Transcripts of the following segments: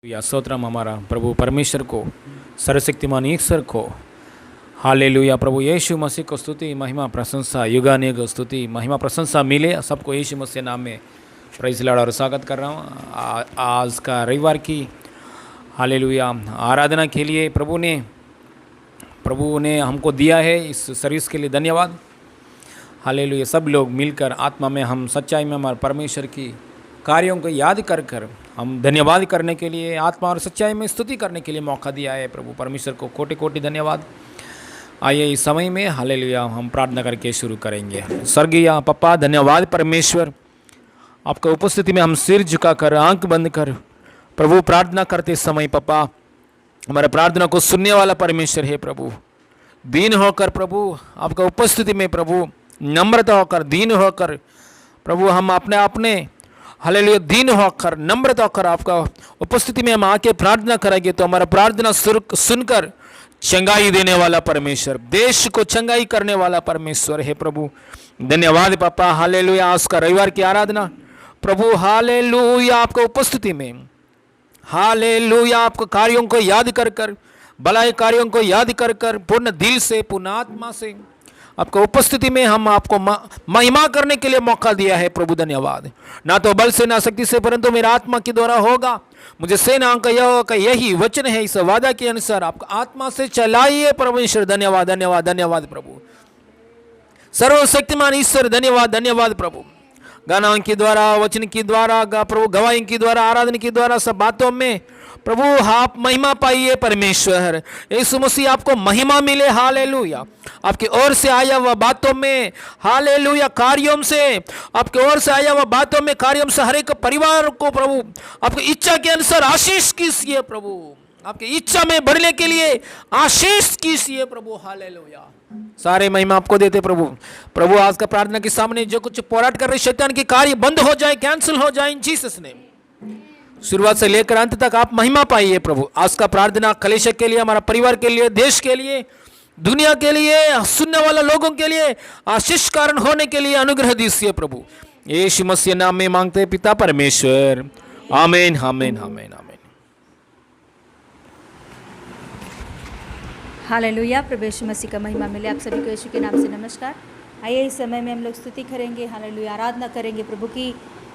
या स्तोत्रम हमारा प्रभु परमेश्वर को, सर्वशक्तिमान ईश्वर को। हालेलुया। प्रभु यीशु मसीह को स्तुति महिमा प्रशंसा युगानेक स्तुति महिमा प्रशंसा मिले सबको यीशु मसीह नाम में प्रेज़ लॉर्ड और स्वागत कर रहा हूँ। आज का रविवार की हालेलुया आराधना के लिए प्रभु ने हमको दिया है। इस सर्विस के लिए धन्यवाद। हालेलुया। सब लोग मिलकर आत्मा में हम सच्चाई में हमारे परमेश्वर की कार्यों को याद कर हम धन्यवाद करने के लिए, आत्मा और सच्चाई में स्तुति करने के लिए मौका दिया है। प्रभु परमेश्वर को कोटि कोटि धन्यवाद। आइए इस समय में हालेलुया हम प्रार्थना करके शुरू करेंगे। स्वर्गीय पप्पा, धन्यवाद परमेश्वर, आपका उपस्थिति में हम सिर झुकाकर आंख बंद कर प्रभु प्रार्थना करते समय पप्पा हमारे प्रार्थना को सुनने वाला परमेश्वर है। प्रभु दीन होकर प्रभु आपका उपस्थिति में प्रभु नम्रता होकर दीन होकर प्रभु हम अपने हालेलुया दीन होकर नम्रता होकर आपका उपस्थिति में हम आके प्रार्थना करेंगे तो हमारा प्रार्थना सुनकर चंगाई देने वाला परमेश्वर, देश को चंगाई करने वाला परमेश्वर है। प्रभु धन्यवाद पापा। हालेलुया। आज का रविवार की आराधना प्रभु हालेलुया आपका उपस्थिति में हालेलुया आपको कार्यों को याद कर भलाई कार्यों को याद कर पूर्ण दिल से पूर्ण आत्मा से आपको उपस्थिति में हम आपको महिमा करने के लिए मौका दिया है। प्रभु धन्यवाद। ना तो बल से ना शक्ति से परंतु मेरा आत्मा के द्वारा होगा। मुझे सेनाओं का यही वचन है। इस वादा के अनुसार आपका आत्मा से चलाइए परमेश्वर। धन्यवाद धन्यवाद धन्यवाद प्रभु सर्वशक्तिमान ईश्वर। धन्यवाद धन्यवाद प्रभु। गाना के द्वारा, वचन के द्वारा, प्रभु गवाही के द्वारा, आराधना के द्वारा, सब बातों में प्रभु आप महिमा पाइए परमेश्वर। यीशु मसीह आपको महिमा मिले। हालेलुया। आपकी ओर से आया हुआ बातों में हालेलुया कार्यों से, आपकी ओर से आया हुआ बातों में कार्यों से हर एक परिवार को प्रभु आपकी इच्छा के अनुसार आशीष कीजिए। प्रभु आपकी इच्छा में बढ़ने के लिए आशीष कीजिए प्रभु। हालेलुया। सारे महिमा आपको देते प्रभु आज का प्रार्थना के सामने जो कुछ पोराट कर रहे शैतान के कार्य बंद हो जाए, कैंसिल हो जाए इन जीसस नेम। शुरुआत से लेकर अंत तक आप महिमा पाइए प्रभु। आज का प्रार्थना कलेश के लिए, हमारा परिवार के लिए, देश के लिए, दुनिया के लिए, सुनने वाले लोगों के लिए आशीष कारण होने के लिए अनुग्रह दीजिए प्रभु। यीशु मसीह नाम में मांगते पिता परमेश्वर, आमीन आमीन आमीन आमीन। हालेलुया। प्रभु यीशु मसीह का महिमा मिले आप सभी को यीशु के नाम से नमस्कार। आइए इस समय में हम लोग स्तुति करेंगे, हालेलुया आराधना करेंगे, प्रभु की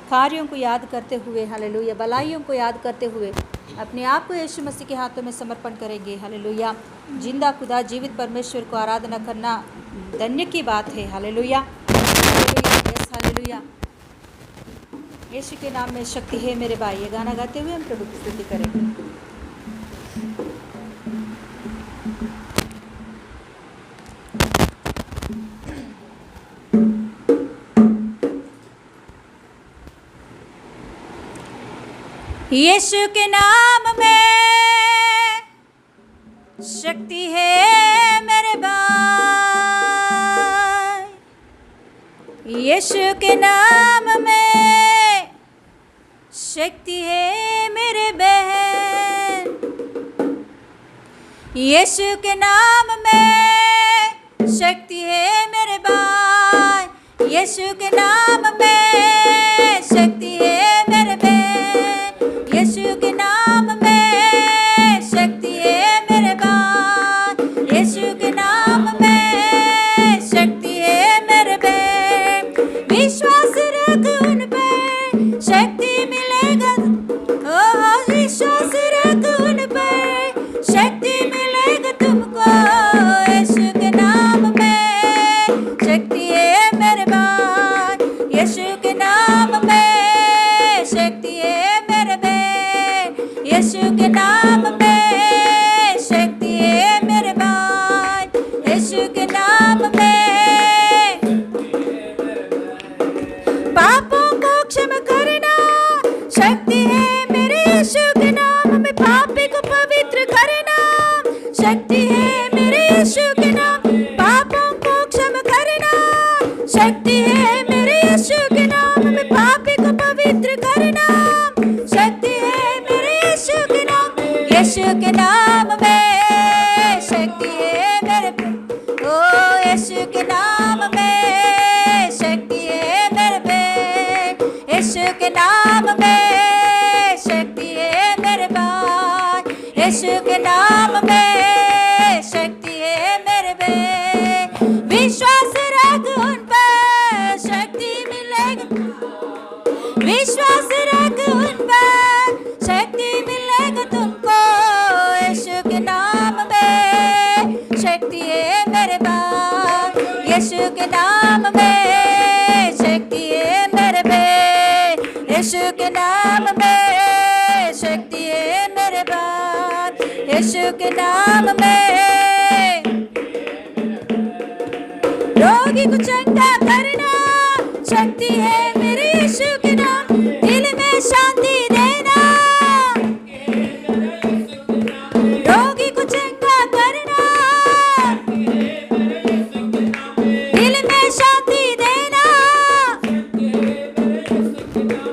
कार्यों को याद करते हुए, हालेलुया भलाइयों को याद करते हुए अपने आप को यीशु मसीह के हाथों में समर्पण करेंगे। हालेलुया। जिंदा खुदा जीवित परमेश्वर को आराधना करना धन्य की बात है। Hallelujah hallelujah. यीशु के नाम में शक्ति है मेरे भाई। ये गाना गाते हुए हम प्रभु की स्तुति करेंगे। यीशु के नाम में शक्ति है मेरे भाई। यीशु के नाम में शक्ति है मेरे बहन। यीशु के नाम में शक्ति है मेरे भाई। यीशु के नाम में शक्ति है मेरे बहन। यीशु के नाम में शक्ति है मेरे भाई। यीशु के नाम में शक्ति है मेरे बहन। विश्वास रख उन पर शक्ति मिलेगा। ओ विश्वास रख उन पर शक्ति मिलेगा तुमको। यीशु के नाम में शक्ति है मेरे भाई। यीशु के नाम में शक्ति है मेरे बहन। यीशु के नाम में शक्ति है मेरे भाई। यीशु के नाम में पापों को क्षमा करना शक्ति है मेरे यीशु के नाम में। पापी को पवित्र करना शक्ति है मेरे यीशु के नाम। पापों को क्षमा करना शक्ति है मेरे यीशु के नाम में। पापी को पवित्र करना शक्ति है मेरे यीशु के नाम। यीशु के नाम में शक्ति है मेरे। ओ यीशु के नाम में शक्ति है मेरे। यीशु के नाम में शक्ति है मेरे भाई। शक्ति है मेरे पास, यीशु के नाम में शक्ति है मेरे पे, यीशु के नाम में शक्ति है मेरे पास, यीशु के नाम में रोगी को चंगा करना शक्ति है मेरे यीशु के नाम, दिल में शांति देना, रोगी को चंगा करना, दिल में शांति देना,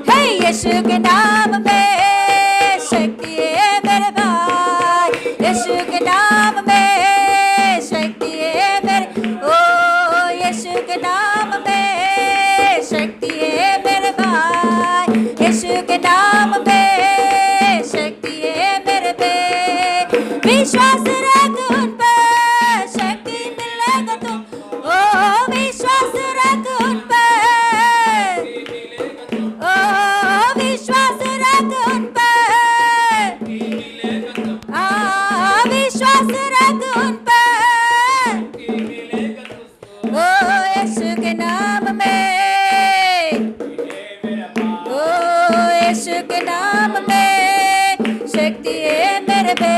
है यीशु के नाम में शक्ति है मेरे भाई, यीशु के नाम में शक्ति है मेरे, ओ यीशु के नाम में शक्ति है मेरे भाई, यीशु के नाम में शक्ति है मेरे पे, विश्वास रख उन पर शक्ति मिलेगा तुम, ओ विश्वास रख उन पर, ओ विश्वास रख उन पर, विश्वास रख उन पर, ओ यीशु के नाम में, ओ यीशु के नाम में शक्ति है मेरे पे,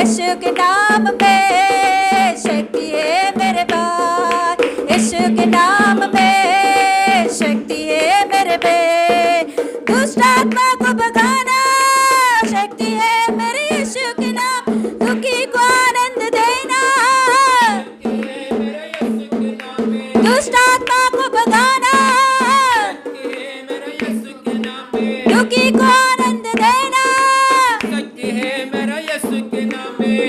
यीशु के नाम में शक्ति है मेरे पास, यीशु के नाम में शक्ति है मेरे पे, दुष्ट आत्मा को भगाना शक्ति है मेरे यीशु के नाम, दुखी को आनंद देना, दुष्ट आत्मा को भगाना, दुखी को आनंद देना,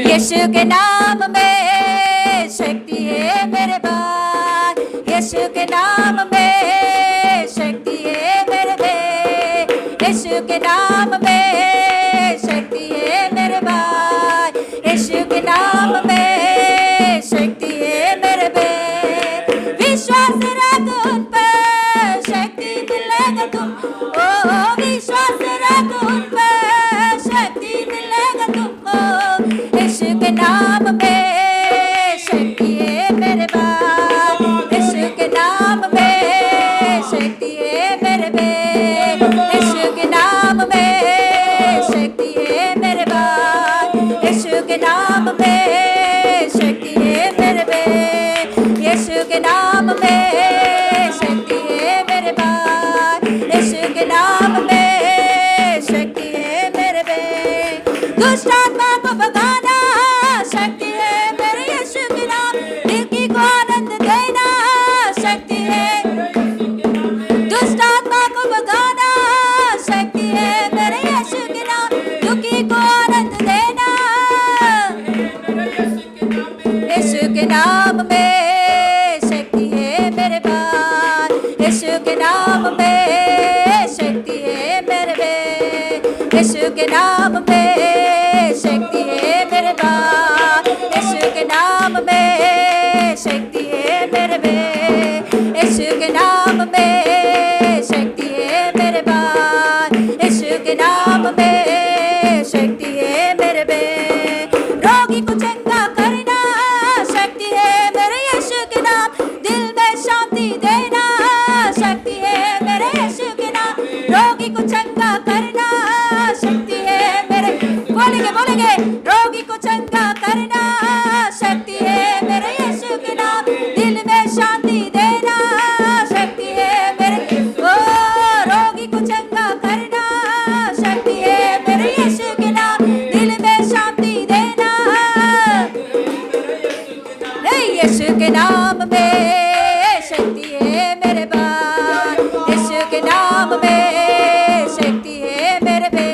यीशु के नाम में शक्ति है मेरे पास, यीशु के नाम में शक्ति है मेरे पे, यीशु के नाम में शक्ति है मेरे पास, यीशु के नाम में शक्ति है मेरे पे, विश्वास रख उन पर शक्ति मिलेगा तुम, ओ विश्वास रख उन पर शक्ति मिलेगा तुमको, यीशु के नाम में शक्ति है मेरे पास, यीशु के नाम में शक्ति है मेरे पे, यीशु के नाम में शक्ति है मेरे पास, यीशु के नाम में शक्ति है मेरे पे, यीशु के नाम में शक्ति है मेरे पास, यीशु के नाम में शक्ति है मेरे पे, दुष्ट आत्मा को भगाना शक्ति है मेरे यीशु के नाम, दिल को आनंद देना शक्ति है, दुष्ट आत्मा को भगाना शक्ति है मेरे यीशु के नाम, दुखी को आनंद देना, यीशु के नाम में शक्ति है मेरे पास, यीशु के नाम में शक्ति है मेरे पे, यीशु के नाम में शक्ति है मेरे पास, यीशु के नाम में शक्ति है मेरे पे, यीशु के नाम में शक्ति है मेरे पास, यीशु के नाम में शक्ति है मेरे पे, रोगी को चंगा करना शक्ति है मेरे यीशु के नाम, दिल में शांति देना शक्ति है मेरे यीशु के नाम, रोगी को चंगा करना शक्ति है मेरे, बोलेंगे रोगी को चंगा करना शक्ति है मेरे यीशु के नाम, दिल में शांति देना शक्ति है मेरे, ओ रोगी को चंगा करना शक्ति है मेरे यीशु के नाम, दिल में शांति देना, यीशु के नाम में शक्ति है मेरे पास, यीशु के नाम में शक्ति है मेरे पे,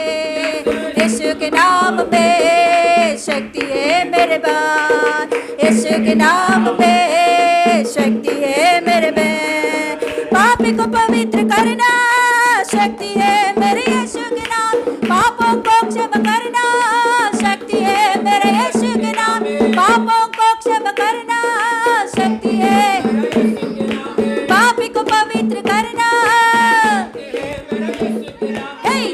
यीशु के नाम में शक्ति है मेरे पास, यीशु के नाम में शक्ति है मेरे पे, पापी को पवित्र करना शक्ति है मेरे यीशु के नाम, पापों को क्षमा करना शक्ति है मेरे यीशु के नाम, पापों को क्षमा करना शक्ति है, पापी को पवित्र करना,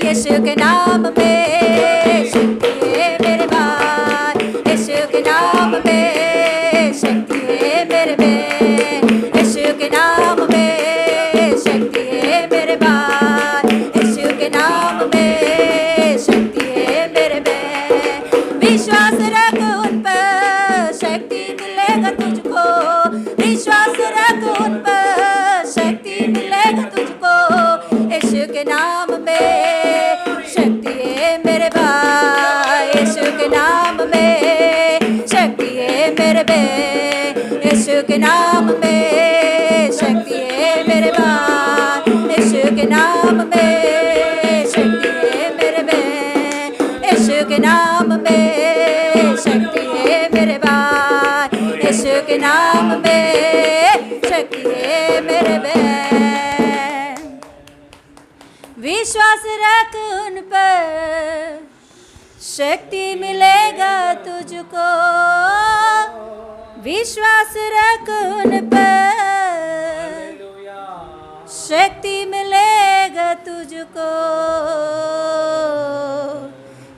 यीशु के नाम में शक्ति है मेरे भाई, यीशु के नाम में मेरे में, यीशु के नाम में शक्ति है मेरे पास, यीशु के नाम में शक्ति है मेरे में, यीशु के नाम में शक्ति है मेरे पास, यीशु के नाम में शक्ति है मेरे में। विश्वास रख उन पर, शक्ति मिलेगा तुझको, विश्वास रख उन पर, शक्ति मिलेगा तुझको,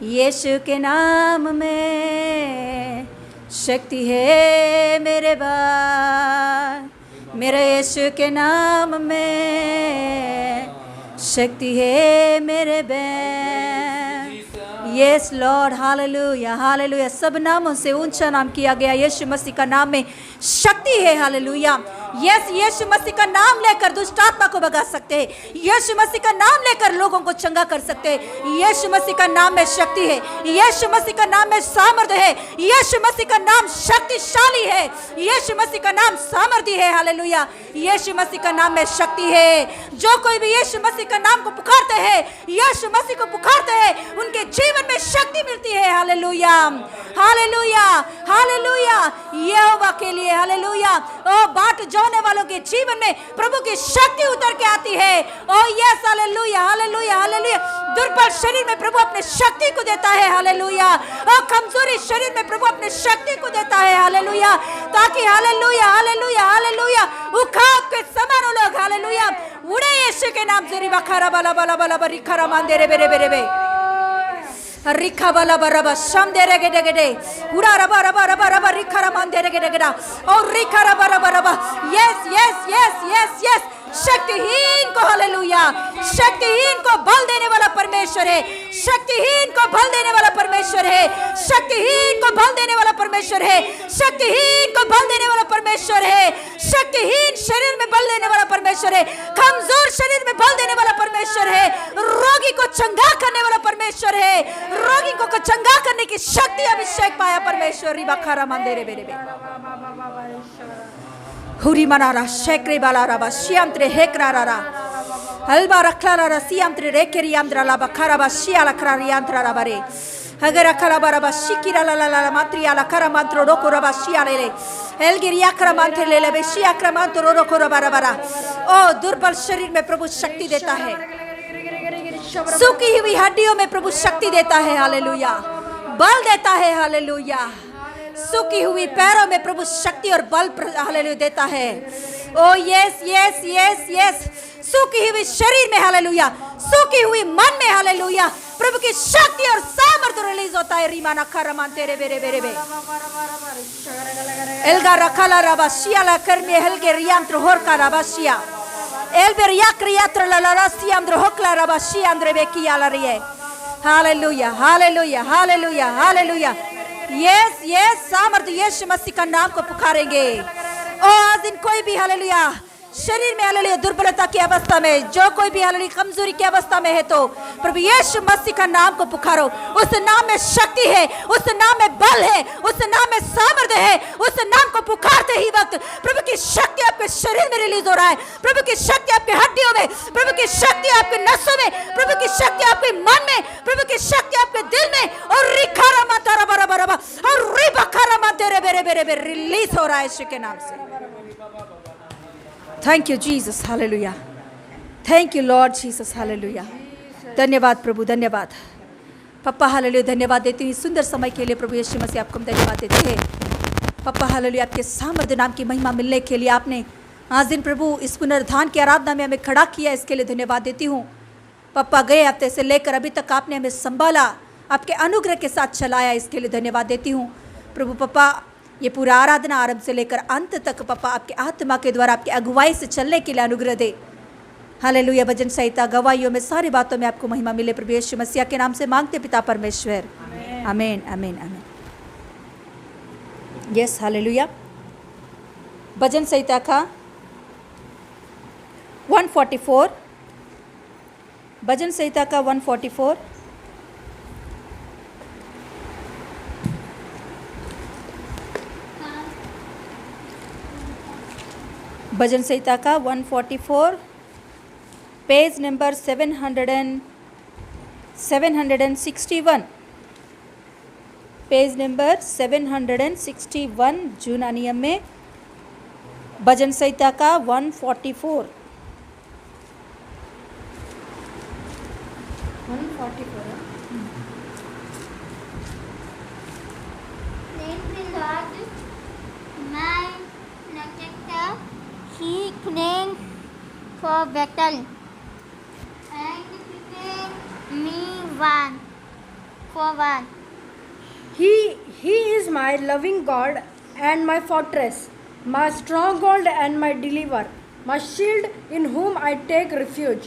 यीशु के नाम में शक्ति है मेरे भाई, मेरे यीशु के नाम में शक्ति है मेरे बहन। Yes Lord, hallelujah hallelujah. सब नामों से ऊंचा नाम किया गया यीशु मसीह का नाम में शक्ति है, हालेलुया। यस, यीशु मसीह का नाम लेकर दुष्ट आत्मा को भगा सकते हैं, यीशु मसीह का नाम लेकर लोगों को चंगा कर सकते हैं। यीशु मसीह का नाम में शक्ति है, यीशु मसीह का नाम में सामर्थ्य है, यीशु मसीह का नाम शक्तिशाली है, यीशु मसीह का नाम सामर्थ्य है, हालेलुया। यीशु मसीह का नाम में शक्ति है। जो कोई भी यीशु मसीह का नाम को पुकारते हैं, यीशु मसीह को पुकारते हैं, उनके जीवन में शक्ति मिलती है, हालेलुया हालेलुया हालेलुया। यहोवा के लिए हालेलुया। ओ बाट जोने वालों के जीवन में प्रभु की शक्ति उतर के आती है। ओ यस, हालेलुया हालेलुया हालेलुया। दुर्बल शरीर में प्रभु अपने शक्ति को देता है, हालेलुया। और कमजोरी शरीर में प्रभु अपने शक्ति को देता है, हालेलुया, ताकि हालेलुया हालेलुया हालेलुया उखाब के समान लोग हालेलुया उड़े यीशु के नाम से। रिबाखरा बाला बाला बाला बरिखरा मांदेरे बेरे बेरे बे रिखा बाला बरबा शम दे रे गेडे गेडे उड़ा रबा रबा रबा रबा रिखरा मांदेरे गेडे गेडा और रिखा रबा रबा रबा। Yes yes yes yes yes. शक्तिहीन को हालेलुया, शक्तिहीन को बल देने वाला परमेश्वर है, शक्तिहीन को बल देने वाला परमेश्वर है, शक्तिहीन को बल देने वाला परमेश्वर है, शक्तिहीन को बल देने वाला परमेश्वर है, शक्तिहीन शरीर में बल देने वाला परमेश्वर है, कमजोर शरीर में बल देने वाला परमेश्वर है, रोगी को चंगा करने वाला परमेश्वर है, रोगी को चंगा करने की शक्ति अभिषेक पाया परमेश्वर। रिबाखरा मंदिरे बेरे बे हुरी मनारा शेक्रे बालारा बा श्यामत्रे हेक्रारा हलबा रखलारा सियामत्रे रेकेरी आंद्रा ला बखरा बा शियाला खरारी आंद्रा ला बरे अगर अखला बारा बा शिकिरा ला ला ला मात्रिया ला खरा मंत्रो रोको रबा शियाले ले एलगिरिया खरा मंत्र ले ले बे शिया खरा मंत्रो रोको रबा रबा। ओ दुर्बल शरीर में प्रभु शक्ति देता है, सूखी हुई हड्डियों में प्रभु शक्ति देता है, हालेलुया, बल देता है, हालेलुया। सूखी हुई पैरों में प्रभु शक्ति और बल हालेलुया देता है। ओ यस यस यस यस। सूखी हुई शरीर में हालेलुया, सूखी हुई मन में हालेलुया प्रभु की शक्ति और सामर्थ्य रिलीज होता है। रीमाना खरमान तेरे बेरे बेरे बे एल्गा रखला रबाशिया ला करमे हलगे रियांत्र होरका रबाशिया एल्बर याक्रियात्र ला रसियांद्र होकला रबाशिया अंद्रे बेकिया ला रिए। Hallelujah hallelujah hallelujah hallelujah. Yes yes, सामर्थ्य यीशु मसीह का नाम को पुकारेंगे। ओ आज दिन कोई भी हालेलुया शरीर में हालेलुया दुर्बलता की अवस्था में, जो कोई भी हालेलुया कमजोरी की अवस्था में है, तो प्रभु यीशु मसीह का नाम को पुकारो। उस नाम में शक्ति है, उस नाम में बल है, उस नाम में सामर्थ्य है। उस नाम को पुकारते ही वक्त प्रभु की शक्ति आपके शरीर में रिलीज हो रहा है, प्रभु की शक्ति आपके हड्डियों में, प्रभु की शक्ति आपके नसों में, प्रभु की शक्ति आपके मन में, प्रभु की शक्ति आपके दिल में। और रिखारा मातारा बरा बरा और रिबखारा मातेरे बेरे बेरे बेरे रिलीज हो रहा है यीशु के नाम से। Thank you Jesus, hallelujah. Thank you Lord Jesus, hallelujah. धन्यवाद प्रभु, धन्यवाद पप्पा, हालेलुया। धन्यवाद देती हूँ सुंदर समय के लिए प्रभु यीशु मसीह, आपको हम धन्यवाद देते हैं पप्पा, हालेलुया। आपके सामर्थ्य नाम की महिमा मिलने के लिए आपने आज दिन प्रभु इस पुनरुत्थान की आराधना में हमें खड़ा किया, इसके लिए धन्यवाद देती हूँ पप्पा। गए हफ्ते से लेकर अभी तक आपने हमें संभाला, आपके अनुग्रह के साथ चलाया, इसके लिए धन्यवाद देती हूँ प्रभु। पप्पा ये पूरा आराधना आरंभ से लेकर अंत तक पप्पा आपके आत्मा के द्वारा आपकी अगुवाई से चलने के लिए अनुग्रह दे, हालेलुया। भजन संहिता गवाहियों में सारी बातों में आपको महिमा मिले प्रभु यीशु मसीह के नाम से मांगते पिता परमेश्वर, आमीन आमीन आमीन। Yes, hallelujah. भजन संहिता का 144, भजन संहिता का 144 144 भजन संहिता का 144 पेज नंबर 761 पेज नंबर 761 जूना नियम में भजन संहिता का 144 My protector, he came for battle and prepared me for one. He is my loving God and my fortress, my stronghold and my deliverer, my shield in whom I take refuge,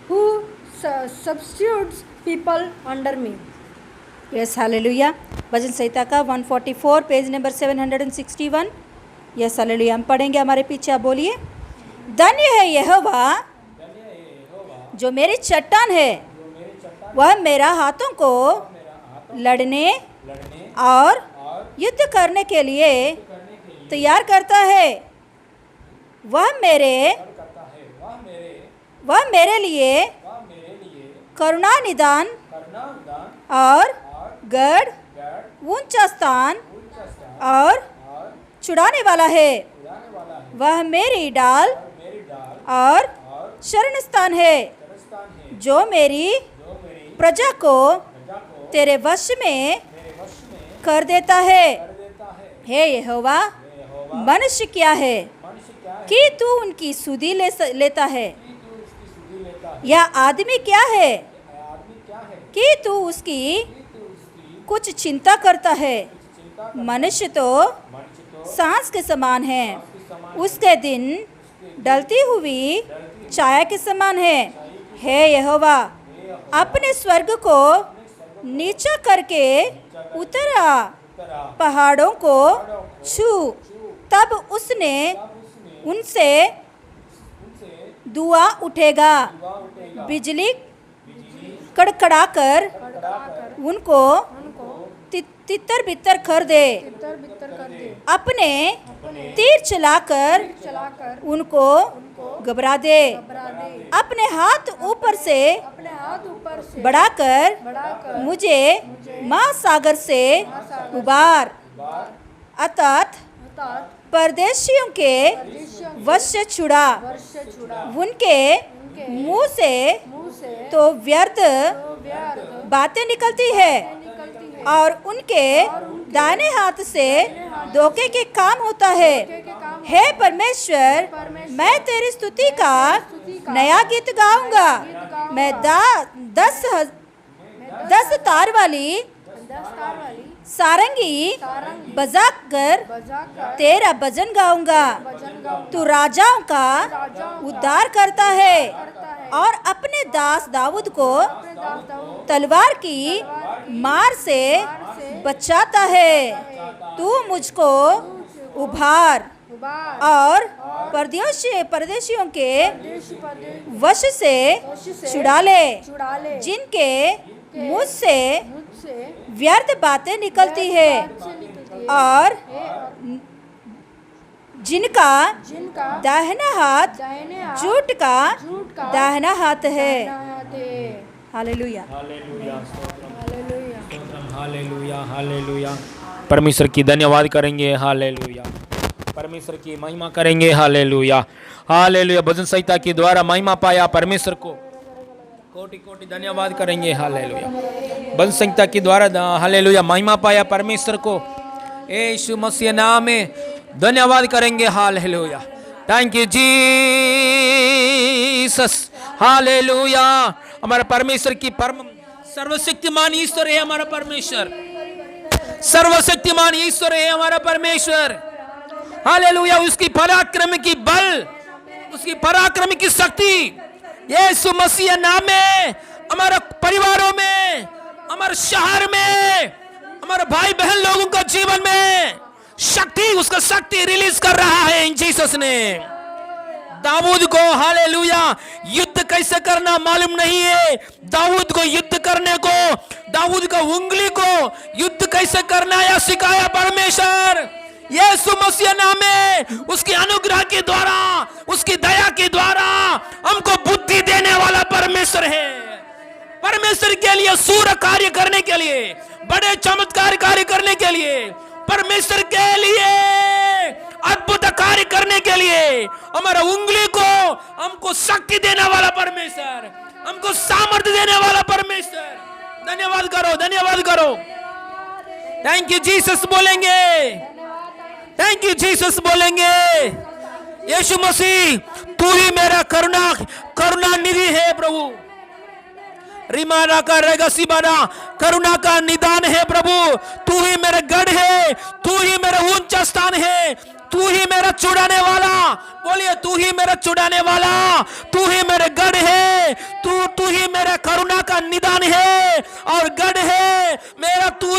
who substitutes people under me. Yes hallelujah. Bhajan Sanhita का 144 page number 761। Yes hallelujah. हम पढ़ेंगे, हमारे पीछे आप बोलिए। धन्य है यहोवा जो मेरी चट्टान है, वह मेरा हाथों को लड़ने और युद्ध करने के लिए तैयार करता है। वह मेरे लिए करुणा निदान और गढ़, ऊंचा स्थान और छुड़ाने वाला है। वह मेरी डाल और शरण स्थान है, जो मेरी प्रजा को तेरे वश में कर देता है। हे यहोवा, मनुष्य क्या है कि तू उनकी सुधि लेता है, यह आदमी क्या है कि तू उसकी कुछ चिंता करता है। मनुष्य तो सांस के समान है, उसके दिन ढलती हुई छाया के समान है। हे यहोवा, अपने स्वर्ग को नीचा करके उतरा, पहाड़ों को छू। तब उसने उनसे धुआं उठेगा, बिजली कड़कड़ाकर उनको तितर बितर कर दे। अपने तीर चलाकर उनको घबरा दे। अपने हाथ ऊपर से बढ़ाकर मुझे महासागर से उबार, अर्थात परदेशियों के वश से छुड़ा। उनके मुंह से तो व्यर्थ बातें निकलती है और उनके दाहिने हाथ से धोखे के काम होता है। हे परमेश्वर, मैं तेरी स्तुति का नया गीत गाऊंगा। मैं 10 तार वाली सारंगी बजाकर तेरा भजन गाऊंगा। तू राजाओं का उद्धार करता है और अपने दास दाऊद को तलवार की मार से बचाता है। तू मुझको उभार और परदेशियों के वश से छुड़ा ले, जिनके मुझ से व्यर्थ बातें निकलती है और जिनका दाहिना हाथ झूठ का दाहिना हाथ है। Hallelujah, hallelujah, hallelujah. परमेश्वर की धन्यवाद करेंगे। हालेलुया। परमेश्वर की महिमा करेंगे। Hallelujah, hallelujah. भजन संहिता के द्वारा महिमा पाया परमेश्वर को कोटि कोटि धन्यवाद करेंगे। हालेलुया। भजन संहिता के द्वारा हालेलुया महिमा पाया परमेश्वर को यीशु मसीह नाम में धन्यवाद करेंगे। Hallelujah. Thank you Jesus. Hallelujah. हमारा परमेश्वर की परम सर्वशक्तिमान ईश्वर है हमारा परमेश्वर। सर्वशक्तिमान ईश्वर है हमारा परमेश्वर। हालेलुया। उसकी पराक्रम की बल, उसकी पराक्रम की शक्ति यीशु मसीह नाम में हमारे परिवारों में, हमारे शहर में, हमारे भाई बहन लोगों का जीवन में शक्ति, उसका शक्ति रिलीज कर रहा है इन जीसस ने। दाऊद को हालेलुया युद्ध कैसे करना मालूम नहीं है। दाऊद को युद्ध करने को, दाऊद का उंगली को युद्ध कैसे करना या सिखाया परमेश्वर। यीशु मसीह नाम में उसकी अनुग्रह के द्वारा, उसकी दया के द्वारा हमको बुद्धि देने वाला परमेश्वर है। परमेश्वर के लिए सूर कार्य करने के लिए, बड़े चमत्कार कार्य करने के लिए, परमेश्वर के लिए अद्भुत कार्य करने के लिए हमारा उंगली को हमको शक्ति देने वाला परमेश्वर, हमको सामर्थ्य देने वाला परमेश्वर। धन्यवाद करो, धन्यवाद करो। थैंक यू जीसस बोलेंगे, थैंक यू जीसस बोलेंगे। यीशु मसीह तू ही मेरा करुणा निधि है प्रभु। रिमाना का रेगसीबाना करुणा का निदान है प्रभु। तू ही मेरा गढ़ है, तू ही मेरा ऊंचा स्थान है, तू ही मेरा छुड़ाने वाला। बोलिए तू ही मेरा छुड़ाने वाला, तू ही मेरे गढ़ है, तू ही मेरा करुणा का निदान है और गढ़ है मेरा। तू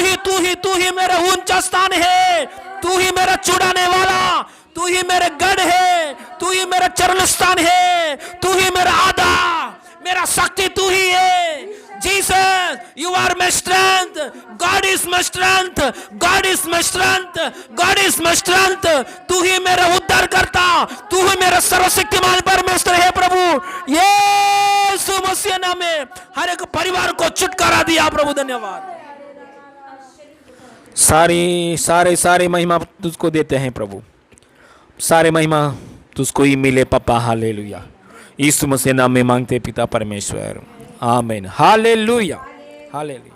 ही मेरा ऊंचा स्थान है, तू ही मेरा छुड़ाने वाला, तू ही मेरे गढ़ है, तू ही मेरा चरण स्थान है, तू ही मेरा आधार, मेरा शक्ति तू ही है। Jesus, you are my strength. God is my strength. God is my strength. God is my strength. तू ही मेरा उद्धार करता, तू ही मेरा सर्वशक्तिमान परमेश्वर है प्रभु। यीशु मसीह नाम में हर एक परिवार को छुटकारा दिया प्रभु। धन्यवाद। सारे महिमा तुझको देते हैं प्रभु। सारे महिमा तुझको ही मिले पापा। हालेलुया। यीशु मसीह नाम में मांगते पिता परमेश्वर, आमीन। Hallelujah, hallelujah.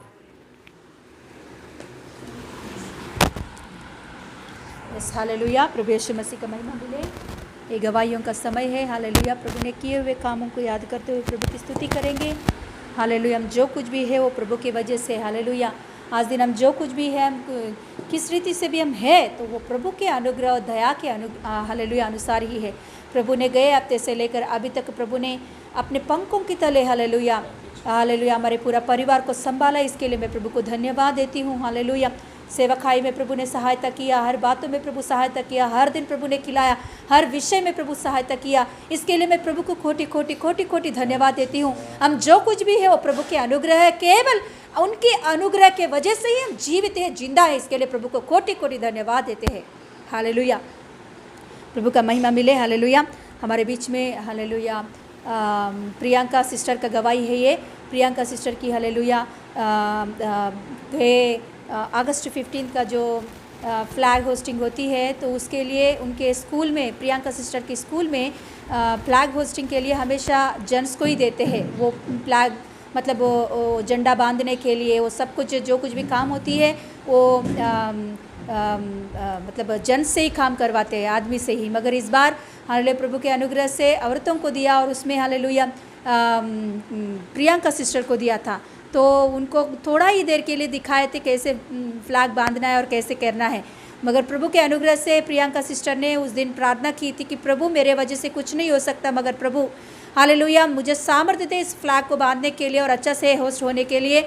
हालेलुया। प्रभु यीशु मसीह का महिमा मिले। ये गवाहियों का समय है। हालेलुया। प्रभु ने किए हुए कामों को याद करते हुए प्रभु की स्तुति करेंगे। हालेलुया। हम जो कुछ भी है वो प्रभु की वजह से। हालेलुया। आज दिन हम जो कुछ भी है, हम किस रीति से भी हम है तो वो प्रभु के अनुग्रह और दया के हालेलुया अनुसार ही है। प्रभु ने गए हफ्ते से लेकर अभी तक प्रभु ने अपने पंखों की तले हालेलुया हालेलुया हमारे पूरा परिवार को संभाला। इसके लिए मैं प्रभु को धन्यवाद देती हूँ। हालेलुया। सेवकाई में प्रभु ने सहायता किया, हर बातों में प्रभु सहायता किया, हर दिन प्रभु ने खिलाया, हर विषय में प्रभु सहायता किया। इसके लिए मैं प्रभु को कोटि धन्यवाद देती हूँ। हम जो कुछ भी है वो प्रभु के अनुग्रह है, केवल उनके अनुग्रह के वजह से ही हम जीवित है, जिंदा है। इसके लिए प्रभु को कोटि धन्यवाद देते हैं। हालेलुया। प्रभु का महिमा मिले। हालेलुया। हमारे बीच में हालेलुया प्रियंका सिस्टर का गवाही है। ये प्रियंका सिस्टर की हालेलुया अगस्त 15 का जो फ्लैग होस्टिंग होती है तो उसके लिए उनके स्कूल में, प्रियंका सिस्टर के स्कूल में फ्लैग होस्टिंग के लिए हमेशा जेंट्स को ही देते हैं। वो फ्लैग मतलब वो झंडा बांधने के लिए वो सब कुछ जो कुछ भी काम होती है वो मतलब जेंट्स से ही काम करवाते हैं, आदमी से ही। मगर इस बार हालेलुया प्रभु के अनुग्रह से औरतों को दिया और उसमें हालेलुया प्रियंका सिस्टर को दिया था। तो उनको थोड़ा ही देर के लिए दिखाए थे कैसे फ्लैग बांधना है और कैसे करना है। मगर प्रभु के अनुग्रह से प्रियंका सिस्टर ने उस दिन प्रार्थना की थी कि प्रभु मेरे वजह से कुछ नहीं हो सकता, मगर प्रभु हालेलुया मुझे सामर्थ्य दे इस फ्लैग को बांधने के लिए और अच्छा से होस्ट होने के लिए।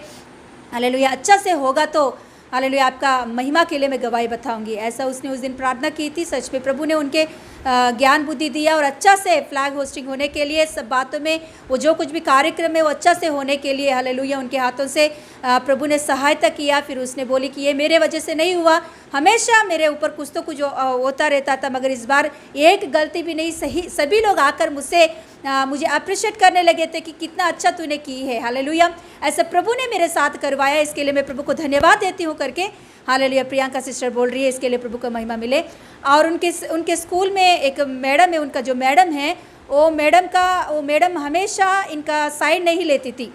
हालेलुया अच्छा से होगा तो हालेलुया आपका महिमा के लिए मैं गवाही बताऊंगी। ऐसा उसने उस दिन प्रार्थना की थी। सच में प्रभु ने उनके ज्ञान बुद्धि दिया और अच्छा से फ्लैग होस्टिंग होने के लिए, सब बातों में वो जो कुछ भी कार्यक्रम है वो अच्छा से होने के लिए हालेलुया उनके हाथों से प्रभु ने सहायता किया। फिर उसने बोली कि ये मेरे वजह से नहीं हुआ, हमेशा मेरे ऊपर कुछ तो कुछ होता रहता था, मगर इस बार एक गलती भी नहीं। सही सभी लोग आकर मुझे अप्रिशिएट करने लगे थे कि कितना अच्छा तूने की है। हालेलुया ऐसा प्रभु ने मेरे साथ करवाया। इसके लिए मैं प्रभु को धन्यवाद देती हूँ करके। हालेलुया प्रियंका सिस्टर बोल रही है, इसके लिए प्रभु को महिमा मिले। और उनके स्कूल में एक मैडम है, उनका जो मैडम है वो मैडम हमेशा इनका साइड नहीं लेती थी,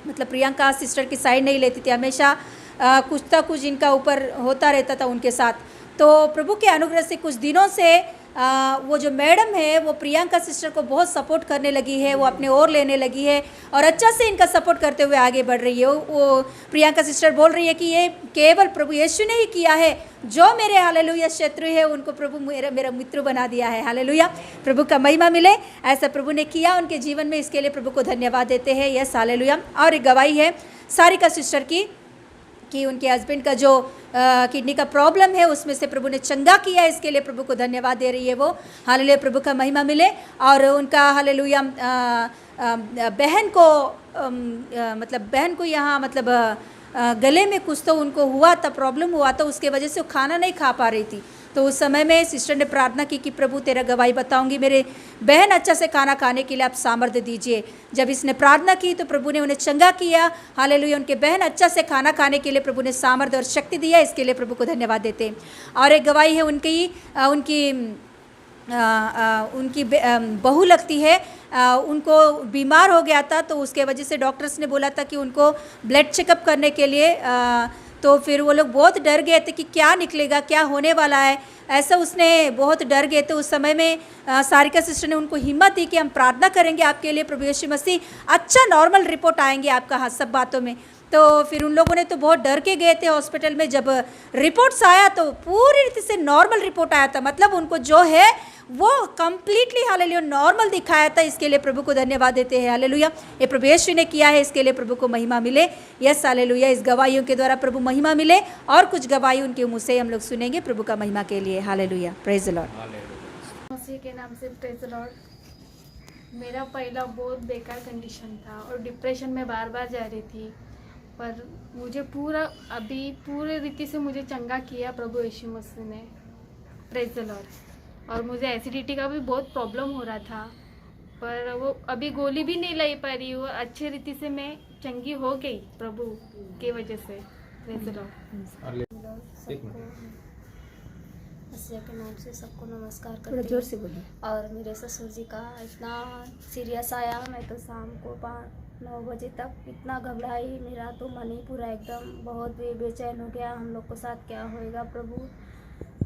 मतलब प्रियंका सिस्टर की साइड नहीं लेती थी। हमेशा कुछ ना कुछ इनका ऊपर होता रहता था उनके साथ। तो प्रभु के अनुग्रह से कुछ दिनों से वो जो मैडम है वो प्रियंका सिस्टर को बहुत सपोर्ट करने लगी है, वो अपने ओर लेने लगी है और अच्छा से इनका सपोर्ट करते हुए आगे बढ़ रही है। वो प्रियंका सिस्टर बोल रही है कि ये केवल प्रभु यीशु ने ही किया है, जो मेरे हालेलुया शत्रु है उनको प्रभु मेरा मित्र बना दिया है। हालेलुया प्रभु का महिमा मिले। ऐसा प्रभु ने किया उनके जीवन में, इसके लिए प्रभु को धन्यवाद देते हैं। Yes hallelujah. और एक गवाही है सारिका सिस्टर की कि उनके हस्बैंड का जो किडनी का प्रॉब्लम है उसमें से प्रभु ने चंगा किया, इसके लिए प्रभु को धन्यवाद दे रही है वो। हालेलुया प्रभु का महिमा मिले। और उनका हालेलुया बहन को यहाँ मतलब गले में कुछ तो उनको हुआ था, प्रॉब्लम हुआ था, उसके वजह से वो खाना नहीं खा पा रही थी। तो उस समय में सिस्टर ने प्रार्थना की कि प्रभु तेरा गवाही बताऊंगी, मेरे बहन अच्छा से खाना खाने के लिए आप सामर्थ्य दीजिए। जब इसने प्रार्थना की तो प्रभु ने उन्हें चंगा किया। हालेलुया। उनके बहन अच्छा से खाना खाने के लिए प्रभु ने सामर्थ्य और शक्ति दिया। इसके लिए प्रभु को धन्यवाद देते हैं। और एक गवाही है उनकी बहू लगती है, उनको बीमार हो गया था, तो उसके वजह से डॉक्टर्स ने बोला था कि उनको ब्लड चेकअप करने के लिए, तो फिर वो लोग बहुत डर गए थे कि क्या निकलेगा, क्या होने वाला है, ऐसा उसने बहुत डर गए थे। उस समय में सारिका सिस्टर ने उनको हिम्मत दी कि हम प्रार्थना करेंगे आपके लिए, प्रभु यीशु मसीह अच्छा नॉर्मल रिपोर्ट आएंगे आपका, हाँ सब बातों में। तो फिर उन लोगों ने तो बहुत डर के गए थे हॉस्पिटल में। जब रिपोर्ट्स आया तो पूरी रीति से नॉर्मल रिपोर्ट आया था, मतलब उनको जो है वो कंप्लीटली हालेलुया नॉर्मल दिखाया था। इसके लिए प्रभु को धन्यवाद देते हैं। हालेलुया। ये प्रभु यीशु ने किया है, इसके लिए प्रभु को महिमा मिले। Yes hallelujah. इस गवाहियों के द्वारा प्रभु महिमा मिले और कुछ गवाही उनके मुँह से हम लोग सुनेंगे प्रभु का महिमा के लिए। Hallelujah. Praise the lord. Masih के नाम से प्रेज द लॉर्ड। मेरा पहला बहुत बेकार कंडीशन था और डिप्रेशन में बार बार जा रही थी, पर मुझे पूरे रीति से मुझे चंगा किया प्रभु यीशु मसीह ने। Praise the Lord. और मुझे एसिडिटी का भी बहुत प्रॉब्लम हो रहा था, पर वो अभी गोली भी नहीं ले पा रही, वो अच्छे रीति से मैं चंगी हो गई प्रभु के वजह से। Praise the lord. मसीह के नाम से सबको नमस्कार थोड़ा करती जोर हूँ। से बोलिए। और मेरे ससुर जी का इतना सीरियस आया, मैं तो शाम को 9 बजे तक इतना घबराई, मेरा तो मन ही पूरा एकदम बहुत बेचैन हो गया, हम लोग के साथ क्या होएगा।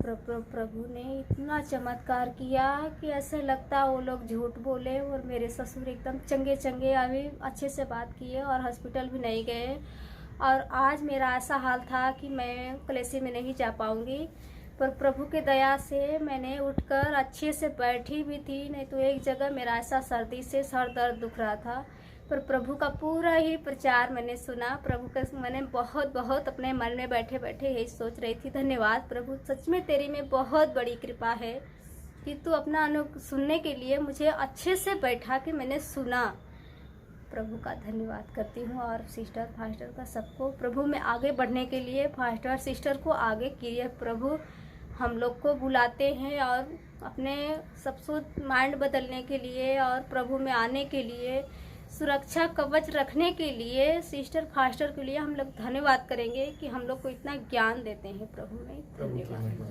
प्रभु ने इतना चमत्कार किया कि ऐसे लगता वो लोग झूठ बोले, और मेरे ससुर एकदम चंगे अभी अच्छे से बात किए और हॉस्पिटल भी नहीं गए। और आज मेरा ऐसा हाल था कि मैं कलेसी में नहीं जा पाऊँगी, पर प्रभु के दया से मैंने उठकर अच्छे से बैठी भी थी, नहीं तो एक जगह मेरा ऐसा सर्दी से सर दर्द दुख रहा था। पर प्रभु का पूरा ही प्रचार मैंने सुना, प्रभु का मैंने बहुत अपने मन में बैठे बैठे यही सोच रही थी, धन्यवाद प्रभु, सच में तेरी में बहुत बड़ी कृपा है कि तू अपना सुनने के लिए मुझे अच्छे से बैठा के मैंने सुना। प्रभु का धन्यवाद करती हूँ। और सिस्टर फास्टर का सबको प्रभु में आगे बढ़ने के लिए, फास्टर सिस्टर को आगे किए प्रभु हम लोग को बुलाते हैं, और अपने सब माइंड बदलने के लिए और प्रभु में आने के लिए, सुरक्षा कवच रखने के लिए, सिस्टर फास्टर के लिए हम लोग धन्यवाद करेंगे कि हम लोग को इतना ज्ञान देते हैं प्रभु में। धन्यवाद।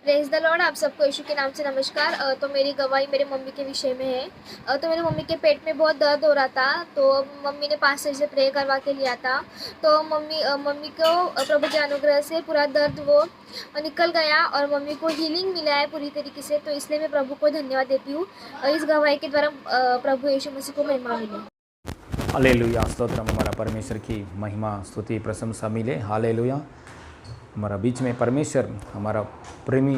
Praise the Lord. आप सबको यीशु के नाम से नमस्कार। तो मेरी गवाही मेरे मम्मी के विषय में है। तो मेरी मम्मी के पेट में बहुत दर्द हो रहा था, तो मम्मी ने पास्टर से प्रे करवा के लिया था, तो मम्मी को प्रभु के अनुग्रह से पूरा दर्द वो निकल गया और मम्मी को हीलिंग मिला है पूरी तरीके से। तो इसलिए मैं प्रभु को धन्यवाद देती हूँ, इस गवाही के द्वारा प्रभु यीशु मसीह को महिमा मिले। हालेलुया। स्तोत्रम। हमारा परमेश्वर की महिमा स्तुति प्रशंसा मिले। हालेलुया। हमारा बीच में परमेश्वर, हमारा प्रेमी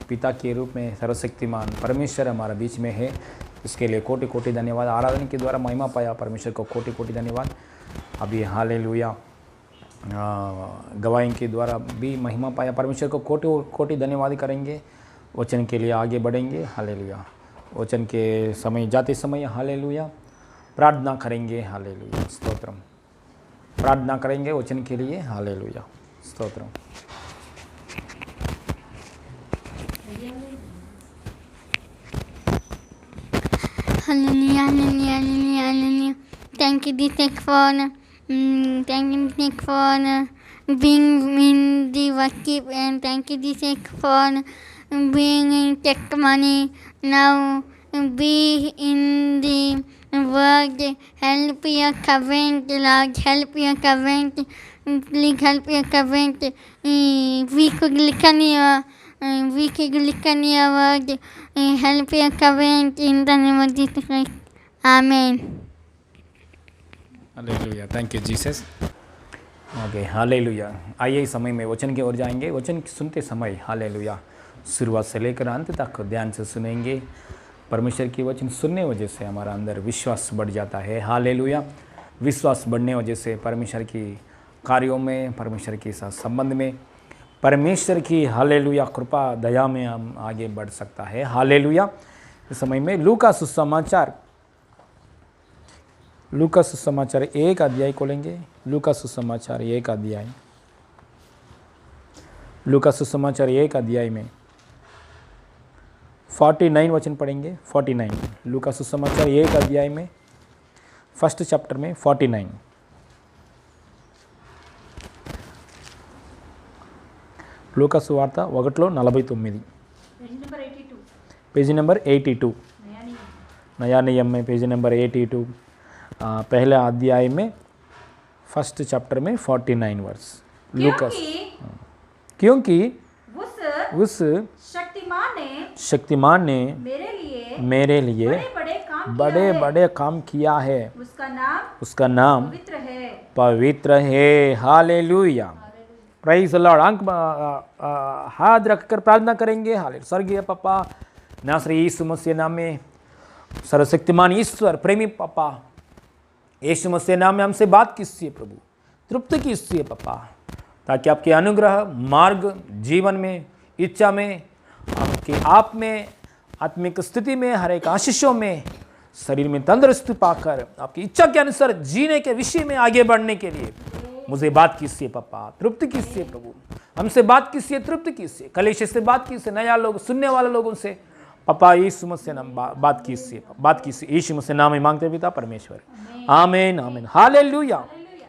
पिता के रूप में सर्वशक्तिमान परमेश्वर हमारा बीच में है, इसके लिए कोटि कोटि धन्यवाद। आराधना के द्वारा महिमा पाया परमेश्वर को कोटि कोटि धन्यवाद। अभी हालेलुया गवाही के द्वारा भी महिमा पाया परमेश्वर को कोटि कोटि धन्यवाद करेंगे। वचन के लिए आगे बढ़ेंगे। हालेलुया। वचन के समय जाते समय हालेलुया प्रार्थना करेंगे। हालेलुया। स्तोत्रम। प्रार्थना करेंगे वचन के लिए। Hallelujah. Stotram. Hallelujah, hallelujah, hallelujah, hallelujah. Thank you, Ditek, for being in the worship, and thank you, Ditek, for being in testimony. Now be in the word. Help your covenant, Lord. Help your covenant. Please help your covenant. We could look on your word. Help your covenant in the name of Jesus Christ. Amen. Hallelujah. Thank you Jesus. Okay. Hallelujah. आइए इस समय में वचन की ओर जाएंगे। वचन सुनते समय हालेलुया शुरुआत से लेकर अंत तक ध्यान से सुनेंगे। परमेश्वर की वचन सुनने वजह से हमारा अंदर विश्वास बढ़ जाता है। हालेलुया। विश्वास बढ़ने वजह से परमेश्वर की कार्यों में, परमेश्वर के साथ संबंध में, परमेश्वर की हालेलुया कृपा दया में हम आगे बढ़ सकता है। हालेलुया। इस समय में लूका सुसमाचार 1 अध्याय खोलेंगे। लूका सुसमाचार 1 अध्याय लूका सुसमाचार 1 अध्याय में 49 वचन पढ़ेंगे। 49 लूका सुसमाचार 1 अध्याय में फर्स्ट चैप्टर में 49। లూకా సువార్త 1:49 पेज नंबर 82 नया नियम में पेज नंबर 82 पहले अध्याय में फर्स्ट चैप्टर में 49 वर्स। लूका क्योंकि उस शक्तिमान ने मेरे लिए बड़े बड़े काम किया है, उसका नाम पवित्र है। Hallelujah, praise the Lord. हाथ रखकर प्रार्थना करेंगे। हालेलुया। स्वर्गीय पापा, नासरी यीशु मसीह नाम में सर्वशक्तिमान ईश्वर प्रेमी पापा, यीशु मसीह नाम में हमसे बात कीजिए प्रभु, तृप्त कीजिए पापा, ताकि आपके अनुग्रह मार्ग जीवन में, इच्छा में, आपके आप में, आत्मिक स्थिति में, हर एक आशीषों में, शरीर में तंदुरुस्ती पाकर आपकी इच्छा के अनुसार जीने के विषय में आगे बढ़ने के लिए मुझे बात कीजिए पापा, तृप्त कीजिए प्रभु, हमसे बात कीजिए, तृप्त कीजिए, कलेश से बात कीजिए, नया लोग सुनने वाले लोगों से पापा यीशु मसीह नाम बात कीजिए। यीशु मसीह नाम में मांगते पिता परमेश्वर, आमीन आमीन। हालेलुया।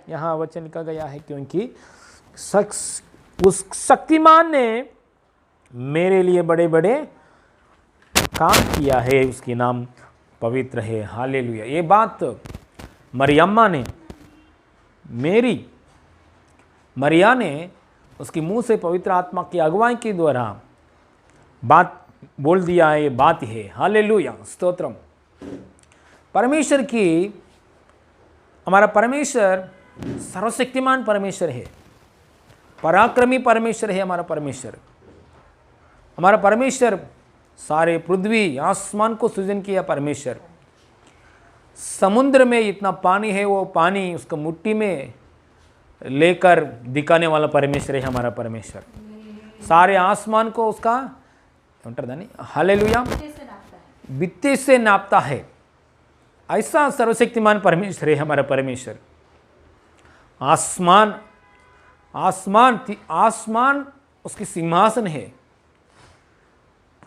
यहाँ वचन लिखा गया है क्योंकि उस शक्तिमान ने मेरे लिए बड़े बड़े काम किया है, उसके नाम पवित्र है। हालेलुया। ये बात मरिया ने उसके मुंह से पवित्र आत्मा की अगुवाई के द्वारा बात बोल दिया है। ये बात है। हालेलुया, स्तोत्रम। परमेश्वर की, हमारा परमेश्वर सर्वशक्तिमान परमेश्वर है, पराक्रमी परमेश्वर है। हमारा परमेश्वर सारे पृथ्वी आसमान को सृजन किया परमेश्वर। समुद्र में इतना पानी है, वो पानी उसको मिट्टी में लेकर दिखाने वाला परमेश्वर है हमारा परमेश्वर। सारे आसमान को उसका हालेलुया बित्ते से नापता है। ऐसा सर्वशक्तिमान परमेश्वर है हमारा परमेश्वर। आसमान उसकी सिंहासन है,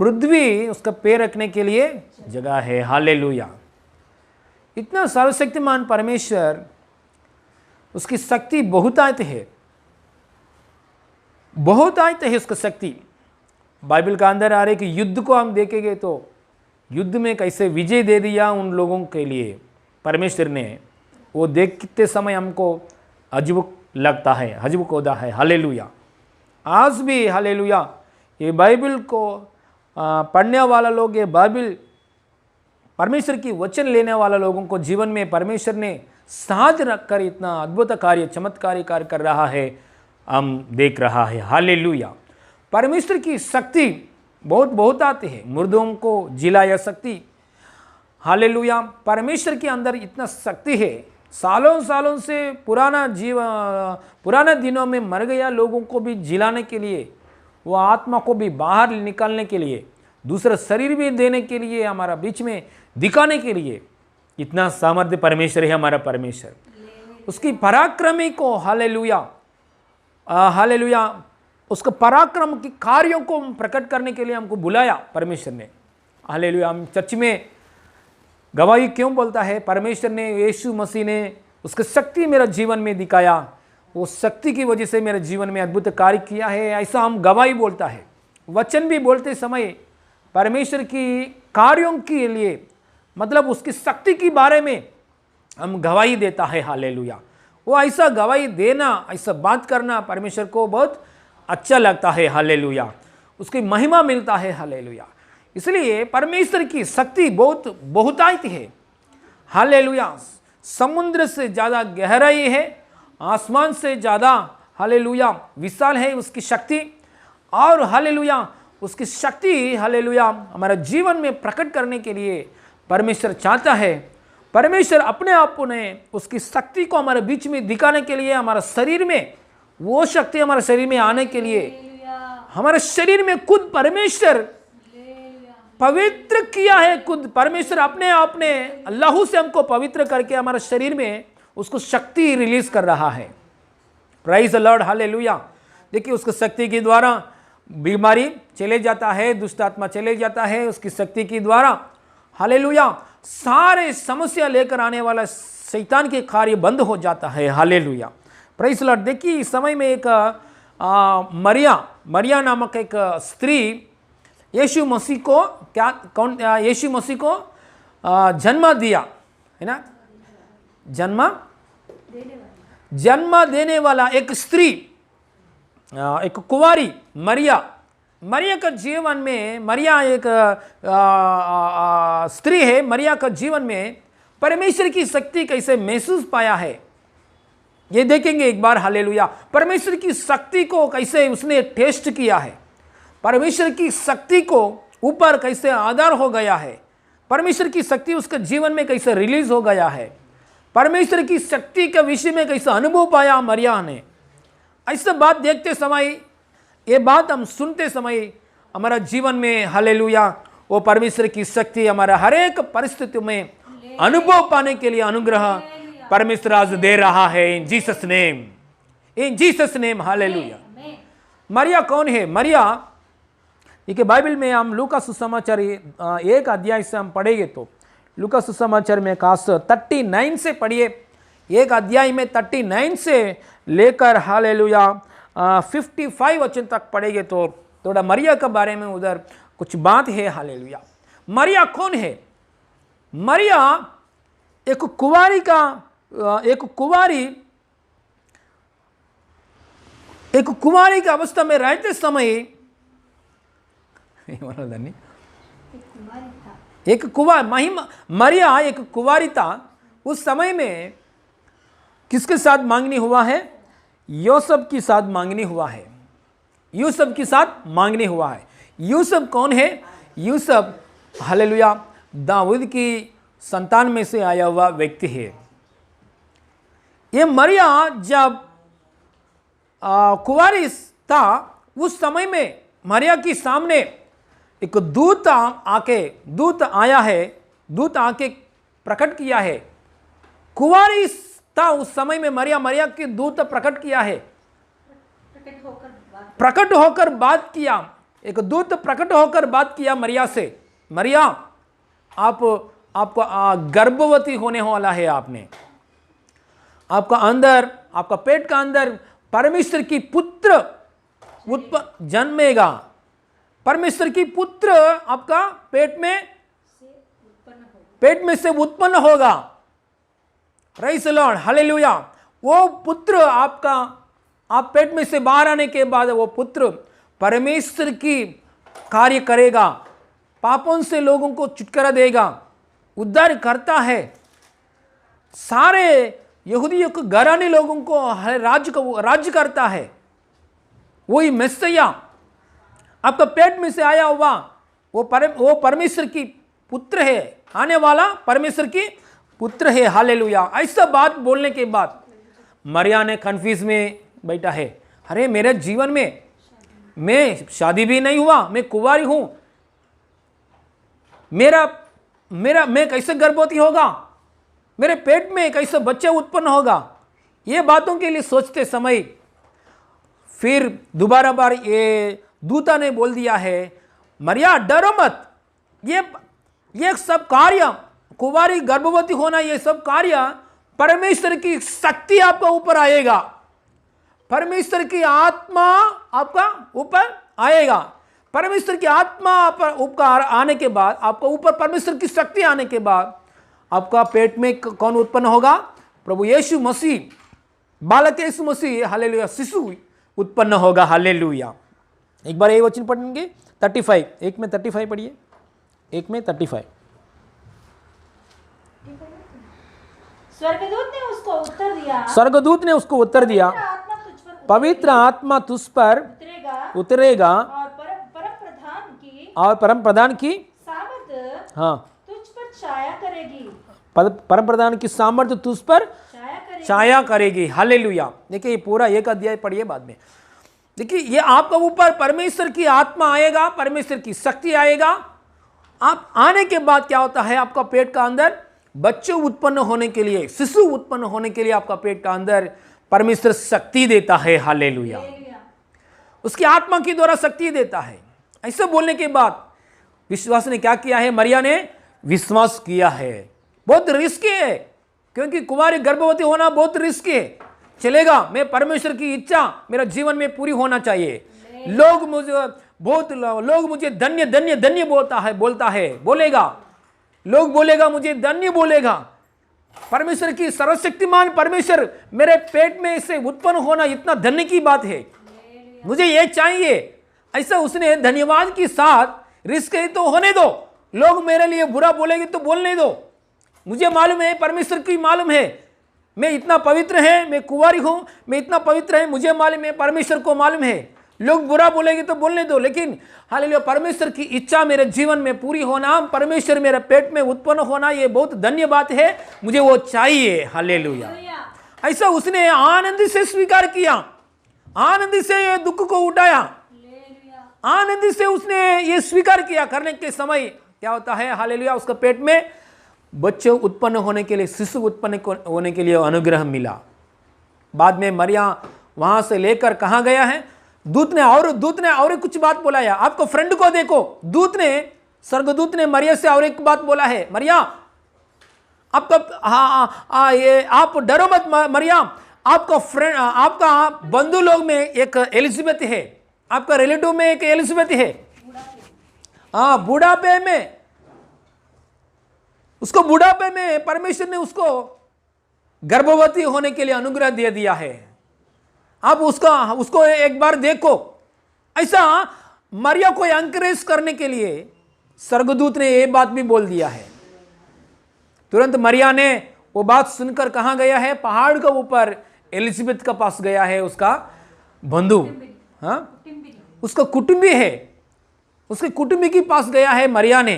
पृथ्वी उसका पैर रखने के लिए जगह है। हालेलुया। इतना सर्वशक्तिमान परमेश्वर, उसकी शक्ति बहुतायत है, उसका शक्ति। बाइबल का अंदर आ रहे कि युद्ध को हम देखेंगे तो युद्ध में कैसे विजय दे दिया उन लोगों के लिए परमेश्वर ने, वो देखते समय हमको अजब लगता है, अजब होता है। हालेलुया। आज भी हालेलुया, ये बाइबल को पढ़ने वाला लोग, ये बाइबल परमेश्वर की वचन लेने वाला लोगों को जीवन में परमेश्वर ने साथ रखकर इतना अद्भुत कार्य, चमत्कारी कार्य कर रहा है, हम देख रहा है। हालेलुया। परमेश्वर की शक्ति बहुत आती है, मुर्दों को जिलाया शक्ति। हालेलुया। परमेश्वर के अंदर इतना शक्ति है, सालों से पुराने दिनों में मर गया लोगों को भी जिलाने के लिए, वो आत्मा को भी बाहर निकालने के लिए, दूसरा शरीर भी देने के लिए, हमारा बीच में दिखाने के लिए इतना सामर्थ्य परमेश्वर है हमारा परमेश्वर। उसकी पराक्रमी को हालेलुया उसका पराक्रम की कार्यों को प्रकट करने के लिए हमको बुलाया परमेश्वर ने। हालेलुया। हम चर्च में गवाही क्यों बोलता है? परमेश्वर ने, यीशु मसीह ने उसकी शक्ति मेरा जीवन में दिखाया, वो शक्ति की वजह से मेरे जीवन में अद्भुत कार्य किया है, ऐसा हम गवाही बोलता है। वचन भी बोलते समय परमेश्वर की कार्यों के लिए, मतलब उसकी शक्ति के बारे में हम गवाही देता है। हालेलुया। वो ऐसा गवाही देना, ऐसा बात करना परमेश्वर को बहुत अच्छा लगता है। हालेलुया। उसकी महिमा मिलता है। हालेलुया। इसलिए परमेश्वर की शक्ति बहुतायत है। हालेलुया। समुद्र से ज़्यादा गहराई है, आसमान से ज़्यादा हालेलुया विशाल है उसकी शक्ति। और हालेलुया उसकी शक्ति हालेलुया हमारे जीवन में प्रकट करने के लिए परमेश्वर चाहता है। परमेश्वर अपने आप ने उसकी शक्ति को हमारे बीच में दिखाने के लिए, हमारे शरीर में वो शक्ति हमारे शरीर में आने के लिए, हमारे शरीर में खुद परमेश्वर पवित्र किया है। खुद परमेश्वर अपने आप ने अल्लाह से हमको पवित्र करके हमारे शरीर में उसको शक्ति रिलीज कर रहा है। Praise the Lord. हालेलुया। देखिए उसकी शक्ति के द्वारा बीमारी चले जाता है, दुष्ट आत्मा चले जाता है उसकी शक्ति के द्वारा। हालेलुया। सारे समस्या लेकर आने वाला शैतान के कार्य बंद हो जाता है। Hallelujah, praise the Lord. देखिए इस समय में एक मरिया नामक एक स्त्री यीशु मसीह को जन्म दिया है ना, जन्म देने वाला एक स्त्री, एक कुंवारी मरिया का जीवन में, मरिया एक स्त्री है, मरिया का जीवन में परमेश्वर की शक्ति कैसे महसूस पाया है ये देखेंगे एक बार। हालेलुया। परमेश्वर की शक्ति को कैसे उसने टेस्ट किया है, परमेश्वर की शक्ति को ऊपर कैसे आधार हो गया है, परमेश्वर की शक्ति उसके जीवन में कैसे रिलीज हो गया है, परमेश्वर की शक्ति के विषय में कैसे अनुभव पाया मरिया ने। ऐसा बात देखते समय, ये बात हम सुनते समय हमारा जीवन में हालेलुया वो परमेश्वर की शक्ति हमारा हर एक परिस्थिति में अनुभव पाने के लिए अनुग्रह परमेश्वर आज दे रहा है। In Jesus name hallelujah. Mariya कौन है? मरिया देखिए बाइबल में हम लूका सुसमाचार 1 अध्याय से हम पढ़ेंगे तो लूका सुसमाचार में खास 39 से पढ़िए, 1 अध्याय में 39 से लेकर हालेलुया 55 वचन तक पढ़ेंगे तो थोड़ा मरिया के बारे में उधर कुछ बात है। हालेलुया। मरिया कौन है? मरिया एक कुंवारी की अवस्था में रहते समय मरिया एक कुंवारी था। उस समय में किसके साथ मांगनी हुआ है? यूसुफ के साथ मांगनी हुआ है। यूसुफ के साथ मांगनी हुआ है। यूसुफ कौन है? यूसुफ हालेलुया दाऊद की संतान में से आया हुआ व्यक्ति है। ये मरिया जब कुंवारी था उस समय में मरिया के सामने एक दूत आके प्रकट किया है। कुंवारी था उस समय में मरिया के दूत प्रकट किया है, प्रकट होकर बात किया। एक दूत प्रकट होकर बात किया मरिया से, मरिया आपको गर्भवती होने वाला है, आपका पेट का अंदर परमेश्वर की पुत्र जन्मेगा। परमेश्वर की पुत्र आपका पेट में से उत्पन्न होगा। Praise the Lord hallelujah. वो पुत्र आप पेट में से बाहर आने के बाद वो पुत्र परमेश्वर की कार्य करेगा, पापों से लोगों को छुटकारा देगा, उद्धार करता है, सारे यहूदियों को घराने लोगों को राज्य करता है। वही मैसिया आपका पेट में से आया हुआ वो परमेश्वर की पुत्र है, आने वाला परमेश्वर की पुत्र है। हालेलुया। ऐसा बात बोलने के बाद मरिया ने कंफ्यूज में बैठा है। अरे मेरे जीवन में मैं शादी भी नहीं हुआ, मैं कुंवारी हूं, मैं कैसे गर्भवती होगा, मेरे पेट में कैसे बच्चा उत्पन्न होगा। ये बातों के लिए सोचते समय फिर दोबारा बार ये दूता ने बोल दिया है, मरिया डरो मत, ये सब कार्य कुंवारी गर्भवती होना, ये सब कार्य परमेश्वर की शक्ति आपका ऊपर आएगा, परमेश्वर की आत्मा आपका ऊपर आएगा। परमेश्वर की आत्मा ऊपर आने के बाद, आपका ऊपर परमेश्वर की शक्ति आने के बाद आपका पेट में कौन उत्पन्न होगा? प्रभु यीशु मसीह, बालक यीशु मसीह हालेलुया, शिशु उत्पन्न होगा। हालेलुया। एक बार ये वचन पढ़ेंगे 35, एक में 35 पढ़िए, एक में 35। स्वर्गदूत ने उसको उत्तर दिया, पवित्र आत्मा तुझ पर उतरेगा और परम प्रधान की सामर्थ हाँ तुझ पर छाया करेगी, परम प्रधान की सामर्थ्य तुझ पर छाया करेगी। हालेलुया। देखिए ये पूरा 1 अध्याय पढ़िए बाद में। देखिए ये आपका ऊपर परमेश्वर की आत्मा आएगा, परमेश्वर की शक्ति आएगा। आप आने के बाद क्या होता है? आपका पेट का अंदर बच्चे उत्पन्न होने के लिए, शिशु उत्पन्न होने के लिए आपका पेट का अंदर परमेश्वर शक्ति देता है। हालेलुया। उसकी आत्मा के द्वारा शक्ति देता है। ऐसे बोलने के बाद विश्वास ने क्या किया है, मरिया ने विश्वास किया है। बहुत रिस्की है, क्योंकि कुमारी गर्भवती होना बहुत रिस्की है। चलेगा, मैं परमेश्वर की इच्छा मेरा जीवन में पूरी होना चाहिए। लोग मुझे धन्य धन्य धन्य बोलता है बोलेगा, लोग बोलेगा मुझे धन्य बोलेगा। परमेश्वर की सर्वशक्तिमान परमेश्वर मेरे पेट में से उत्पन्न होना इतना धन्य की बात है, मुझे ये चाहिए। ऐसा उसने धन्यवाद के साथ रिस्क है तो होने दो, लोग मेरे लिए बुरा बोलेंगे तो बोलने दो। मुझे मालूम है, परमेश्वर की मालूम है, मैं इतना पवित्र है, मैं कुंवारी हूं, मैं इतना पवित्र है, मुझे मालूम है, परमेश्वर को मालूम है। लोग बुरा बोलेंगे तो बोलने दो, लेकिन हालेलुया परमेश्वर की इच्छा मेरे जीवन में पूरी होना, परमेश्वर मेरे पेट में उत्पन्न होना, ये बहुत धन्य बात है, मुझे वो चाहिए। हालेलुया। ऐसा उसने आनंद से स्वीकार किया, आनंद से ये दुख को उठाया, आनंद से उसने ये स्वीकार किया। करने के समय क्या होता है, हालेलुया, उसका पेट में बच्चे उत्पन्न होने के लिए, शिशु उत्पन्न होने के लिए अनुग्रह मिला। बाद में मरिया वहां से लेकर कहां गया है, दूत ने और कुछ बात बोला है। आपको फ्रेंड को देखो, स्वर्गदूत ने मरिया से और एक बात बोला है, मरिया आप डरो मत मरिया, आपका फ्रेंड, आपका बंधु लोग में एक एलिजाबेथ है, आपका रिलेटिव में एक एलिजाबेथ है। हाँ, बुढ़ापे में, उसको बुढ़ापे में परमेश्वर ने उसको गर्भवती होने के लिए अनुग्रह दे दिया है। आप उसको एक बार देखो। ऐसा मरिया को एंकरेज करने के लिए स्वर्गदूत ने ये बात भी बोल दिया है। तुरंत मरिया ने वो बात सुनकर कहां गया है, पहाड़ के ऊपर एलिजाबेथ के पास गया है, उसका बंधु, हाँ उसका कुटुंबी है, उसके कुटुंबी के पास गया है मरिया ने।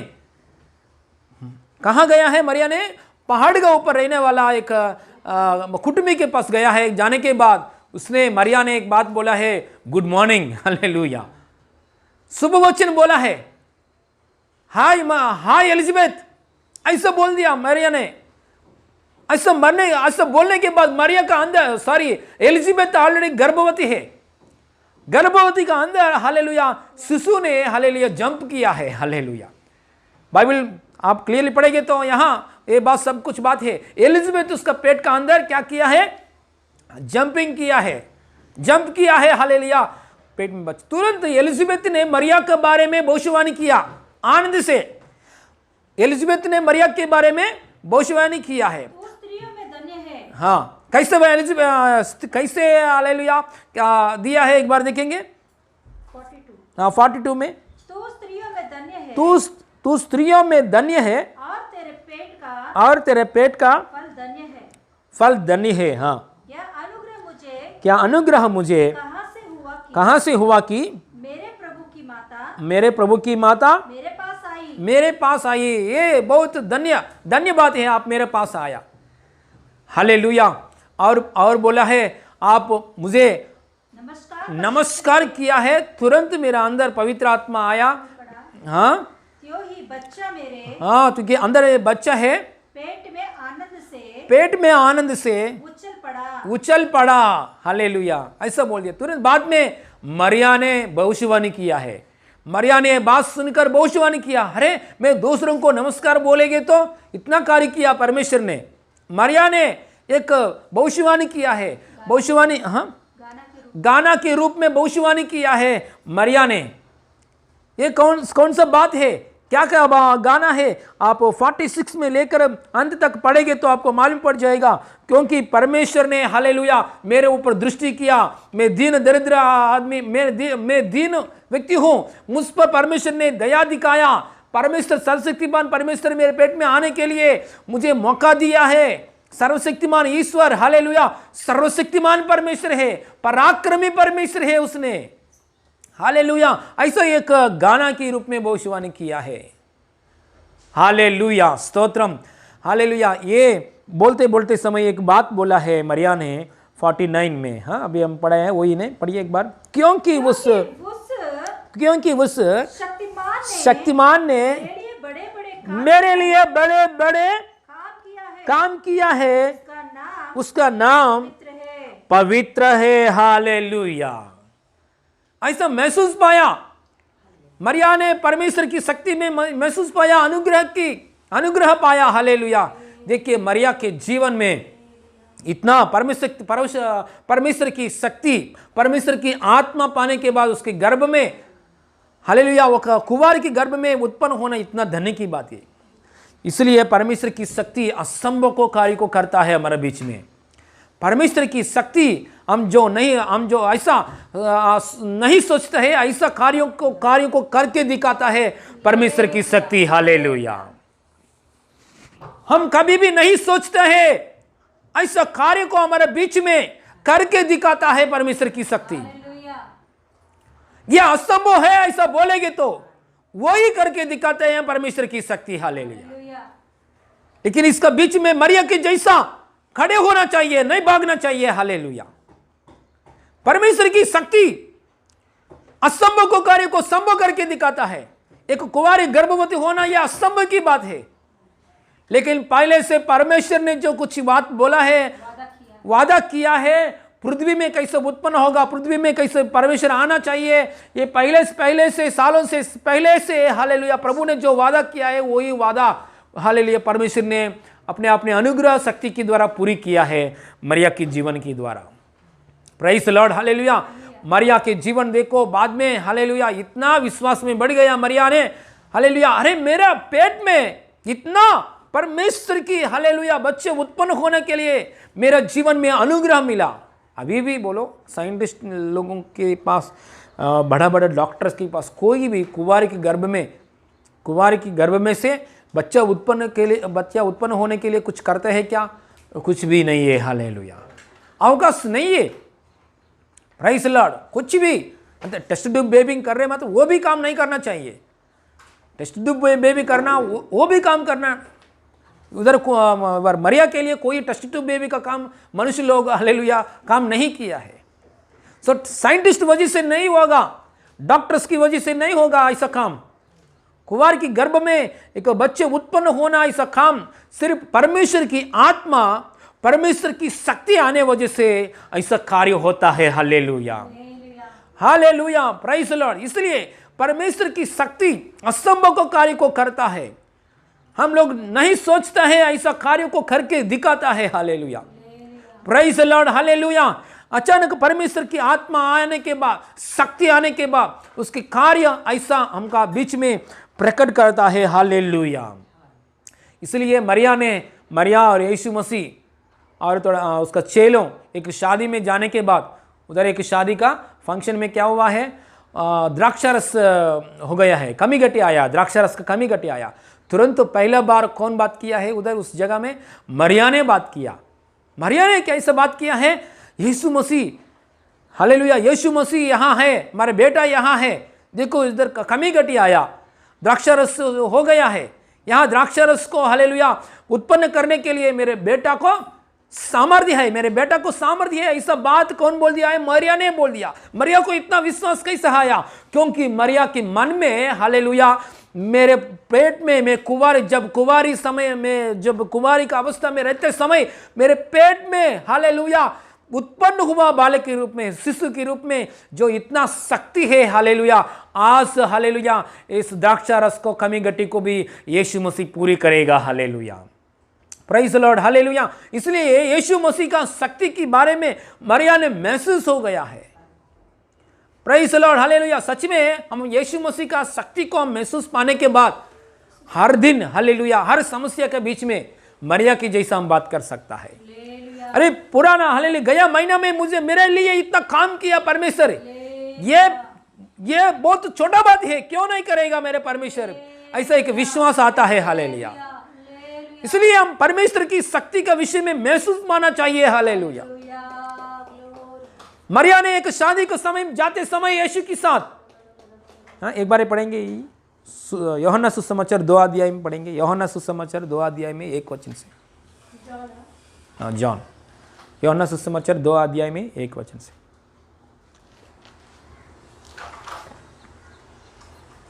कहां गया है मरिया ने, पहाड़ के ऊपर रहने वाला एक कुटुंबी के पास गया है। जाने के बाद मरिया ने एक बात बोला है, गुड मॉर्निंग, हालेलुया, शुभ वचन बोला है, हाय एलिजाबेथ, ऐसा बोल दिया मरिया ने। ऐसा बोलने के बाद मरिया का अंदर एलिजाबेथ ऑलरेडी गर्भवती है, गर्भवती का अंदर हालेलुया शिशु ने हालेलुया जंप किया है। हालेलुया, बाइबल आप क्लियरली पढ़ेंगे तो यहां ये बात सब कुछ बात है। एलिजाबेथ उसका पेट का अंदर क्या किया है, जंपिंग किया है, जंप किया है, हालेलुया, पेट में बच्चा। तुरंत एलिजाबेथ ने मरिया के बारे में भविष्यवाणी किया, आनंद से एलिजाबेथ ने मरिया के बारे में भविष्यवाणी किया है। वो स्त्रियों में धन्य है। हाँ, कैसे हालेलुया क्या दिया है, एक बार देखेंगे 42। हाँ 42 में, तो स्त्रियों में धन्य है, तू स्त्रियों में धन्य है, और तेरे पेट का फल धन्य है, फल धन्य है। हाँ, क्या अनुग्रह मुझे कहां से हुआ कि मेरे प्रभु की माता मेरे पास आई। ये बहुत धन्य बात है, आप मेरे पास आया। हालेलुया। और बोला है, आप मुझे नमस्कार किया है, तुरंत मेरा अंदर पवित्र आत्मा आया। हाँ, हाँ, क्योंकि अंदर ये बच्चा है, पेट में आनंद से उछल पड़ा। हालेलुया, ऐसा बोल दिया। तुरंत बाद में मरिया ने भविष्यवाणी किया है, मरिया ने बात सुनकर भविष्यवाणी किया, अरे मैं दूसरों को नमस्कार बोलेंगे तो इतना कार्य किया परमेश्वर ने। मरिया ने एक भविष्यवाणी किया है, भविष्यवाणी, हाँ गाना के रूप में भविष्यवाणी किया है मरिया ने। ये कौन सा बात है, क्या गाना है, आप 46 में लेकर अंत तक पढ़ेंगे तो आपको मालूम पड़ जाएगा। क्योंकि परमेश्वर ने हालेलुया मेरे ऊपर दृष्टि किया, मैं दीन दरिद्र आदमी, मैं दीन व्यक्ति हूं, मुझ पर परमेश्वर ने दया दिखाया। परमेश्वर सर्वशक्तिमान परमेश्वर मेरे पेट में आने के लिए मुझे मौका दिया है। सर्वशक्तिमान ईश्वर, हालेलुया, सर्वशक्तिमान परमेश्वर है, पराक्रमी परमेश्वर है उसने। हालेलुया, ऐसा एक गाना के रूप में भविष्यवाणी किया है। Hallelujah, stotram, hallelujah. ये बोलते बोलते समय एक बात बोला है मरिया ने 49 में। हाँ, अभी हम पढ़े हैं, वही नहीं पढ़िए एक बार। क्योंकि उस शक्तिमान ने मेरे लिए बड़े बड़े काम किया है, उसका नाम पवित्र है। हालेलुया, ऐसा महसूस पाया। मरिया ने परमेश्वर की शक्ति में महसूस पाया, अनुग्रह पाया। हालेलुया। देखिए मरिया के जीवन में इतना परमेश्वर की शक्ति, परमेश्वर की आत्मा पाने के बाद उसके गर्भ में, हालेलुया, वो कुंवार के गर्भ में उत्पन्न होना इतना धन्य की बात है। इसलिए परमेश्वर की शक्ति असंभव को कार्य को करता है हमारे बीच में। परमेश्वर की शक्ति हम जो ऐसा नहीं सोचते हैं, ऐसा कार्यों को करके दिखाता है परमेश्वर की शक्ति। हालेलुया। हम कभी भी नहीं सोचते हैं, ऐसा कार्य को हमारे बीच में करके दिखाता है परमेश्वर की शक्ति। यह असंभव है ऐसा बोलेंगे तो वही करके दिखाते हैं परमेश्वर की शक्ति। हालेलुया। लेकिन इसका बीच में मरिया के जैसा खड़े होना चाहिए, नहीं भागना चाहिए। हालेलुया। परमेश्वर की शक्ति असंभव को कार्य को संभव करके दिखाता है। एक कुंवारी गर्भवती होना यह असंभव की बात है, लेकिन पहले से परमेश्वर ने जो कुछ बात बोला है, वादा किया है, पृथ्वी में कैसे उत्पन्न होगा, पृथ्वी में कैसे परमेश्वर आना चाहिए, ये पहले से सालों से पहले से, हालेलुया, प्रभु ने जो वादा किया है वही वादा, हालेलुया, परमेश्वर ने अपने अनुग्रह शक्ति के द्वारा पूरी किया है मरिया के जीवन के द्वारा। Praise the Lord. हालेलुया। मरिया के जीवन देखो बाद में, हालेलुया, इतना विश्वास में बढ़ गया मरिया ने। हालेलुया। अरे मेरा पेट में इतना परमेश्वर की, हालेलुया, बच्चे उत्पन्न होने के लिए मेरा जीवन में अनुग्रह मिला। अभी भी बोलो, साइंटिस्ट लोगों के पास, बड़ा बड़ा डॉक्टर्स के पास, कोई भी कुंवारी के गर्भ में से बच्चा उत्पन्न होने के लिए कुछ करते हैं क्या? कुछ भी नहीं है। हालेलुया। अवकाश नहीं है। Praise the Lord. कुछ भी टेस्ट ट्यूब बेबी कर रहे हैं, मतलब वो भी काम नहीं करना चाहिए। टेस्ट ट्यूब बेबी करना वो भी काम करना, उधर मरिया के लिए कोई टेस्ट ट्यूब बेबी का काम मनुष्य लोग, हालेलुया, काम नहीं किया है। सो साइंटिस्ट वजह से नहीं होगा, डॉक्टर्स की वजह से नहीं होगा ऐसा काम। कुंवार की गर्भ में एक बच्चे उत्पन्न होना, ऐसा काम सिर्फ परमेश्वर की आत्मा, परमेश्वर की शक्ति आने वजह से ऐसा कार्य होता है। Hallelujah. Hallelujah. Praise the Lord. इसलिए परमेश्वर की शक्ति असंभव को कार्य को करता है। हम लोग नहीं सोचते हैं, ऐसा कार्य को करके दिखाता है। Hallelujah. Praise the Lord. Hallelujah. अचानक परमेश्वर की आत्मा आने के बाद, शक्ति आने के बाद उसके कार्य ऐसा हमका बीच में प्रकट करता है। हालेलुया। इसलिए मरिया और यीशु मसीह और थोड़ा उसका चेलों एक शादी में जाने के बाद, उधर एक शादी का फंक्शन में क्या हुआ है, द्राक्षारस हो गया है, कमी घटी आया, द्राक्षारस का कमी घटी आया। तुरंत पहला बार कौन बात किया है उधर उस जगह में? मरिया ने बात किया। मरिया ने कैसे बात किया है? यीशु मसीह, हालेलुया, यीशु मसीह यहाँ है, हमारे बेटा यहाँ है, देखो इधर कमी घटी आया, द्राक्षारस हो गया है, यहाँ द्राक्षारस को, हालेलुया, उत्पन्न करने के लिए मेरे बेटा को सामर्थ्य है, मेरे बेटा को सामर्थ्य है। ऐसा बात कौन बोल दिया है? मरिया ने बोल दिया। मरिया को इतना विश्वास कैसे आया? क्योंकि मरिया के मन में, हालेलुया, मेरे पेट में, मैं जब कुंवारी का अवस्था में रहते समय मेरे पेट में, हालेलुया, उत्पन्न हुआ बालक के रूप में, शिशु के रूप में जो इतना शक्ति है, हालेलुया, आज, हालेलुया, इस द्राक्षारस को, कमी घटी को भी यीशु मसीह पूरी करेगा। Hallelujah. Praise the Lord. Hallelujah. इसलिए यीशु मसीह का शक्ति के बारे में मरिया ने महसूस हो गया है। Praise the Lord. हालेलुया। सच में हम यीशु मसीह का शक्ति को महसूस पाने के बाद हर दिन, हालेलुया, हर समस्या के बीच में मरिया की जैसा हम बात कर सकता है। अरे पुराना, हालेलुया, गया महीना में मुझे मेरे लिए इतना काम किया परमेश्वर, ये बहुत छोटा बात है, क्यों नहीं करेगा मेरे परमेश्वर? ऐसा एक विश्वास आता है। हालेलुया। इसलिए हम परमेश्वर की शक्ति का विषय में महसूस मानना चाहिए। हालेलुया। मरिया ने एक शादी के समय जाते समय यीशु के साथ, हाँ, एक बार पढ़ेंगे, यूहन्ना सुसमाचार 2 अध्याय में पढ़ेंगे, यूहन्ना सुसमाचार 2 अध्याय में 1 वचन से, हाँ, जॉन, यूहन्ना सुसमाचार 2 अध्याय में 1 वचन से।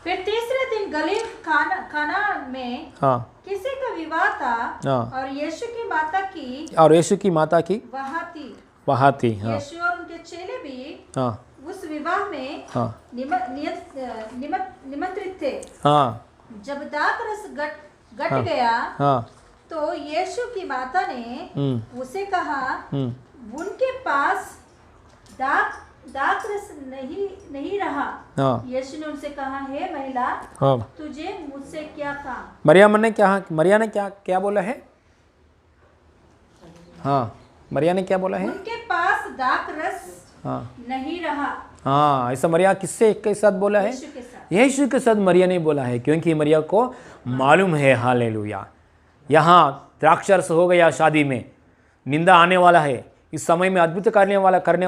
फिर तीसरे दिन गलील काना में, हाँ, किसी का विवाह था, हाँ, और यीशु की माता की वहाँ थी, हाँ, यीशु और उनके चेले भी, हाँ, उस विवाह में हाँ निमंत्रित थे। हाँ जब दाखरस घट हाँ। गया हाँ तो यीशु की माता ने उसे कहा, उनके पास दाखरस नहीं रहा। हाँ यीशु ने उनसे कहा, हे महिला, हाँ। तुझे मुझसे क्या काम? मरियम ने क्या बोला है? हाँ, मरिया ने क्या बोला है? उनके पास दाखरस हाँ नहीं रहा। हाँ, ऐसा मरिया किससे के साथ बोला है? यीशु के साथ। यीशु के साथ मरिया ने बोला है, क्योंकि मरिया को मालूम है, हालेलुया, यहाँ द्राक्षरस हो गया, शादी में निंदा आने वाला है, इस समय में अद्भुत करने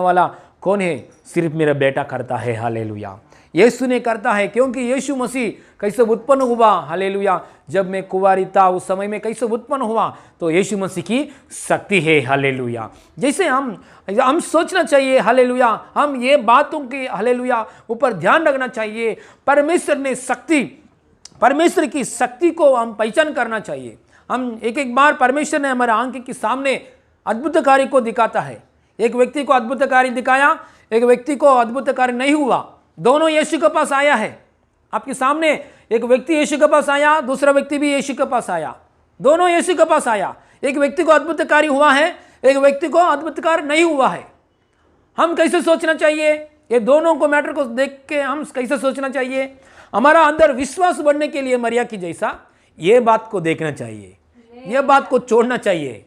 वाला कौन है? सिर्फ मेरा बेटा करता है, हालेलुया। यीशु ने करता है, क्योंकि यीशु मसीह कैसे उत्पन्न हुआ, हालेलुया। जब मैं कुंवारी था उस समय में कैसे उत्पन्न हुआ, तो यीशु मसीह की शक्ति है, हालेलुया। जैसे हम सोचना चाहिए, हालेलुया, हम ये बातों के, हालेलुया, ऊपर ध्यान रखना चाहिए। परमेश्वर की शक्ति को हम पहचान करना चाहिए। हम एक बार परमेश्वर ने हमारे आंख के सामने अद्भुत कार्य को दिखाता है। एक व्यक्ति को अद्भुत कार्य दिखाया, एक व्यक्ति को अद्भुत कार्य नहीं हुआ। दोनों यीशु के पास आया है आपके सामने। एक व्यक्ति यीशु के पास आया, दूसरा व्यक्ति भी यीशु के पास आया, दोनों यीशु के पास आया। एक व्यक्ति को अद्भुत कार्य हुआ है, एक व्यक्ति को अद्भुत कार्य नहीं हुआ है। हम कैसे सोचना चाहिए? ये दोनों को मैटर को देख के हम कैसे सोचना चाहिए? हमारा अंदर विश्वास बढ़ने के लिए मरिया की जैसा ये बात को देखना चाहिए, ये बात को छोड़ना चाहिए।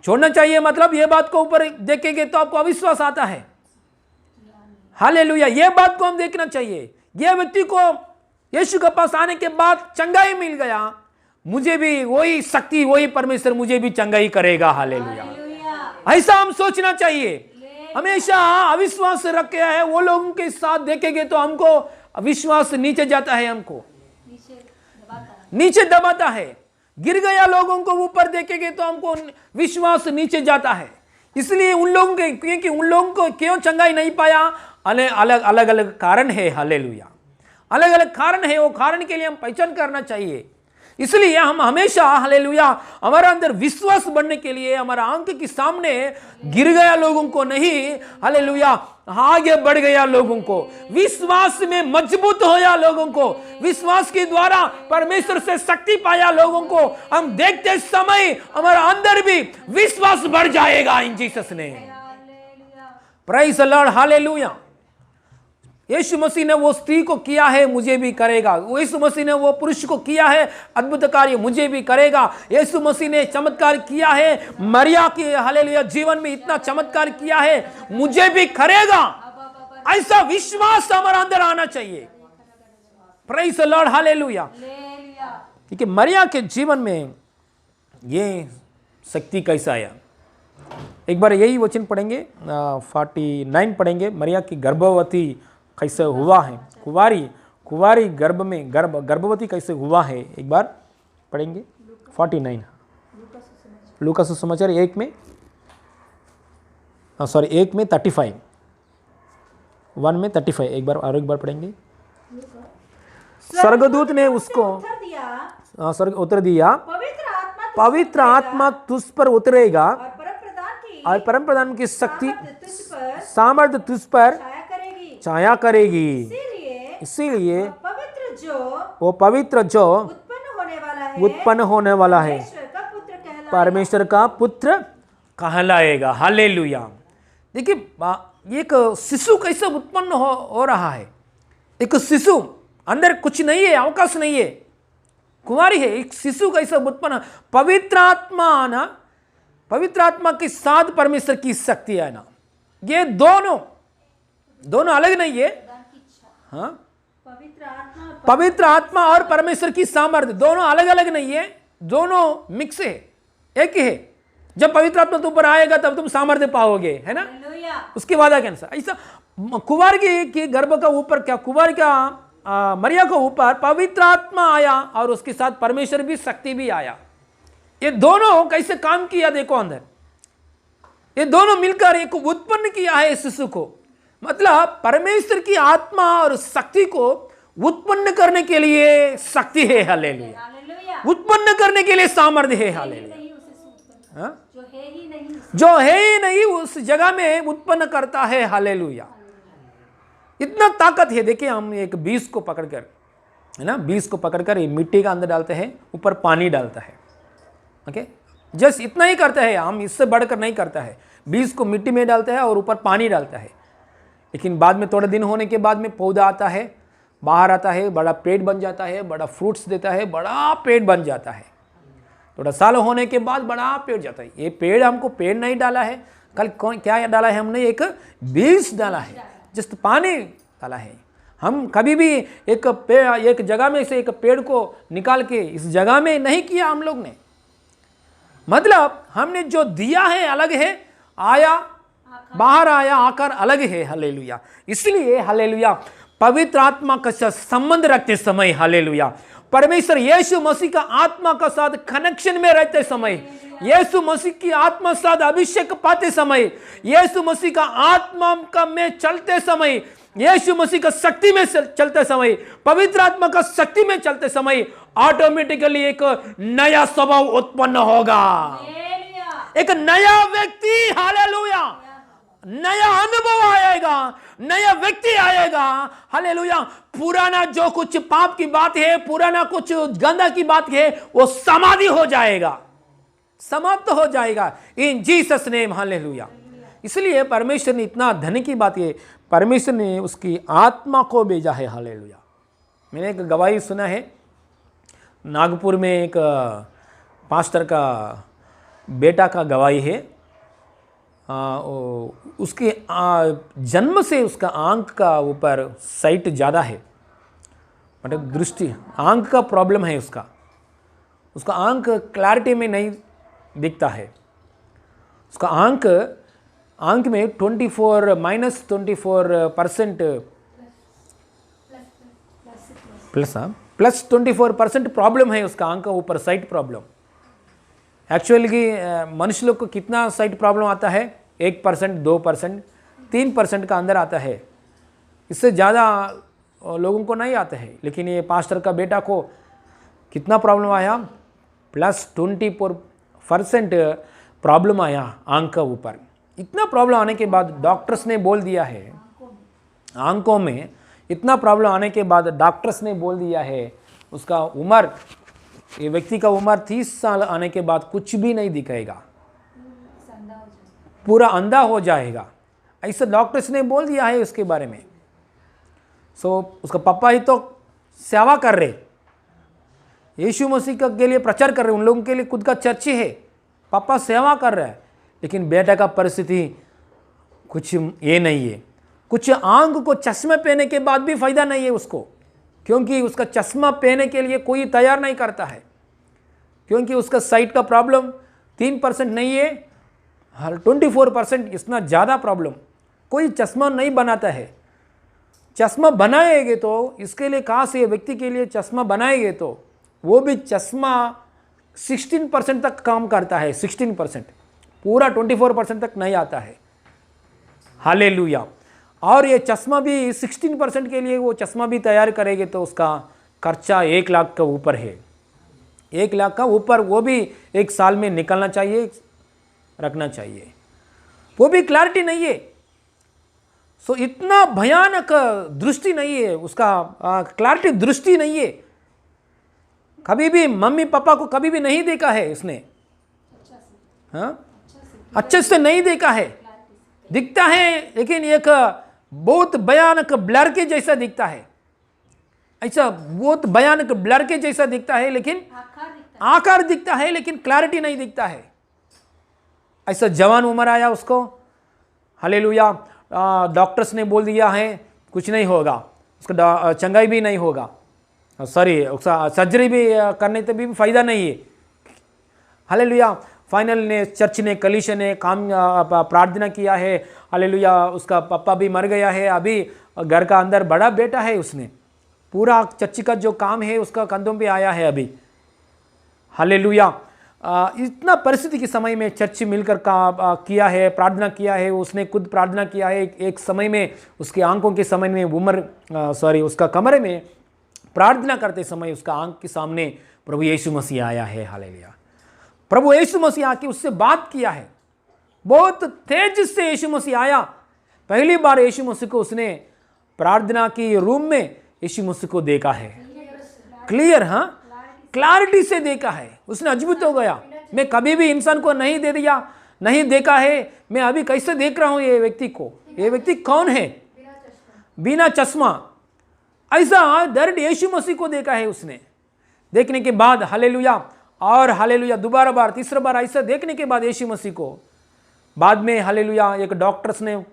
छोड़ना चाहिए मतलब ये बात को ऊपर देखेंगे तो आपको अविश्वास आता है, हालेलुया। ये बात को हम देखना चाहिए। ये व्यक्ति को यीशु के पास आने के बाद चंगाई मिल गया, मुझे भी वही शक्ति, वही परमेश्वर मुझे भी चंगाई करेगा, हालेलुया। ऐसा हम सोचना चाहिए। हमेशा अविश्वास रखे है वो लोगों के साथ देखेंगे तो हमको विश्वास नीचे जाता है, हमको नीचे दबाता है। गिर गया लोगों को ऊपर देखेंगे तो हमको विश्वास नीचे जाता है। इसलिए उन लोगों के, क्योंकि उन लोगों को क्यों चंगाई नहीं पाया, अलग अलग कारण है, हालेलुया, अलग अलग कारण है। वो कारण के लिए हम पहचान करना चाहिए। इसलिए हम हमेशा, हालेलुया, हमारा अंदर विश्वास बढ़ने के लिए हमारा आंख के सामने गिर गया लोगों को नहीं, हालेलुया, आगे बढ़ गया लोगों को, विश्वास में मजबूत होया लोगों को, विश्वास के द्वारा परमेश्वर से शक्ति पाया लोगों को, हम देखते समय हमारा अंदर भी विश्वास बढ़ जाएगा in Jesus name. Praise the Lord, hallelujah. Yeshu Masih ने वो स्त्री को किया है, मुझे भी करेगा। यीशु मसीह ने वो पुरुष को किया है, अद्भुत कार्य मुझे भी करेगा। यीशु मसीह ने चमत्कार किया है, मरिया के, हालेलुया, जीवन में इतना चमत्कार किया है, मुझे भी करेगा। ऐसा विश्वास हमारे अंदर आना चाहिए। Praise the Lord, hallelujah. क्योंकि मरिया के जीवन में ये शक्ति कैसा आया, एक बार यही वचन पढ़ेंगे, 49 पढ़ेंगे। मरिया की गर्भवती कैसे हुआ है, कुवारी गर्भवती कैसे हुआ है, एक बार पढ़ेंगे 49 लूका सुसमाचार 1 में 35 1 में 35 एक बार पढ़ेंगे। स्वर्गदूत ने उसको उत्तर दिया, पवित्र आत्मा तुझ पर उतरेगा और परम प्रधान की शक्ति सामर्थ्य तुझ पर छाया करेगी। इसीलिए वो पवित्र जो उत्पन्न होने वाला है परमेश्वर का पुत्र कहलाएगा, हालेलुया। देखिए एक शिशु कैसे उत्पन्न हो रहा है। एक शिशु, अंदर कुछ नहीं है, अवकाश नहीं है, कुंवारी है। एक शिशु कैसे उत्पन्न, पवित्र आत्मा के साथ परमेश्वर की शक्ति है ना। ये दोनों अलग नहीं है, हाँ, पवित्र आत्मा और परमेश्वर की सामर्थ्य दोनों अलग अलग नहीं है, दोनों मिक्स है, एक ही है। जब पवित्र आत्मा तुम पर आएगा तब तुम सामर्थ्य पाओगे, है ना। उसके बाद क्या ऐसा कुंवार की गर्भ का ऊपर क्या, कुंवार का मरिया को ऊपर पवित्र आत्मा आया और उसके साथ परमेश्वर भी, शक्ति भी आया। ये दोनों कैसे काम किया देखो अंदर, ये दोनों मिलकर एक उत्पन्न किया है शिशु को। मतलब परमेश्वर की आत्मा और शक्ति को उत्पन्न करने के लिए शक्ति है, हालेलुया, उत्पन्न करने के लिए सामर्थ्य है, हालेलुया। जो है ही नहीं उस जगह में उत्पन्न करता है, हालेलुया। इतना ताकत है। देखिए हम एक बीज को पकड़कर, है ना, बीज को पकड़कर ये मिट्टी का अंदर डालते हैं, ऊपर पानी डालता है, ओके, जस्ट इतना ही करता है, हम इससे बढ़कर नहीं करता है। बीज को मिट्टी में डालता है और ऊपर पानी डालता है, लेकिन बाद में थोड़े दिन होने के बाद में पौधा आता है, बाहर आता है, बड़ा पेड़ बन जाता है, बड़ा फ्रूट्स देता है, बड़ा पेड़ बन जाता है। थोड़ा साल होने के बाद बड़ा पेड़ जाता है। ये पेड़ हमको पेड़ नहीं डाला है, कल कौन क्या डाला है हमने, एक बीज डाला है, जस्ट पानी डाला है। हम कभी भी एक पेड़, एक जगह में से एक पेड़ को निकाल के इस जगह में नहीं किया हम लोग ने। मतलब हमने जो दिया है अलग है, आया बाहर आया आकर अलग है। हालेलुया। इसलिए हालेलुया पवित्र आत्मा का संबंध रखते समय, हालेलुया परमेश्वर यीशु मसीह का आत्मा का साथ कनेक्शन में रहते समय, यीशु मसीह की आत्मा साथ अभिषेक पाते समय, यीशु मसीह का आत्मा का में चलते समय, यीशु मसीह का शक्ति में चलते समय, पवित्र आत्मा का शक्ति में चलते समय ऑटोमेटिकली एक नया स्वभाव उत्पन्न होगा, एक नया व्यक्ति, हालेलुया, नया अनुभव आएगा, नया व्यक्ति आएगा। हालेलुया। पुराना जो कुछ पाप की बात है, पुराना कुछ गंदा की बात है, वो समाधि हो जाएगा, समाप्त हो जाएगा इन जीसस नेम। हालेलुया। इसलिए परमेश्वर ने इतना धन की बात है, परमेश्वर ने उसकी आत्मा को भेजा है। हालेलुया। मैंने एक गवाही सुना है, नागपुर में एक पास्टर का बेटा का गवाही है। उसके जन्म से उसका आंख का ऊपर साइट ज़्यादा है, मतलब दृष्टि, आंख का प्रॉब्लम है उसका आंख क्लैरिटी में नहीं दिखता है। उसका आंख में 24% प्लस 24% प्रॉब्लम है उसका आंख का ऊपर, साइट प्रॉब्लम। एक्चुअली कि मनुष्य लोग को कितना साइट प्रॉब्लम आता है, 1%, 2%, 3% का अंदर आता है, इससे ज़्यादा लोगों को नहीं आता है। लेकिन ये पास्टर का बेटा को कितना प्रॉब्लम आया, प्लस 24% प्रॉब्लम आया आंख का ऊपर। इतना प्रॉब्लम आने के बाद डॉक्टर्स ने बोल दिया है, आंखों में इतना प्रॉब्लम आने के बाद डॉक्टर्स ने बोल दिया है उसका उम्र, ये व्यक्ति का उम्र 30 साल आने के बाद कुछ भी नहीं दिखेगा, पूरा अंधा हो जाएगा, ऐसा डॉक्टर्स ने बोल दिया है उसके बारे में। उसका पापा ही तो सेवा कर रहे, यीशु मसीह के लिए प्रचार कर रहे, उन लोगों के लिए खुद का चर्च है, पापा सेवा कर रहा है, लेकिन बेटा का परिस्थिति कुछ ये नहीं है। कुछ आंख को चश्मा पहनने के बाद भी फायदा नहीं है उसको, क्योंकि उसका चश्मा पहनने के लिए कोई तैयार नहीं करता है, क्योंकि उसका साइट का प्रॉब्लम 3% नहीं है, 24% इतना ज़्यादा प्रॉब्लम, कोई चश्मा नहीं बनाता है। चश्मा बनाएंगे तो इसके लिए कहाँ से व्यक्ति के लिए चश्मा बनाएंगे तो वो भी चश्मा 16% तक काम करता है, 16%, पूरा 24% तक नहीं आता है। हालेलुया। और ये चश्मा भी 16% के लिए वो चश्मा भी तैयार करेंगे तो उसका खर्चा 1 लाख का ऊपर है, 1 लाख का ऊपर, वो भी 1 साल में निकलना चाहिए, रखना चाहिए, वो भी क्लैरिटी नहीं है। इतना भयानक दृष्टि नहीं है उसका, क्लैरिटी दृष्टि नहीं है। कभी भी मम्मी पापा को कभी भी नहीं देखा है इसने, हाँ अच्छे से नहीं देखा है, दिखता है लेकिन एक बहुत भयानक ब्लर के जैसा दिखता है, ऐसा बहुत भयानक ब्लर के जैसा दिखता है, लेकिन आकार दिखता है लेकिन क्लैरिटी नहीं दिखता है। ऐसा जवान उम्र आया उसको, हालेलुया। डॉक्टर्स ने बोल दिया है कुछ नहीं होगा, उसका चंगाई भी नहीं होगा, सॉरी उसका सर्जरी भी करने से भी फायदा नहीं है। हालेलुया। फाइनल ने चर्च ने, कलीसिया ने काम प्रार्थना किया है, हालेलुया। उसका पापा भी मर गया है, अभी घर का अंदर बड़ा बेटा है, उसने पूरा चर्च का जो काम है उसका कंधों पे आया है अभी, हालेलुया। इतना परिस्थिति के समय में चर्च मिलकर किया है, प्रार्थना किया है, उसने खुद प्रार्थना किया है। एक समय में उसके आंखों के समय में उसका कमरे में प्रार्थना करते समय उसका आंख के सामने प्रभु यीशु मसीह आया है, हालेलुया। प्रभु यीशु मसीह आके उससे बात किया है, बहुत तेज से यीशु मसीह आया। पहली बार यीशु मसीह को उसने प्रार्थना की रूम में यीशु मसीह को देखा है, क्लियर, हाँ, क्लैरिटी से देखा है। उसने अद्भुत हो गया, मैं कभी भी इंसान को नहीं दे दिया, नहीं देखा है, मैं अभी कैसे देख रहा हूं ये व्यक्ति को, ये व्यक्ति कौन है, बिना चश्मा, ऐसा डायरेक्ट यीशु मसीह को देखा है उसने। देखने के बाद हालेलुया, और हालेलुया दोबारा बार, तीसरा बार ऐसा देखने के बाद यीशु मसीह को बाद में हालेलुया एक डॉक्टर्स ने,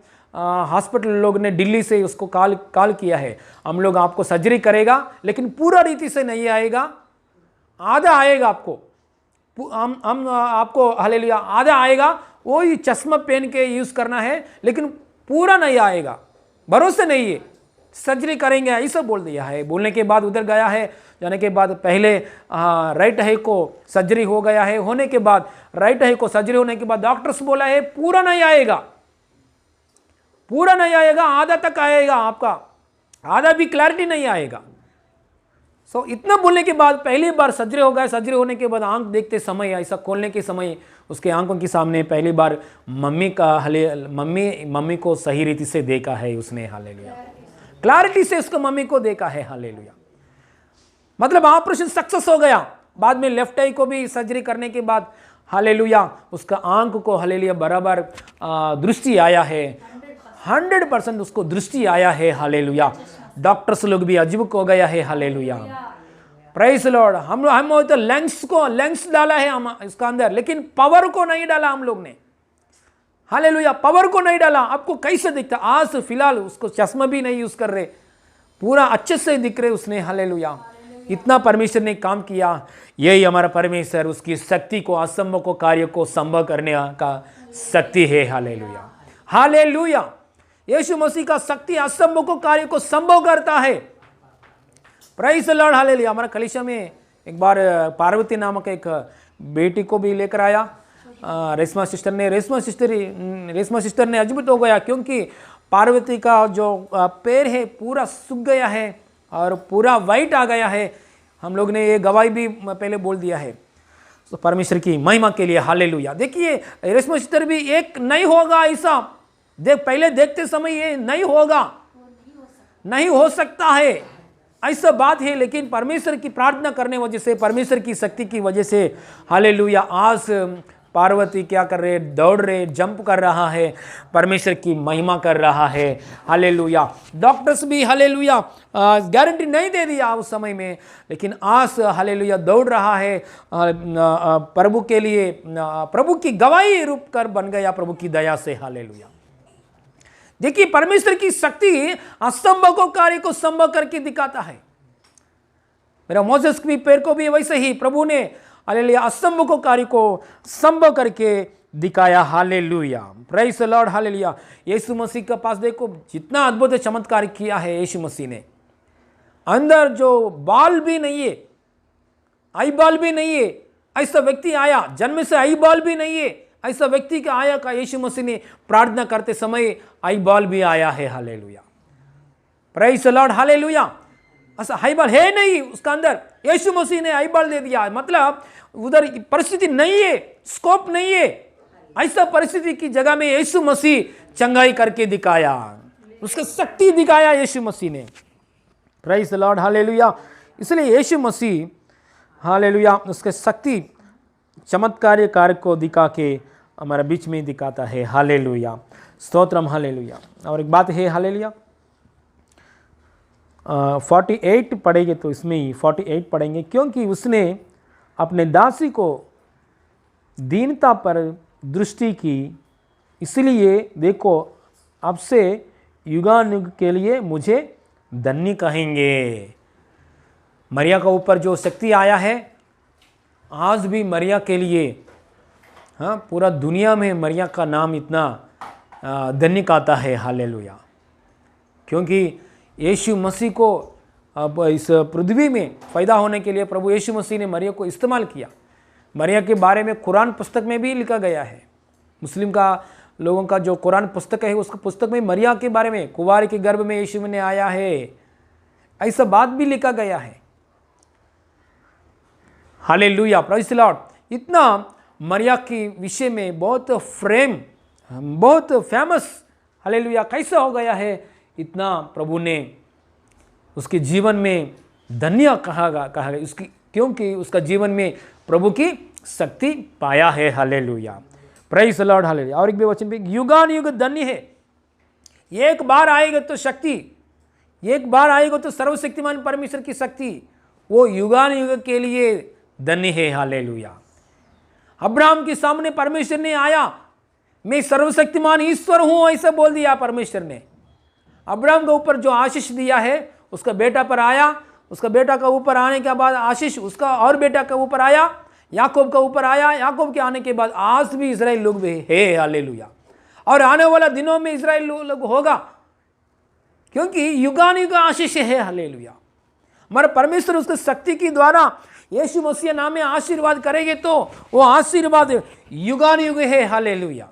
हॉस्पिटल लोग ने दिल्ली से उसको कॉल किया है, हम लोग आपको सर्जरी करेगा लेकिन पूरा रीति से नहीं आएगा, आधा आएगा आपको, हम आपको हालेलुया आधा आएगा, वो ही चश्मा पहन के यूज़ करना है लेकिन पूरा नहीं आएगा, भरोसे नहीं है, सर्जरी करेंगे ऐसा बोल दिया है। बोलने के बाद उधर गया है, जाने के बाद पहले राइट है को सर्जरी हो गया है, होने के बाद राइट है को सर्जरी होने के बाद डॉक्टर्स बोला है पूरा नहीं आएगा, पूरा नहीं आएगा, आधा तक आएगा आपका, आधा भी क्लैरिटी नहीं आएगा। सो इतना बोलने के बाद पहली बार सर्जरी हो गया, सर्जरी होने के बाद आंख देखते समय, ऐसा खोलने के समय उसके आंखों के सामने पहली बार मम्मी को सही रीति से देखा है उसने, हालेलुया, क्लैरिटी से उसको मम्मी को देखा है, हालेलुया। मतलब ऑपरेशन सक्सेस हो गया। बाद में लेफ्ट आई को भी सर्जरी करने के बाद हालेलुया उसका आंख को हालेलुया बराबर दृष्टि आया है, 100% उसको दृष्टि आया है, हालेलुया। डॉक्टर्स लोग भी अजब हो गया है, हालेलुया, प्रेज लॉर्ड। हम तो लेंस डाला है हम इसका अंदर, लेकिन पावर को नहीं डाला हम लोग ने, हालेलुया, पावर को नहीं डाला। आपको कैसे दिखता, आज फिलहाल उसको चश्मा भी नहीं यूज कर रहे, पूरा अच्छे से दिख रहे उसने, हालेलुया। इतना परमेश्वर ने काम किया। यही हमारा परमेश्वर, उसकी शक्ति को, असंभव को, कार्य को संभव करने का शक्ति है, हालेलुया, हालेलुया। यीशु मसीह का शक्ति असंभव को, कार्य को संभव करता है, प्रेज द लॉर्ड, हालेलुया। हमारा कलीसिया में एक बार पार्वती नामक एक बेटी को भी लेकर आया रेशमा सिस्टर ने अजब हो गया, क्योंकि पार्वती का जो पैर है पूरा सूख गया है और पूरा वाइट आ गया है। हम लोग ने ये गवाही भी पहले बोल दिया है, तो परमेश्वर की महिमा के लिए, हालेलुया। देखिए रेशमा सिस्टर भी एक नहीं होगा ऐसा, पहले देखते समय ये नहीं होगा, नहीं हो सकता है ऐसा बात है, लेकिन परमेश्वर की प्रार्थना करने वजह से, परमेश्वर की शक्ति की वजह से, हालेलुया, आज पार्वती क्या कर रहे, दौड़ रहे, जंप कर रहा है, परमेश्वर की महिमा कर रहा है, हालेलुया। डॉक्टर्स भी हालेलुया गारंटी नहीं दे दिया उस समय में, लेकिन आज हालेलुया दौड़ रहा है प्रभु के लिए, प्रभु की गवाही रूप कर बन गया प्रभु की दया से, हालेलुया। देखिए परमेश्वर की शक्ति असंभव को, कार्य को संभव करके दिखाता है। मेरा मोसेस की पैर को भी वैसे ही प्रभु ने हालेलुया असंभव को, कार्य को संभव करके दिखाया, hallelujah, praise the Lord, hallelujah. Yeshu Masih के पास देखो जितना अद्भुत चमत्कार किया है यीशु मसीह ने। अंदर जो बाल भी नहीं है, आई बाल भी नहीं है, ऐसा व्यक्ति आया, जन्म से आई बाल भी नहीं है, ऐसा व्यक्ति का आया का यीशु मसीह ने प्रार्थना करते समय आई बाल भी आया है, hallelujah, praise the Lord, hallelujah. ऐसा हाई बाल है नहीं उसका अंदर, यीशु मसीह ने हाई बाल दे दिया, मतलब उधर परिस्थिति नहीं है, स्कोप नहीं है, ऐसा परिस्थिति की जगह में यीशु मसीह चंगाई करके दिखाया, उसका शक्ति दिखाया यीशु मसीह ने, प्रेज द लॉर्ड, हालेलुया। इसलिए यीशु मसीह हालेलुया उसके शक्ति चमत्कार कार्य को दिखा के हमारे बीच में दिखाता है, हालेलुया, स्तोत्रम, हालेलुया। और एक बात है, हालेलुया 48 पढ़ेंगे तो इसमें ही 48 पढ़ेंगे, क्योंकि उसने अपने दासी को दीनता पर दृष्टि की, इसलिए देखो अब से युगानुग के लिए मुझे धन्य कहेंगे। मरिया का ऊपर जो शक्ति आया है, आज भी मरिया के लिए, हाँ, पूरा दुनिया में मरिया का नाम इतना धन्य कहता है, हालेलुया, क्योंकि यीशु मसीह को अब इस पृथ्वी में पैदा होने के लिए प्रभु यीशु मसीह ने मरिया को इस्तेमाल किया। मरिया के बारे में कुरान पुस्तक में भी लिखा गया है, मुस्लिम का लोगों का जो कुरान पुस्तक है उसका पुस्तक में मरिया के बारे में, कुंवारी के गर्भ में यीशु ने आया है, ऐसा बात भी लिखा गया है, हालेलुया, प्रेज द लॉर्ड। इतना मरिया के विषय में बहुत फेमस, हालेलुया, कैसा हो गया है इतना प्रभु ने उसके जीवन में धन्य कहा गया उसकी, क्योंकि उसका जीवन में प्रभु की शक्ति पाया है। Hallelujah, praise the Lord, hallelujah. और एक भी वचन पे, युगान युग धन्य है। एक बार आएगा तो शक्ति, एक बार आएगा तो सर्वशक्तिमान परमेश्वर की शक्ति, वो युगान युग के लिए धन्य है। हालेलुया। अब्राहम के सामने परमेश्वर ने आया, मैं सर्वशक्तिमान ईश्वर हूं, ऐसा बोल दिया परमेश्वर ने। अब्राहम के ऊपर जो आशीष दिया है उसका बेटा पर आया, उसका बेटा का ऊपर आने के बाद आशीष उसका और बेटा के ऊपर आया, याकूब का ऊपर आया, याकूब के आने के बाद आज भी इजराइल लोग भी है। हालेलुया। और आने वाला दिनों में इजराइल लोग होगा, क्योंकि युगान युग आशीष है। हालेलुया। हमारे परमेश्वर उसके शक्ति के द्वारा यीशु मसीह नाम में आशीर्वाद करेंगे तो वो आशीर्वाद युगान युग है। हालेलुया,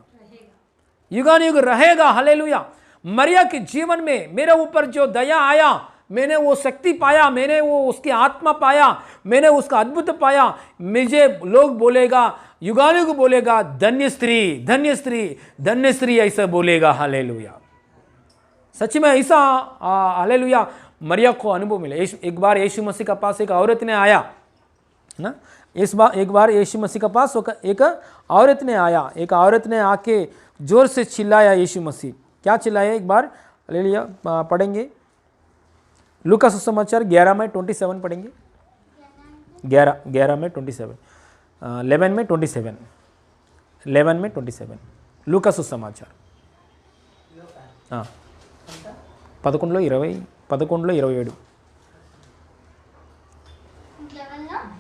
युगान युग रहेगा। हालेलुया। मरिया के जीवन में मेरे ऊपर जो दया आया, मैंने वो शक्ति पाया, मैंने वो उसकी आत्मा पाया, मैंने उसका अद्भुत पाया, मुझे लोग बोलेगा, युगान युग बोलेगा, धन्य स्त्री, धन्य स्त्री, धन्य स्त्री, ऐसा बोलेगा। हालेलुया। सच में ऐसा हालेलुया मरिया को अनुभव मिले। एक बार यीशु मसीह के पास एक औरत ने आया ना, एक बार यीशु मसीह के पास एक औरत ने आया, एक औरत ने आके जोर से चिल्लाया यीशु मसीह। क्या चिल्लाया, एक बार हालेलुया पढ़ेंगे, लूका सुसमाचार 11:27 पढ़ेंगे, 11:27, 11:27 लूका सुसमाचार 11:27।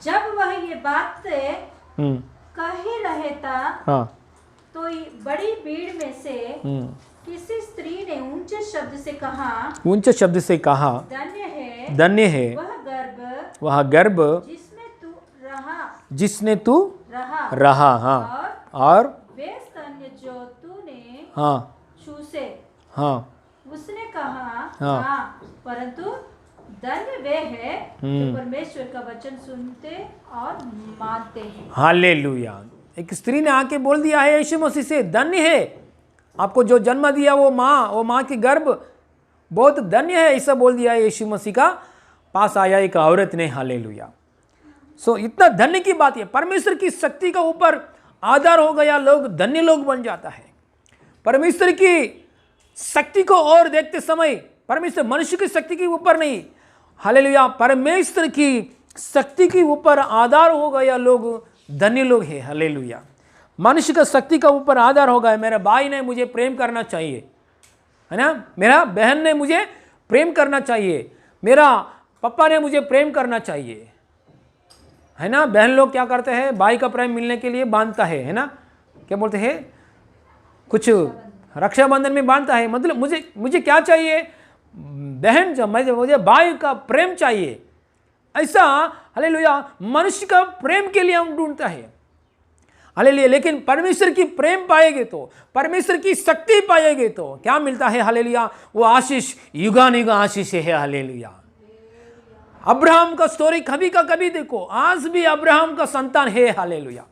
जब वह ये बात कह ही रहे था, तो बड़ी भीड़ में से किसी स्त्री ने ऊंचे शब्द से कहा, धन्य है वह गर्भ जिसने तू रहा, और वे स्तन जो तूने चूसे। उसने कहा, हाँ, परंतु धन्य वे हैं जो परमेश्वर का वचन सुनते और मानते हैं। हालेलुया। एक स्त्री ने आके बोल दिया है यीशु मसीह से, धन्य है आपको जो जन्म दिया वो माँ की गर्भ बहुत धन्य है, ऐसा बोल दिया है यीशु मसीह का पास आया एक औरत ने। हालेलुया। सो इतना धन्य की बात है, परमेश्वर की शक्ति का ऊपर आधार हो गया, लोग धन्य लोग बन जाता है। परमेश्वर की शक्ति को और देखते समय परमेश्वर मनुष्य की शक्ति के ऊपर नहीं, हालेलुया, परमेश्वर की शक्ति के ऊपर आधार हो गया, लोग धन्य लोग हैं। हालेलुया। मनुष्य का शक्ति का ऊपर आधार हो गया, मेरा भाई ने मुझे प्रेम करना चाहिए, है ना, मेरा बहन ने मुझे प्रेम करना चाहिए, मेरा पापा ने मुझे प्रेम करना चाहिए, है ना। बहन लोग क्या करते हैं, भाई का प्रेम मिलने के लिए बांधता है ना, क्या बोलते हैं, कुछ रक्षाबंधन में बांधता है, मतलब मुझे क्या चाहिए, बहन जब मुझे भाई का प्रेम चाहिए, ऐसा हालेलुया मनुष्य का प्रेम के लिए हम ढूंढता है। हालेलुया। लेकिन परमेश्वर की प्रेम पाएंगे तो, परमेश्वर की शक्ति पाएंगे तो क्या मिलता है, हालेलुया, वो आशीष युगान युग आशीष है। हालेलुया। अब्राहम का स्टोरी कभी का कभी देखो, आज भी अब्राहम का संतान है। हालेलुया।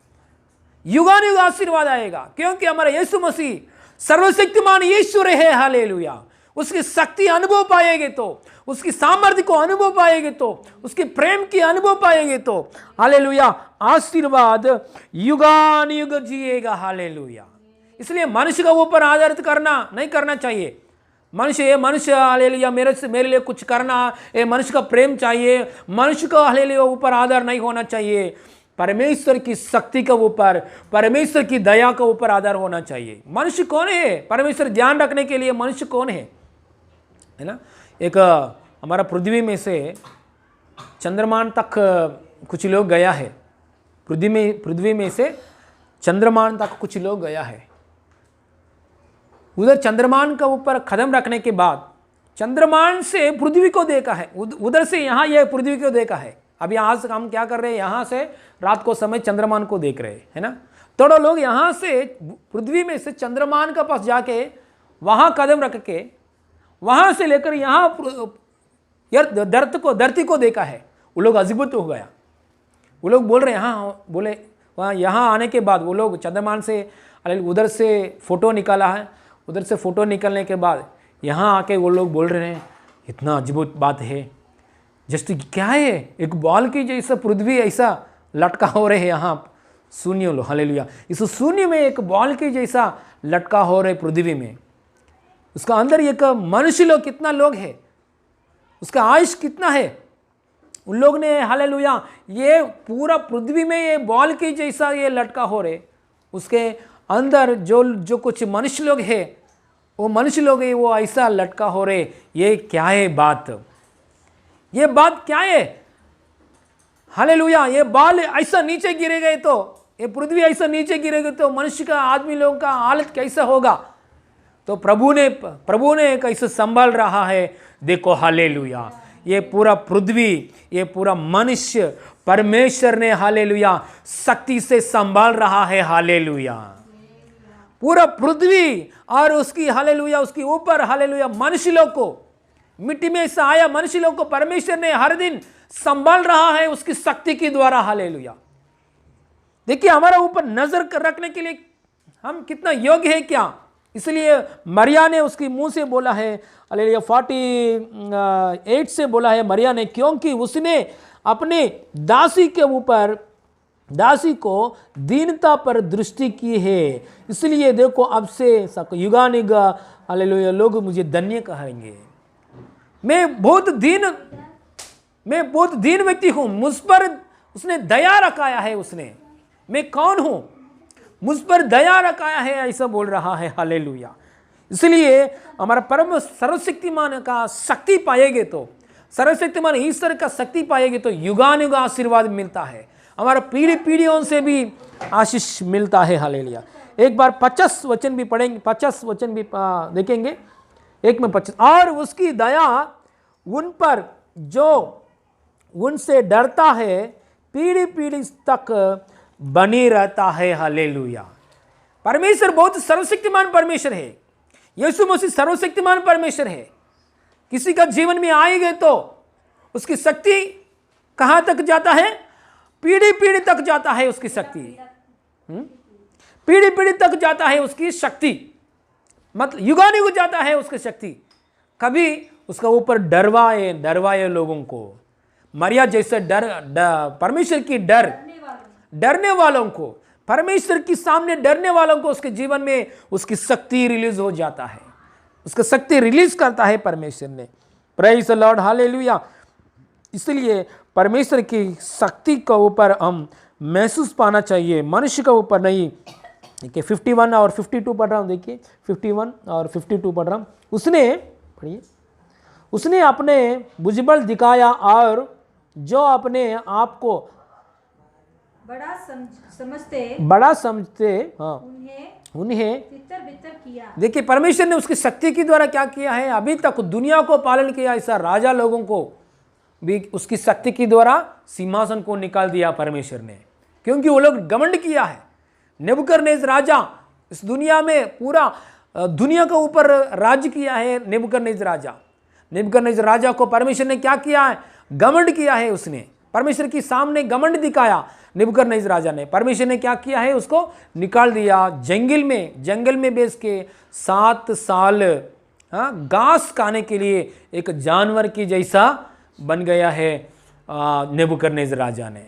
युगान युग आशीर्वाद आएगा, क्योंकि हमारा यीशु मसीह सर्वशक्तिमान ईश्वर है। हालेलुया। उसकी शक्ति अनुभव पाएंगे तो, उसकी सामर्थ्य को अनुभव पाएंगे तो, उसके प्रेम की अनुभव पाएंगे तो हालेलुया आशीर्वाद युगान युग जिएगा। हालेलुया। इसलिए मनुष्य का ऊपर आधारित करना नहीं करना चाहिए। मनुष्य हालेलुया मेरे लिए कुछ करना, ये मनुष्य का प्रेम चाहिए, मनुष्य का हालेलुया ऊपर आधार नहीं होना चाहिए। परमेश्वर की शक्ति के ऊपर, परमेश्वर की दया के ऊपर आधार होना चाहिए। मनुष्य कौन है, परमेश्वर ध्यान रखने के लिए मनुष्य कौन है ना। एक हमारा पृथ्वी में से चंद्रमान तक कुछ लोग गया है, पृथ्वी में से चंद्रमान तक कुछ लोग गया है। उधर चंद्रमान का ऊपर कदम रखने के बाद चंद्रमान से पृथ्वी को देखा है, उधर से यहाँ यह पृथ्वी को देखा है। अभी आज हम क्या कर रहे हैं, यहाँ से रात को समय चंद्रमान को देख रहे हैं, है ना। थोड़ा लोग यहाँ से पृथ्वी में से चंद्रमान के पास जाके वहाँ कदम रख के वहाँ से लेकर यहाँ धरती को देखा है। वो लोग अद्भुत हो गया। वो लोग बोल रहे हैं, हाँ बोले वहाँ यहाँ आने के बाद वो लोग चंद्रमान से उधर से फ़ोटो निकाला है, उधर से फ़ोटो निकलने के बाद यहाँ आके वो लोग बोल रहे हैं इतना अद्भुत बात है, जैसे क्या है, एक बॉल की जैसा पृथ्वी ऐसा लटका हो रहे हैं यहाँ शून्य लो, हालेलुया। इस शून्य में एक बॉल के जैसा लटका हो रहे पृथ्वी में, उसका अंदर एक मनुष्य लोग कितना लोग है, उसका आयुष कितना है, उन लोग ने हालेलुया ये पूरा पृथ्वी में ये बॉल के जैसा ये लटका हो रहे, उसके अंदर जो कुछ मनुष्य लोग है वो मनुष्य लोग है वो ऐसा लटका हो रहे। ये क्या है बात, ये बात क्या है, हालेलुया। ये बाल ऐसा नीचे गिरे गए तो, ये पृथ्वी ऐसा नीचे गिरे गए तो मनुष्य का, आदमी लोगों का हालत कैसा होगा। तो प्रभु ने कैसे संभाल रहा है, देखो हालेलुया। ये पूरा पृथ्वी, ये पूरा मनुष्य परमेश्वर ने हालेलुया शक्ति से संभाल रहा है, हालेलुया। पूरा पृथ्वी और उसकी हालेलुया उसके ऊपर हालेलुया मनुष्य लोग को, मिट्टी में से आया मनुष्य लोग को परमेश्वर ने हर दिन संभाल रहा है उसकी शक्ति के द्वारा, हालेलुया। देखिए हमारा ऊपर नजर रखने के लिए हम कितना योग्य है क्या, इसलिए मरिया ने उसके मुंह से बोला है, हालेलुया 48 से बोला है मरिया ने, क्योंकि उसने अपने दासी को दीनता पर दृष्टि की है, इसलिए देखो अब से युगानुगा हालेलुया लोग मुझे धन्य कहेंगे। मैं बहुत दीन व्यक्ति हूं, मुझ पर उसने दया रखाया है, उसने, मैं कौन हूं, मुझ पर दया रखाया है, ऐसा बोल रहा है, हालेलुया। इसलिए हमारा परम सर्वशक्तिमान का शक्ति पाएंगे तो, सर्वशक्तिमान ईश्वर का शक्ति पाएंगे तो युगानुग आशीर्वाद मिलता है, हमारा पीढ़ियों से भी आशीष मिलता है, हालेलुया। एक बार 50 वचन भी पढ़ेंगे, 50 वचन भी देखेंगे, एक में 50। और उसकी दया उन पर जो उनसे डरता है पीढ़ी तक बनी रहता है, हालेलुया। परमेश्वर बहुत सर्वशक्तिमान परमेश्वर है, यीशु मसीह सर्वशक्तिमान परमेश्वर है। किसी का जीवन में आएंगे तो उसकी शक्ति कहां तक जाता है, पीढ़ी तक जाता है उसकी शक्ति, पीढ़ी तक जाता है उसकी शक्ति, मतलब युगानुग जाता है उसकी शक्ति। कभी उसका ऊपर डरवाए लोगों को, मरिया जैसे परमेश्वर की डरने वालों को, परमेश्वर के सामने डरने वालों को उसके जीवन में उसकी शक्ति रिलीज हो जाता है, उसका शक्ति रिलीज करता है परमेश्वर ने। Praise the Lord, hallelujah. इसलिए परमेश्वर की शक्ति के ऊपर हम महसूस पाना चाहिए, मनुष्य के ऊपर नहीं। देखिए 51 और 52 पढ़ रहा हूँ, देखिए 51 और 52 पढ़ रहा हूँ। उसने अपने भुजबल दिखाया और जो अपने आप को बड़ा समझते हाँ उन्हें तितर-बितर किया। देखिए परमेश्वर ने उसकी शक्ति के द्वारा क्या किया है, अभी तक दुनिया को पालन किया, ऐसा राजा लोगों को भी उसकी शक्ति के द्वारा सिंहासन को निकाल दिया परमेश्वर ने, क्योंकि वो लोग घमंड किया है। नेबुकदनेस्सर राजा इस दुनिया में पूरा दुनिया के ऊपर राज्य किया है। नेबुकदनेस्सर राजा को परमेश्वर ने क्या किया है, घमंड किया है। उसने परमेश्वर के सामने घमंड दिखाया। नेबुकदनेस्सर राजा ने, परमेश्वर ने क्या किया है, उसको निकाल दिया जंगल में बेच के 7 साल घास खाने के लिए एक जानवर की जैसा बन गया है नेबुकदनेस्सर राजा ने।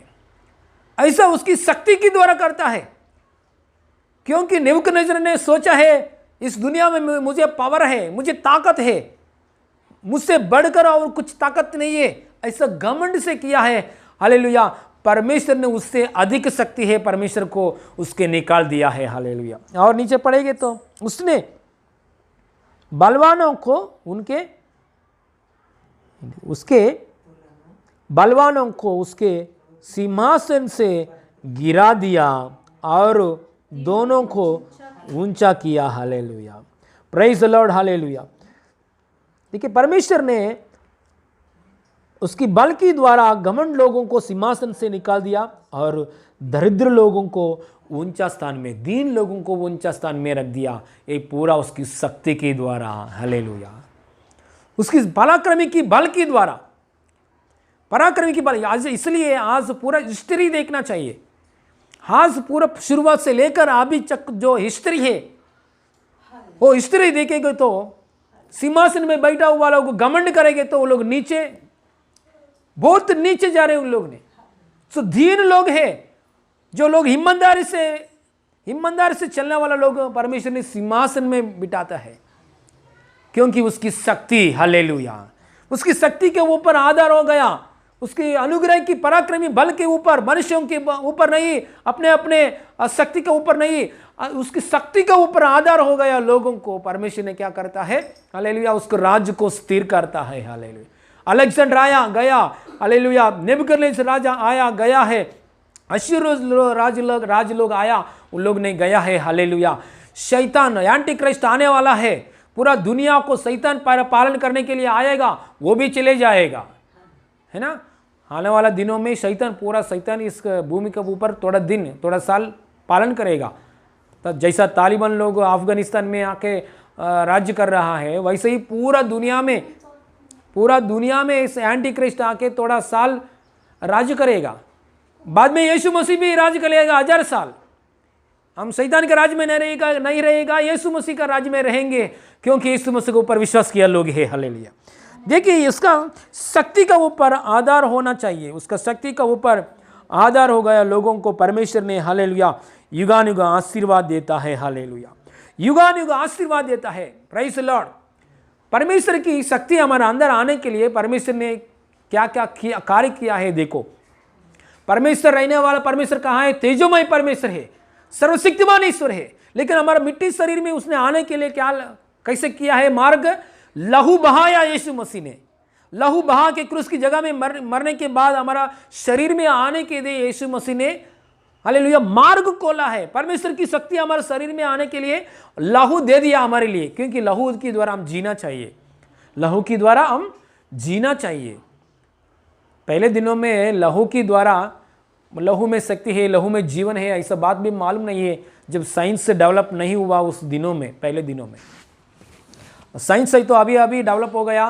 ऐसा उसकी शक्ति के द्वारा करता है, क्योंकि नेबुकदनेस्सर ने सोचा है इस दुनिया में मुझे पावर है, मुझे ताकत है, मुझसे बढ़कर और कुछ ताकत नहीं है, ऐसा घमंड से किया है। हालेलुया, परमेश्वर ने उससे अधिक शक्ति है, परमेश्वर को उसके निकाल दिया है। हालेलुया। और नीचे पढ़ेंगे तो उसने बलवानों को उसके सिंहासन से गिरा दिया और दोनों को ऊंचा किया। Hallelujah, praise the Lord, hallelujah. देखिए परमेश्वर ने उसकी बल के द्वारा घमंड लोगों को सिंहासन से निकाल दिया और दरिद्र लोगों को ऊंचा स्थान में, दीन लोगों को ऊंचा स्थान में रख दिया। ये पूरा उसकी शक्ति के द्वारा। हालेलुया, उसकी पराक्रमी की बल के द्वारा, पराक्रमी की बल। आज इसलिए आज पूरा हिस्ट्री देखना चाहिए, आज पूरा शुरुआत से लेकर अभी तक जो हिस्ट्री है वो हिस्ट्री देखेंगे तो सिंहासन में बैठा हुआ लोग घमंड करेंगे तो वो लोग नीचे, बहुत नीचे जा रहे हैं उन लोग ने। तो दीन लोग हैं, जो लोग ईमानदारी से चलने वाला लोग परमेश्वर ने सिंहासन में बिठाता है, क्योंकि उसकी शक्ति, हालेलुया, उसकी शक्ति के ऊपर आधार हो गया, उसकी अनुग्रह की पराक्रमी बल के ऊपर, मनुष्यों के ऊपर नहीं, अपने अपने शक्ति के ऊपर नहीं, उसकी शक्ति के ऊपर आधार हो गया लोगों को परमेश्वर ने क्या करता है, हालेलुया, उसको राज्य को स्थिर करता है। हालेलुया, अलेक्जेंडर आया गया, हालेलुया, नेबुकदनेस्सर राजा आया गया है, अश्शूर राज लोग आया, उन लोग ने गया है। हालेलुया, शैतान एंटी क्राइस्ट आने वाला है, पूरा दुनिया को शैतान पालन करने के लिए आएगा, वो भी चले जाएगा, है ना। आने वाला दिनों में शैतान इस भूमि के ऊपर थोड़ा साल पालन करेगा। तो जैसा तालिबान लोग अफगानिस्तान में आके राज्य कर रहा है, वैसे ही पूरा दुनिया में इस एंटी क्राइस्ट आके थोड़ा साल राज्य करेगा। बाद में यीशु मसीह भी राज्य करेगा 1000 साल। हम शैतान के राज्य में नहीं रहेगा, यीशु मसीह का राज्य में रहेंगे, क्योंकि यीशु मसीह के ऊपर विश्वास किया लोग है। हालेलुया, देखिए इसका शक्ति का ऊपर आधार होना चाहिए, उसका शक्ति का ऊपर आधार हो गया लोगों को परमेश्वर ने, हालेलुया, युगानुग आशीर्वाद देता है। हालेलुया, युगानुग आशीर्वाद देता है। Praise the Lord. परमेश्वर की शक्ति हमारे अंदर आने के लिए परमेश्वर ने क्या क्या कार्य किया है। देखो, परमेश्वर रहने वाला परमेश्वर कहाँ है? तेजोमय परमेश्वर है, सर्वशक्तिमान ईश्वर है। लेकिन हमारा मिट्टी शरीर में उसने आने के लिए कैसे किया है? मार्ग लहू बहाया। यीशु मसीह ने लहू बहा के क्रूस की जगह में मरने के बाद हमारा शरीर में आने के लिए यीशु मसीह ने, हालेलुया, मार्ग खोला है। परमेश्वर की शक्ति हमारे शरीर में आने के लिए लहू दे दिया हमारे लिए, क्योंकि लहू के द्वारा हम जीना चाहिए, लहू के द्वारा हम जीना चाहिए। पहले दिनों में लहू के द्वारा, लहू में शक्ति है, लहू में जीवन है, ऐसा बात भी मालूम नहीं है, जब साइंस से डेवलप नहीं हुआ उस दिनों में, पहले दिनों में। साइंस से तो अभी अभी डेवलप हो गया,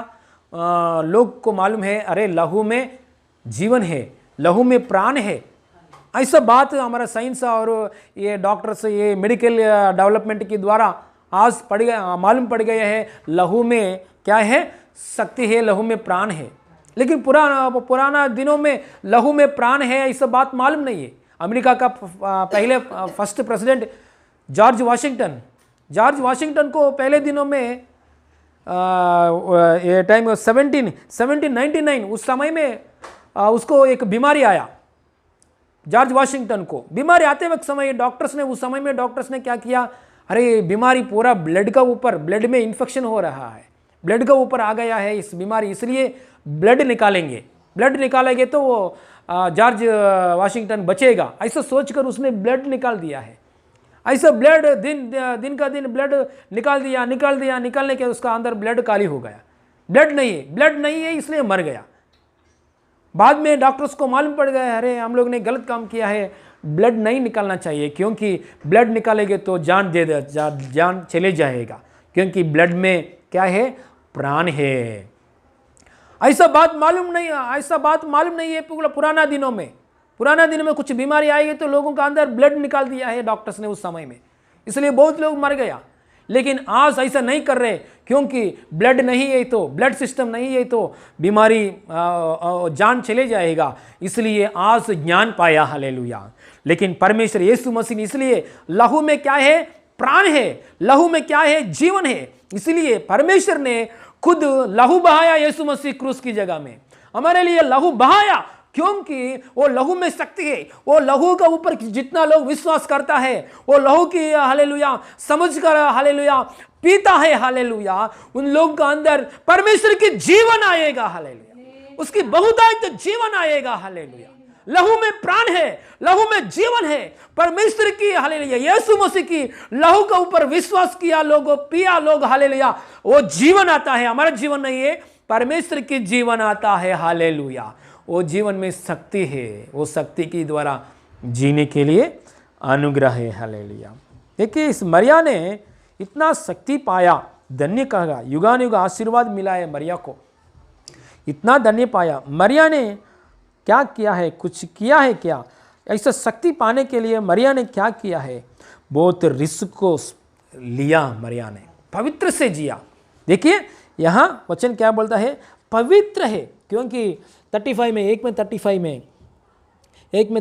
लोग को मालूम है, अरे लहू में जीवन है, लहू में प्राण है। ऐसा बात हमारा साइंस और ये डॉक्टर्स, ये मेडिकल डेवलपमेंट के द्वारा आज मालूम पड़ गया है, लहू में क्या है? शक्ति है, लहू में प्राण है। लेकिन पुराना दिनों में लहू में प्राण है ऐसा बात मालूम नहीं है। अमेरिका का पहले फर्स्ट प्रेसिडेंट जॉर्ज वाशिंगटन को पहले दिनों में ये टाइम 1799 उस समय में उसको एक बीमारी आया। जॉर्ज वाशिंगटन को बीमारी आते वक्त समय डॉक्टर्स ने क्या किया? अरे बीमारी पूरा ब्लड में इन्फेक्शन हो रहा है, ब्लड का ऊपर आ गया है इस बीमारी, इसलिए ब्लड निकालेंगे तो वो जॉर्ज वाशिंगटन बचेगा। ऐसा सोचकर उसने ब्लड निकाल दिया है। ऐसा ब्लड दिन का दिन ब्लड निकालने के उसका अंदर ब्लड काली हो गया, ब्लड नहीं है इसलिए मर गया। बाद में डॉक्टर्स को मालूम पड़ गया, अरे हम लोग ने गलत काम किया है, ब्लड नहीं निकालना चाहिए, क्योंकि ब्लड निकालेंगे तो जान चले जाएगा, क्योंकि ब्लड में क्या है? प्राण है। ऐसा बात मालूम नहीं है। पुराना दिनों में कुछ बीमारी आएगी तो लोगों का अंदर ब्लड निकाल दिया है डॉक्टर्स ने उस समय में, इसलिए बहुत लोग मर गया। लेकिन आज ऐसा नहीं कर रहे, क्योंकि ब्लड नहीं है तो, ब्लड सिस्टम नहीं है तो बीमारी जान चले जाएगा, इसलिए आज ज्ञान पाया। हालेलुया। लेकिन परमेश्वर यीशु मसीह, इसलिए लहू में क्या है? प्राण है, लहू में क्या है? जीवन है। इसलिए परमेश्वर ने खुद लहू बहाया यीशु मसीह क्रूस की जगह में, हमारे लिए लहू बहाया, क्योंकि वो लहू में शक्ति है। वो लहू का ऊपर जितना लोग विश्वास करता है, वो लहू की, हालेलुया, समझकर, हालेलुया, पीता है, हालेलुया, उन लोगों का अंदर परमेश्वर की जीवन आएगा। हालेलुया, उसकी बहुतायत जीवन आएगा। हालेलुया, लहू में प्राण है, लहू में जीवन है। परमेश्वर की, हालेलुया, यीशु मसीह की लहू के ऊपर विश्वास किया लोग, पिया लोग, हालेलुया, वो जीवन आता है। हमारा जीवन नहीं है, परमेश्वर की जीवन आता है। हालेलुया, वो जीवन में शक्ति है, वो शक्ति के द्वारा जीने के लिए अनुग्रह है। हालेलुया। देखिए, इस मरिया ने इतना शक्ति पाया, धन्य कहा, युगानुग आशीर्वाद मिला है मरिया को, इतना धन्य पाया। मरिया ने क्या किया है? कुछ किया है क्या? ऐसा शक्ति पाने के लिए मरिया ने क्या किया है? बहुत रिस्क को लिया, मरिया ने पवित्र से जिया, देखिए यहाँ वचन क्या बोलता है, पवित्र है, क्योंकि 35 में एक में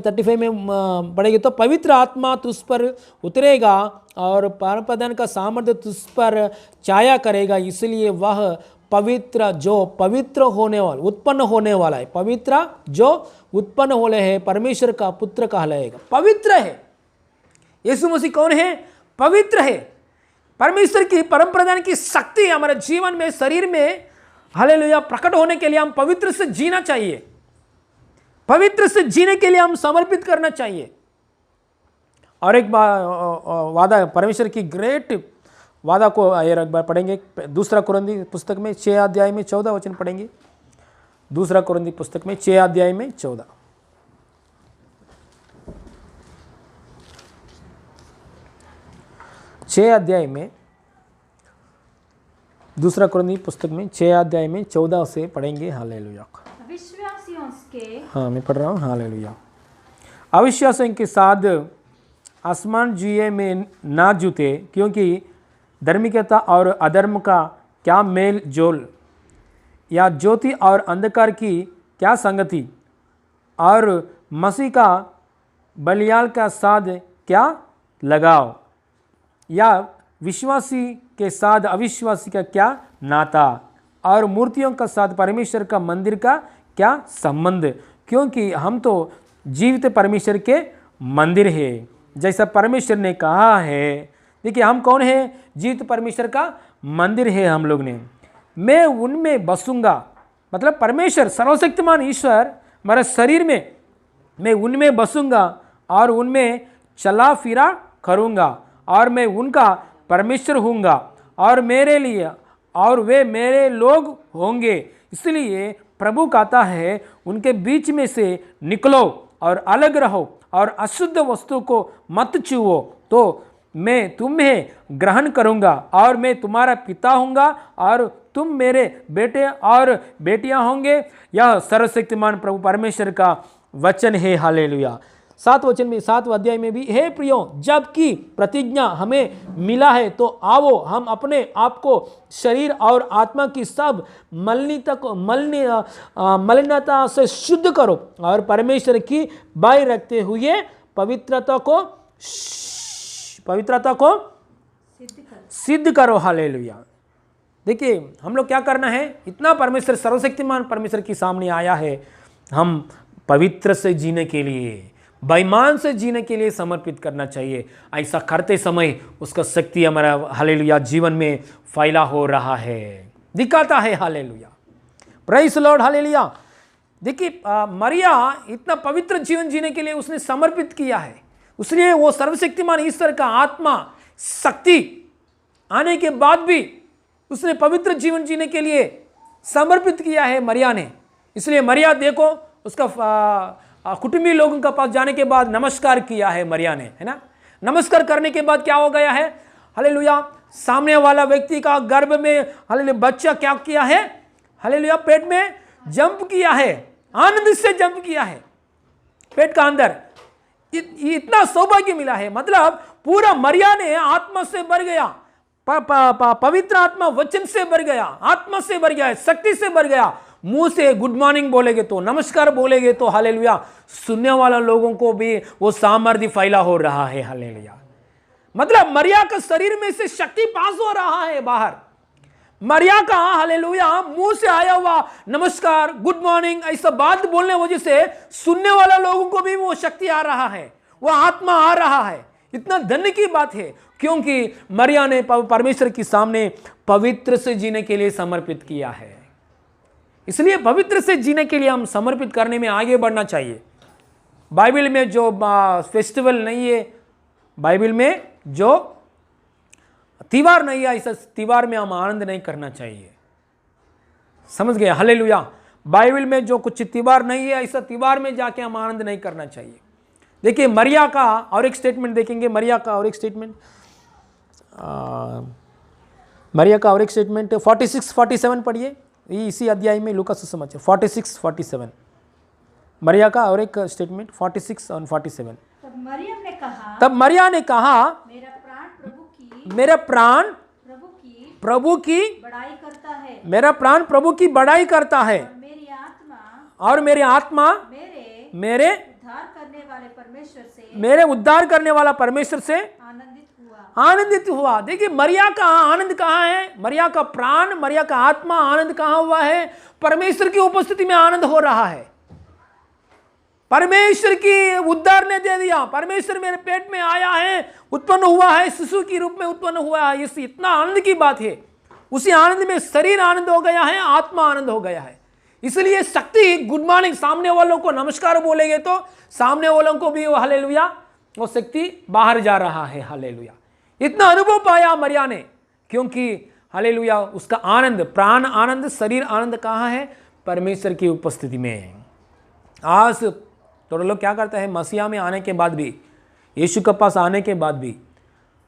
35 में पढ़ेंगे तो पवित्र आत्मा तुझ पर उतरेगा और परमप्रधान का सामर्थ्य तुझ पर छाया करेगा, इसलिए वह पवित्र जो पवित्र होने वाला उत्पन्न होने वाला है, पवित्र जो उत्पन्न होने है परमेश्वर का पुत्र कहलाएगा। पवित्र है, यीशु मसीह कौन है? पवित्र है। परमेश्वर की परम प्रधान की शक्ति हमारे जीवन में, शरीर में हालेलुया प्रकट होने के लिए हम पवित्र से जीना चाहिए, पवित्र से जीने के लिए हम समर्पित करना चाहिए। और एक वादा, परमेश्वर की ग्रेट वादा को एक बार पढ़ेंगे, दूसरा कुरिन्थी पुस्तक में 6 अध्याय में 14 वचन पढ़ेंगे। दूसरा कुरिन्थी पुस्तक में 6 अध्याय में 14। दूसरा कुरिन्थी पुस्तक में 6 अध्याय में 14 से पढ़ेंगे। हालेलुया। अविश्वासियों के, हाँ मैं पढ़ रहा हूँ। हालेलुया। अविश्वासियों के साथ आसमान जुए में ना जूते, क्योंकि धार्मिकता और अधर्म का क्या मेल जोल, या ज्योति और अंधकार की क्या संगति, और मसीह का बलियाल का साथ क्या लगाव, या विश्वासी के साथ अविश्वासी का क्या नाता, और मूर्तियों का साथ परमेश्वर का मंदिर का क्या संबंध, क्योंकि हम तो जीवित परमेश्वर के मंदिर है, जैसा परमेश्वर ने कहा है। देखिए हम कौन है? जीवित परमेश्वर का मंदिर है हम लोग ने। मैं उनमें बसूंगा, मतलब परमेश्वर सर्वशक्तिमान ईश्वर मेरे शरीर में, मैं उनमें बसूंगा और उनमें चला फिरा करूंगा, और मैं उनका परमेश्वर होऊंगा और मेरे लिए और वे मेरे लोग होंगे। इसलिए प्रभु कहता है उनके बीच में से निकलो और अलग रहो और अशुद्ध वस्तु को मत छुओ, तो मैं तुम्हें ग्रहण करूंगा और मैं तुम्हारा पिता होऊंगा और तुम मेरे बेटे और बेटियां होंगे। यह सर्वशक्तिमान प्रभु परमेश्वर का वचन है। हालेलुया। 7 वचन में 7 अध्याय में भी, हे प्रियो, जबकि प्रतिज्ञा हमें मिला है तो आओ हम अपने आप को शरीर और आत्मा की सब मलिनता से शुद्ध करो और परमेश्वर की बाई रखते हुए पवित्रता को सिद्ध करो। हालेलुया। देखिए हम लोग क्या करना है, इतना परमेश्वर सर्वशक्तिमान परमेश्वर के सामने आया है, हम पवित्र से जीने के लिए, बेईमान से जीने के लिए समर्पित करना चाहिए। ऐसा करते समय उसका शक्ति हमारा हालेलुया जीवन में फैला हो रहा है, दिखाता है। Hallelujah, praise the Lord. Hallelujah. देखिए मरिया इतना पवित्र जीवन जीने के लिए उसने समर्पित किया है, उसने वो सर्वशक्तिमान ईश्वर का आत्मा शक्ति आने के बाद भी उसने पवित्र जीवन जीने के लिए समर्पित किया है मरिया ने। इसलिए मरिया देखो, उसका कुटुंबी लोगों के पास जाने के बाद नमस्कार किया है मरिया ने, है ना। नमस्कार करने के बाद क्या हो गया है? हालेलुया, सामने वाला व्यक्ति का गर्भ में हालेलुया बच्चा क्या किया है? हालेलुया, पेट में जंप किया है, आनंद से जंप किया है पेट का अंदर। इतना सौभाग्य मिला है, मतलब पूरा मरिया ने आत्मा से भर गया, पवित्र आत्मा वचन से भर गया, आत्मा से भर गया, शक्ति से भर गया। मुंह से गुड मॉर्निंग बोलेगे तो, नमस्कार बोलेगे तो हालेलुया सुनने वाला लोगों को भी वो सामर्थ्य फैला हो रहा है। हालेलुया, मतलब मरिया का शरीर में से शक्ति पास हो रहा है बाहर। मरिया का हालेलुया मुंह से आया हुआ नमस्कार, गुड मॉर्निंग ऐसा बात बोलने वजह से सुनने वाला लोगों को भी वो शक्ति आ रहा है, वो आत्मा आ रहा है। इतना धन्य की बात है, क्योंकि मरिया ने परमेश्वर के सामने पवित्र से जीने के लिए समर्पित किया है। इसलिए पवित्र से जीने के लिए हम समर्पित करने में आगे बढ़ना चाहिए। बाइबल में जो फेस्टिवल नहीं है, बाइबल में जो त्योहार नहीं है, ऐसा त्योहार में हम आनंद नहीं करना चाहिए। समझ गए? हालेलुया। बाइबल में जो कुछ त्योहार नहीं है, ऐसा त्योहार में जाके हम आनंद नहीं करना चाहिए। देखिए मरिया का और एक स्टेटमेंट देखेंगे, मरिया का और एक स्टेटमेंट, मरिया का और एक स्टेटमेंट 46-47 पढ़िए, इसी अध्याय में लूका सुसमाचार 46-47, मरिया का और एक स्टेटमेंट 46 और 47। तब मरिया ने कहा मेरा प्राण प्रभु की बड़ाई करता है। मेरा प्राण प्रभु की बड़ाई करता है मेरी आत्मा और मेरी आत्मा मेरे मेरे उद्धार करने वाले परमेश्वर से मेरे उद्धार करने वाला परमेश्वर से आनंदित हुआ। देखिए मरिया का आनंद कहाँ है? मरिया का प्राण, मरिया का आत्मा आनंद कहाँ हुआ है? परमेश्वर की उपस्थिति में आनंद हो रहा है। परमेश्वर की उद्धार ने दे दिया, परमेश्वर मेरे पेट में आया है, उत्पन्न हुआ है, शिशु के रूप में उत्पन्न हुआ है। इस इतना आनंद की बात है। उसी आनंद में शरीर आनंद हो गया है, आत्मा आनंद हो गया है। इसलिए शक्ति, गुड मॉर्निंग, सामने वालों को नमस्कार बोलेंगे तो सामने वालों को भी वो हालेलुया, वो शक्ति बाहर जा रहा है। हालेलुया, इतना अनुभव पाया मरिया ने, क्योंकि हालेलुया उसका आनंद, प्राण आनंद, शरीर आनंद कहाँ है? परमेश्वर की उपस्थिति में है। आज थोड़े लोग क्या करते हैं, मसीहा में आने के बाद भी, यीशु के पास आने के बाद भी,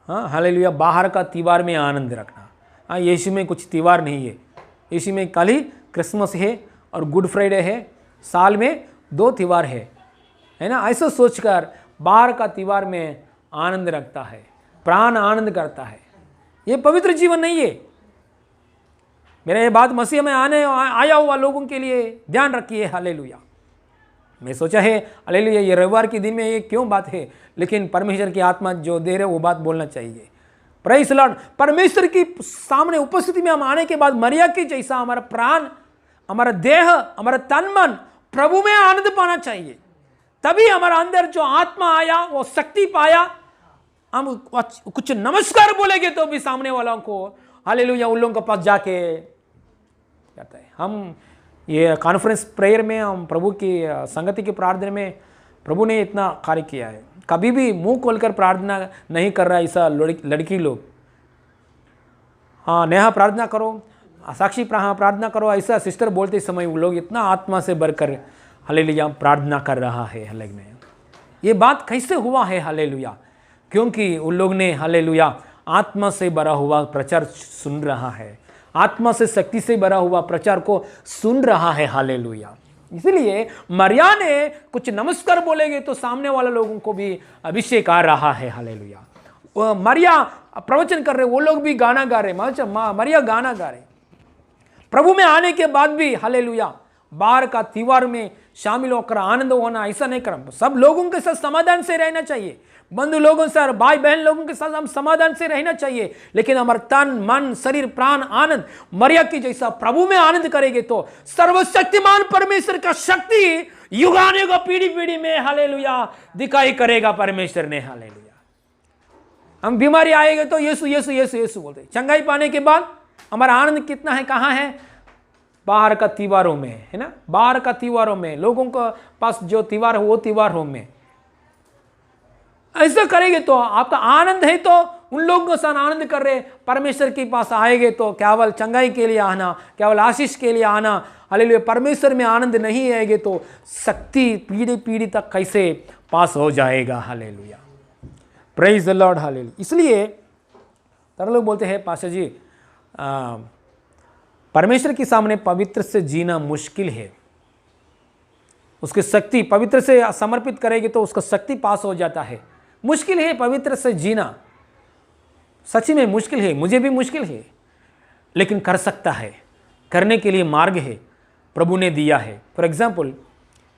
हाँ हालेलुया, बाहर का त्योहार में आनंद रखना। हाँ, यीशु में कुछ त्योहार नहीं है। यीशु में कल ही क्रिसमस है और गुड फ्राइडे है, साल में 2 त्योहार है ना। ऐसा सोचकर बाहर का त्योहार में आनंद रखता है, प्राण आनंद करता है। ये पवित्र जीवन नहीं है। मेरा ये बात मसीह में आया हुआ लोगों के लिए ध्यान रखिए। हालेलुया, मैं सोचा है हालेलुया ये रविवार के दिन में ये क्यों बात है, लेकिन परमेश्वर की आत्मा जो दे रहे वो बात बोलना चाहिए। Praise Lord. परमेश्वर की सामने उपस्थिति में हम आने के बाद मरिया के जैसा हमारा प्राण, हमारा देह, हमारा तन मन प्रभु में आनंद पाना चाहिए। तभी हमारा अंदर जो आत्मा आया, वो शक्ति पाया, हम कुछ नमस्कार बोलेंगे तो भी सामने वालों को हालेलुया उन लोगों के पास जाके कहता है। हम ये कॉन्फ्रेंस प्रेयर में, हम प्रभु की संगति की प्रार्थना में प्रभु ने इतना कार्य किया है। कभी भी मुंह खोलकर प्रार्थना नहीं कर रहा ऐसा लड़की लोग। हाँ, नेहा प्रार्थना करो, साक्षी प्रार्थना करो, ऐसा सिस्टर बोलते समय वो लोग इतना आत्मा से भरकर हालेलुया प्रार्थना कर रहा है। हालेलुया, ये बात कैसे हुआ है? हालेलुया, क्योंकि उन लोग ने हालेलुया आत्मा से भरा हुआ प्रचार सुन रहा है, आत्मा से शक्ति से भरा हुआ प्रचार को सुन रहा है। हालेलुया, इसलिए मरिया ने कुछ नमस्कार बोलेंगे तो सामने वाले लोगों को भी अभिषेक आ रहा है। हालेलुया, मरिया प्रवचन कर रहे, वो लोग भी गाना गा रहे, मरिया गाना गा रहे। प्रभु में आने के बाद भी हालेलुया बाहर का त्योहार में शामिल होकर आनंद होना ऐसा नहीं करना। सब लोगों के साथ समाधान से रहना चाहिए, बंधु लोगों से, भाई बहन लोगों के साथ हम समाधान से रहना चाहिए, लेकिन हमारा तन मन शरीर प्राण आनंद मरिया की जैसा प्रभु में आनंद करेंगे तो सर्वशक्तिमान परमेश्वर का शक्ति युगानुग पीढ़ी पीढ़ी में हालेलुया दिखाई करेगा परमेश्वर ने। हालेलुया, हम बीमारी आएगी तो यीशु यीशु यीशु यीशु बोलते, चंगाई पाने के बाद हमारा आनंद कितना है, कहाँ है? बाहर का त्योहारों में, है ना। बाहर का त्योहारों में, लोगों के पास जो त्योहार है वो त्योहारों में ऐसा करेंगे तो आपका आनंद है तो उन लोगों के साथ आनंद कर रहे। परमेश्वर के पास आएंगे तो केवल चंगाई के लिए आना, केवल आशीष के लिए आना। हालेलुया, परमेश्वर में आनंद नहीं आएंगे तो शक्ति पीढ़ी पीढ़ी तक कैसे पास हो जाएगा। Hallelujah, praise the Lord. Hallelujah, इसलिए तरह लोग बोलते हैं पास्टर जी परमेश्वर के सामने पवित्र से जीना मुश्किल है, उसकी शक्ति पवित्र से समर्पित करेगी तो उसका शक्ति पास हो जाता है। मुश्किल है पवित्र से जीना, सच्ची में मुश्किल है, मुझे भी मुश्किल है, लेकिन कर सकता है, करने के लिए मार्ग है, प्रभु ने दिया है। फॉर एग्जाम्पल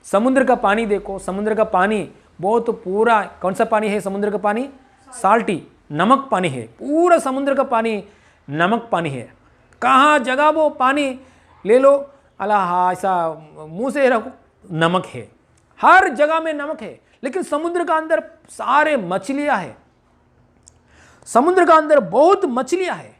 समुद्र का पानी देखो, समुद्र का पानी बहुत पूरा, कौन सा पानी है समुद्र का पानी? साल्टी, नमक पानी है। पूरा समुद्र का पानी नमक पानी है। कहाँ जगह वो पानी ले लो, अल्लाह ऐसा मुंह से रखो, नमक है, हर जगह में नमक है। लेकिन समुद्र का अंदर सारे मछलियां है, समुद्र का अंदर बहुत मछलियां है।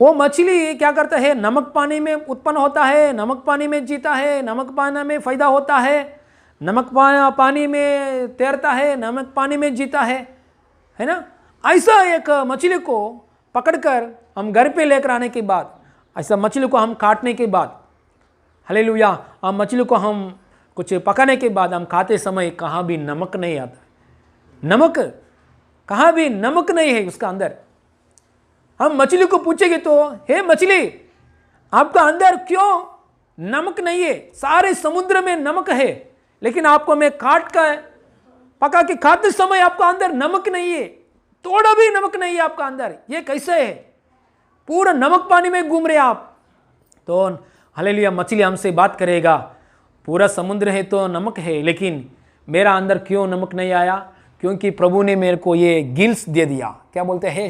वो मछली क्या करता है? नमक पानी में उत्पन्न होता है, नमक पानी में जीता है, नमक पानी में फायदा होता है, नमक पानी में तैरता है, नमक पानी में जीता है ना। ऐसा एक मछली को पकड़कर हम घर पे लेकर आने के बाद, ऐसा मछली को हम काटने के बाद, हालेलुया, हम मछली को हम कुछ पकाने के बाद हम खाते समय कहाँ भी नमक नहीं आता, नमक कहाँ भी नमक नहीं है उसका अंदर। हम मछली को पूछेंगे तो हे मछली आपका अंदर क्यों नमक नहीं है? सारे समुद्र में नमक है, लेकिन आपको मैं काट कर पका के खाते समय आपका अंदर नमक नहीं है। थोड़ा भी नमक नहीं है आपका अंदर, ये कैसे है? पूरा नमक पानी में घूम रहे आप। तो हालेलुया, मछली हमसे बात करेगा, पूरा समुद्र है तो नमक है, लेकिन मेरा अंदर क्यों नमक नहीं आया? क्योंकि प्रभु ने मेरे को ये गिल्स दे दिया। क्या बोलते हैं,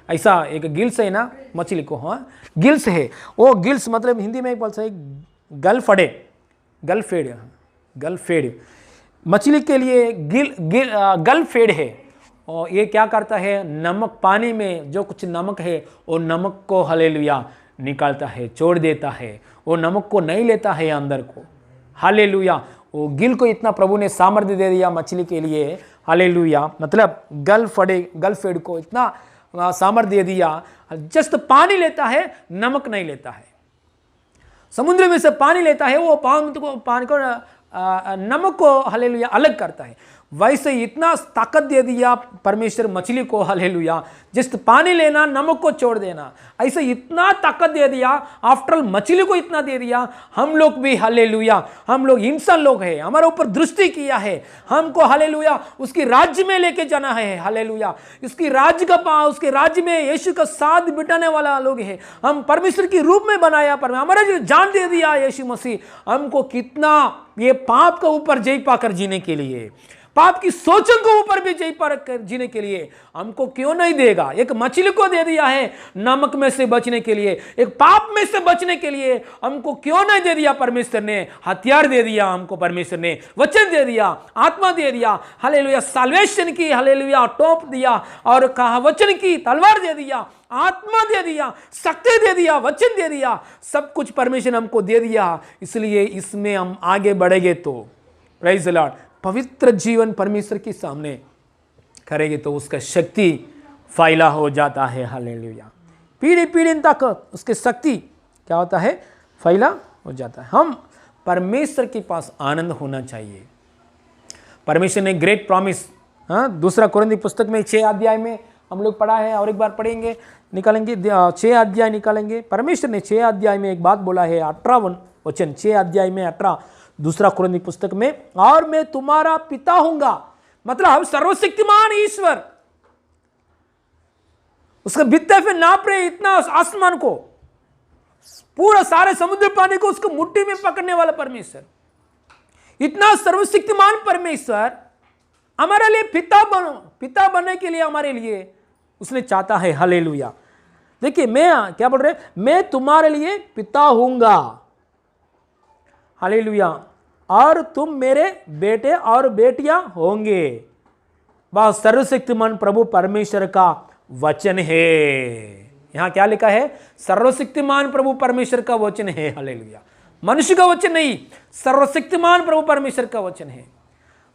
ऐसा एक गिल्स है ना मछली को, हाँ गिल्स है। वो गिल्स मतलब हिंदी में बोलते हैं गलफड़े, गलफेड़ मछली के लिए गलफेड़ है। और ये क्या करता है, नमक पानी में जो कुछ नमक है वो नमक को हालेलुया निकालता है, छोड़ देता है, वो नमक को नहीं लेता है अंदर को। हालेलुया, वो गिल को इतना प्रभु ने सामर्थ्य दे दिया मछली के लिए। हालेलुया, मतलब गलफेड़ को इतना सामर्थ्य दे दिया, जस्ट पानी लेता है, नमक नहीं लेता है। समुद्र में से पानी लेता है, वो पानी को नमक को हालेलुया अलग करता है। वैसे इतना ताकत दे दिया परमेश्वर मछली को, हालेलुया, जिस पानी लेना, नमक को छोड़ देना, ऐसे इतना ताकत दे दिया। आफ्टर ऑल मछली को इतना दे दिया, हम लोग भी हालेलुया, हम लोग इंसान लोग हैं, हमारे ऊपर दृष्टि किया है, हमको हालेलुया उसकी राज्य में लेके जाना है। हालेलुया, उसके राज्य में यीशु का साथ बिठाने वाला लोग है। हम परमेश्वर की रूप में बनाया, पर हमारा जो जान दे दिया यीशु मसीह, हमको कितना ये पाप के ऊपर जय पाकर जीने के लिए, पाप की सोचों के ऊपर भी जय पाकर जीने के लिए हमको क्यों नहीं देगा? एक मछली को दे दिया है नमक में से बचने के लिए, एक पाप में से बचने के लिए, हमको क्यों नहीं दे दिया परमेश्वर ने? हथियार दे दिया हमको परमेश्वर ने, वचन दे दिया, आत्मा दे दिया, हालेलुया, साल्वेशन की हालेलुया टोप दिया, और कहा वचन की तलवार दे दिया, आत्मा दे दिया, शक्ति दे दिया, वचन दे दिया, सब कुछ परमेश्वर हमको दे दिया। इसलिए इसमें हम आगे बढ़ेंगे तो प्रेज द लॉर्ड, पवित्र जीवन परमेश्वर के सामने करेंगे तो उसका शक्ति फैला हो जाता है। हालेलुया, पीढ़ी पीढ़ी तक उसकी शक्ति क्या होता है, फैला हो जाता है। हम परमेश्वर के पास आनंद होना चाहिए। परमेश्वर ने ग्रेट प्रॉमिस, हाँ, दूसरा कुरिन्थी पुस्तक में 6 अध्याय में हम लोग पढ़ा है, और एक बार पढ़ेंगे, निकालेंगे 6 अध्याय निकालेंगे। परमेश्वर ने 6 अध्याय में एक बात बोला है, 18 वचन, 6 अध्याय में 18 दूसरा कुरिन्थी पुस्तक में, और मैं तुम्हारा पिता हूंगा, मतलब सर्वशक्तिमान ईश्वर, उसका बित्ते पे नाप रहे इतना आसमान को, पूरा सारे समुद्र पानी को उसको मुट्ठी में पकड़ने वाला परमेश्वर, इतना सर्वशक्तिमान परमेश्वर हमारे लिए पिता बनने के लिए हमारे लिए उसने चाहता है। हालेलुया, देखिए मैं क्या बोल रहे, मैं तुम्हारे लिए पिता हूंगा, हालेलुया, और तुम मेरे बेटे और बेटियां होंगे। वह सर्वशक्तिमान प्रभु परमेश्वर का वचन है। यहां क्या लिखा है, सर्वशक्तिमान प्रभु परमेश्वर का वचन है। हालेलुया, मनुष्य का वचन नहीं, सर्वशक्तिमान प्रभु परमेश्वर का वचन है।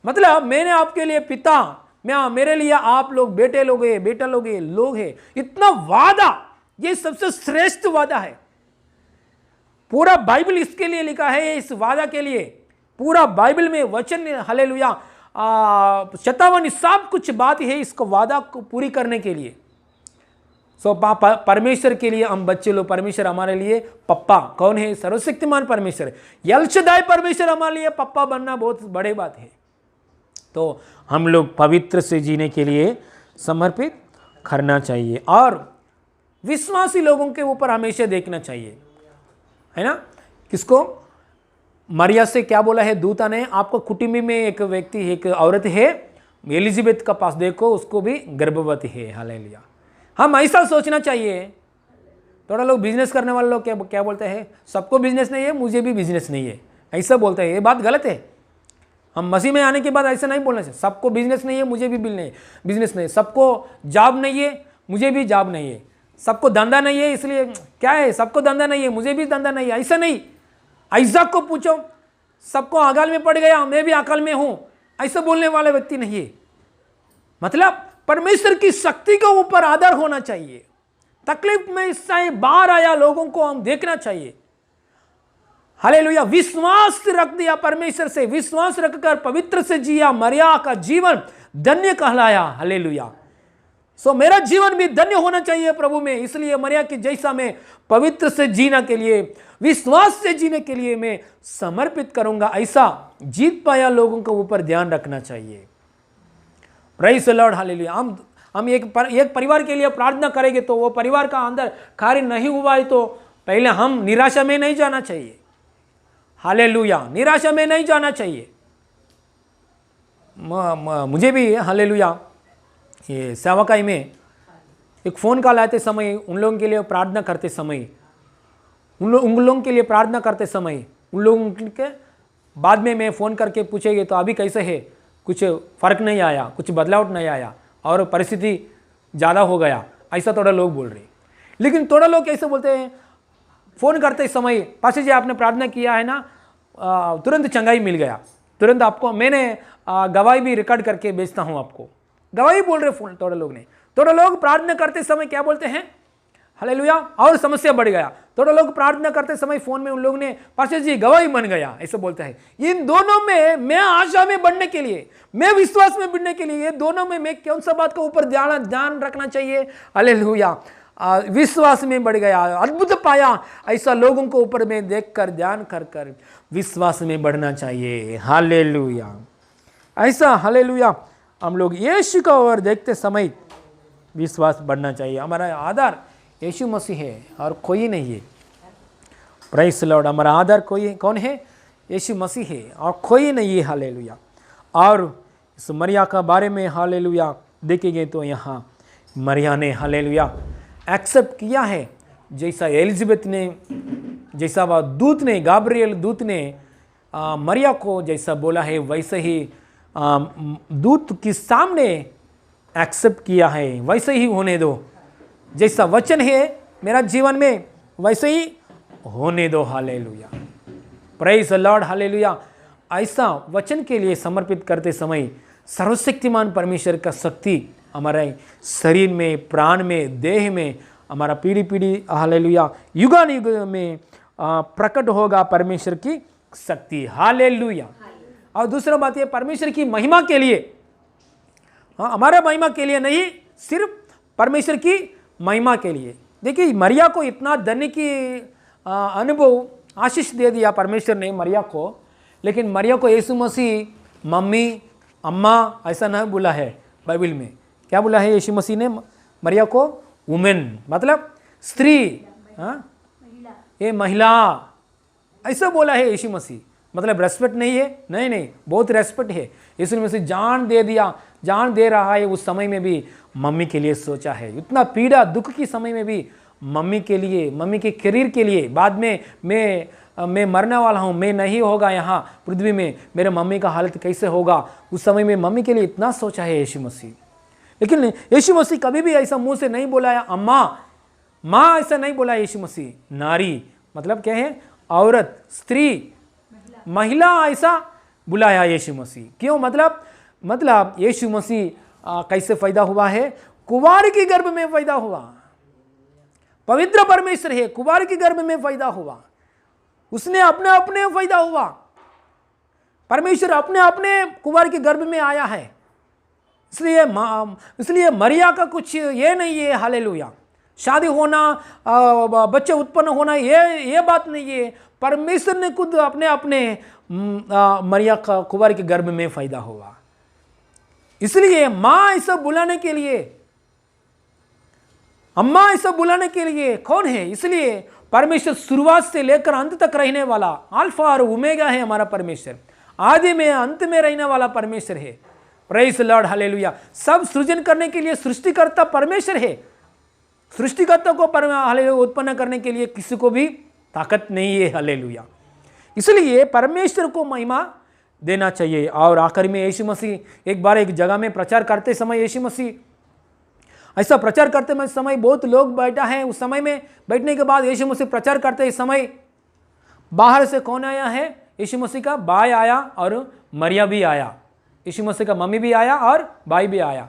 मतलब मैंने आपके लिए पिता, मेरे लिए आप लोग बेटे लोग हैं, बेटा लोग हैं। इतना वादा, ये सबसे श्रेष्ठ वादा है। पूरा बाइबल इसके लिए लिखा है, इस वादा के लिए पूरा बाइबल में वचन, हालेलुया, 57 सब कुछ बात है इसको वादा को पूरी करने के लिए। परमेश्वर के लिए हम बच्चे लोग, परमेश्वर हमारे लिए पप्पा कौन है, सर्वशक्तिमान परमेश्वर, एल शद्दाई परमेश्वर हमारे लिए पप्पा बनना बहुत बड़ी बात है। तो हम लोग पवित्र से जीने के लिए समर्पित करना चाहिए, और विश्वासी लोगों के ऊपर हमेशा देखना चाहिए, है ना। किसको, मरिया से क्या बोला है दूता ने, आपको कुटुंबी में एक व्यक्ति, एक औरत है एलिजाबेथ का पास, देखो उसको भी गर्भवती है। हालेलुया, हम ऐसा सोचना चाहिए। थोड़ा लोग बिजनेस करने वाले लोग क्या बोलते हैं, सबको बिजनेस नहीं है, मुझे भी बिजनेस नहीं है, ऐसा बोलते हैं। ये बात गलत है। हम मसीह में आने के बाद ऐसा नहीं बोलना चाहिए, सबको बिजनेस नहीं है, मुझे भी बिजनेस नहीं है, सबको जॉब नहीं है, मुझे भी जॉब नहीं है, सबको धंधा नहीं है, इसलिए क्या है, सबको धंधा नहीं है, मुझे भी धंधा नहीं है, ऐसा नहीं। आइज़ाक को पूछो, सबको अकाल में पड़ गया, मैं भी अकाल में हूं, ऐसा बोलने वाला व्यक्ति नहीं है। मतलब परमेश्वर की शक्ति के ऊपर आदर होना चाहिए। तकलीफ में इससे बाहर आया लोगों को हम देखना चाहिए। हालेलुया, विश्वास रख दिया परमेश्वर से, विश्वास रखकर पवित्र से जिया, मरिया का जीवन धन्य कहलाया। हालेलुया, मेरा जीवन भी धन्य होना चाहिए प्रभु में, इसलिए मरिया की जैसा मैं पवित्र से जीना के लिए, विश्वास से जीने के लिए मैं समर्पित करूंगा। ऐसा जीत पाया लोगों के ऊपर ध्यान रखना चाहिए। Praise the Lord, hallelujah. हम एक परिवार के लिए प्रार्थना करेंगे तो वो परिवार का अंदर कार्य नहीं हुआ है तो पहले हम निराशा में नहीं जाना चाहिए, हालेलुया, निराशा में नहीं जाना चाहिए। मुझे भी हालेलुया ये सेवकाई में एक फ़ोन कॉल आते समय उन लोगों के लिए प्रार्थना करते समय उन लोगों के लिए प्रार्थना करते समय उन लोगों के बाद में मैं फ़ोन करके पूछेंगे तो अभी कैसे है, कुछ फ़र्क नहीं आया, कुछ बदलाव नहीं आया और परिस्थिति ज़्यादा हो गया, ऐसा थोड़ा लोग बोल रहे। लेकिन थोड़ा लोग कैसे बोलते हैं, फ़ोन करते समय पास्टर जी आपने प्रार्थना किया है ना, तुरंत चंगाई मिल गया, तुरंत आपको मैंने गवाही भी रिकॉर्ड करके भेजता हूँ आपको, गवाही बोल रहे फोन थोड़े लोग ने। थोड़े लोग प्रार्थना करते समय क्या बोलते हैं, हालेलुया, और समस्या बढ़ गया। थोड़े लोग प्रार्थना करते समय फोन में उन लोग ने पास्टर जी गवाही बन गया, ऐसे बोलते हैं। इन दोनों में मैं आशा में बढ़ने के लिए, मैं विश्वास में बढ़ने के लिए, ये दोनों में मैं कौन सा बात का ऊपर ध्यान रखना चाहिए, हालेलुया, विश्वास में बढ़ गया, अद्भुत पाया, ऐसा लोगों को ऊपर में देखकर ध्यान कर विश्वास में बढ़ना चाहिए, हालेलुया, ऐसा हालेलुया। हम लोग यीशु का ओर देखते समय विश्वास बढ़ना चाहिए। हमारा आधार यीशु मसीह है और कोई नहीं है, प्रेज़ द लॉर्ड। हमारा आधार कौन है, यीशु मसीह है और कोई नहीं है, हालेलुया। और इस मरिया का बारे में हालेलुया देखेंगे तो यहाँ मरिया ने हालेलुया एक्सेप्ट किया है, जैसा एलिजाबेथ ने, जैसा वह दूत ने, गाब्रियल दूत ने मरिया को जैसा बोला है वैसे ही दूत के सामने एक्सेप्ट किया है, वैसे ही होने दो, जैसा वचन है मेरा जीवन में वैसे ही होने दो, hallelujah, praise the Lord, hallelujah. ऐसा वचन के लिए समर्पित करते समय सर्वशक्तिमान परमेश्वर का शक्ति हमारे शरीर में, प्राण में, देह में, हमारा पीढ़ी हालेलुया युगान युग में प्रकट होगा परमेश्वर की शक्ति, हालेलुया। और दूसरा बात ये परमेश्वर की महिमा के लिए, हमारा महिमा के लिए नहीं, सिर्फ परमेश्वर की महिमा के लिए। देखिए मरिया को इतना धन्य की अनुभव आशीष दे दिया परमेश्वर ने मरिया को, लेकिन मरिया को यीशु मसीह मम्मी अम्मा ऐसा नहीं बोला है बाइबल में। क्या बोला है यीशु मसीह ने मरिया को, वुमेन मतलब स्त्री, ये महिला ऐसा बोला है यीशु मसीह। मतलब रेस्पेक्ट नहीं है, नहीं, बहुत रेस्पेक्ट है। यीशु मसीह जान दे दिया, जान दे रहा है, उस समय में भी मम्मी के लिए सोचा है। इतना पीड़ा दुख की समय में भी मम्मी के लिए, मम्मी के करियर के लिए, बाद में मैं मरने वाला हूँ, मैं नहीं होगा यहाँ पृथ्वी में, मेरे मम्मी का हालत कैसे होगा, उस समय में मम्मी के लिए इतना सोचा है यीशु मसीह। लेकिन यीशु मसीह कभी भी ऐसा मुंह से नहीं बोला है अम्मा, माँ ऐसा नहीं बोला यीशु मसीह। नारी मतलब क्या है, औरत, स्त्री, महिला ऐसा बुलाया यीशु मसीह। क्यों? मतलब यीशु मसीह कैसे पैदा हुआ है, कुंवार के गर्भ में पैदा हुआ। पवित्र परमेश्वर है, कुंवार के गर्भ में पैदा हुआ, उसने अपने पैदा हुआ। परमेश्वर अपने कुंवार के गर्भ में आया है, इसलिए मरिया का कुछ ये नहीं है, हालेलुया, शादी होना, बच्चे उत्पन्न होना, ये बात नहीं है। परमेश्वर ने खुद अपने मरिया का कुंवार के गर्भ में पैदा हुआ। इसलिए माँ ऐसा बुलाने के लिए, अम्मा ऐसा बुलाने के लिए कौन है? इसलिए परमेश्वर शुरुआत से लेकर अंत तक रहने वाला, अल्फा और ओमेगा है हमारा परमेश्वर, आदि में अंत में रहने वाला परमेश्वर है। Praise the Lord, hallelujah. सब सृजन करने के लिए सृष्टिकर्ता परमेश्वर है। सृष्टिकर्ता को हालेलुया उत्पन्न करने के लिए किसी को भी ताकत नहीं है, हालेलुया। इसलिए परमेश्वर को महिमा देना चाहिए। और आखिर में यीशु मसीह एक बार एक जगह में प्रचार करते समय, यीशु मसीह ऐसा प्रचार करते समय बहुत लोग बैठा है। उस समय में बैठने के बाद यीशु मसीह प्रचार करते समय बाहर से कौन आया है? यीशु मसीह का भाई आया और मरिया भी आया, यीशु मसीह का मम्मी भी आया और भाई भी आया।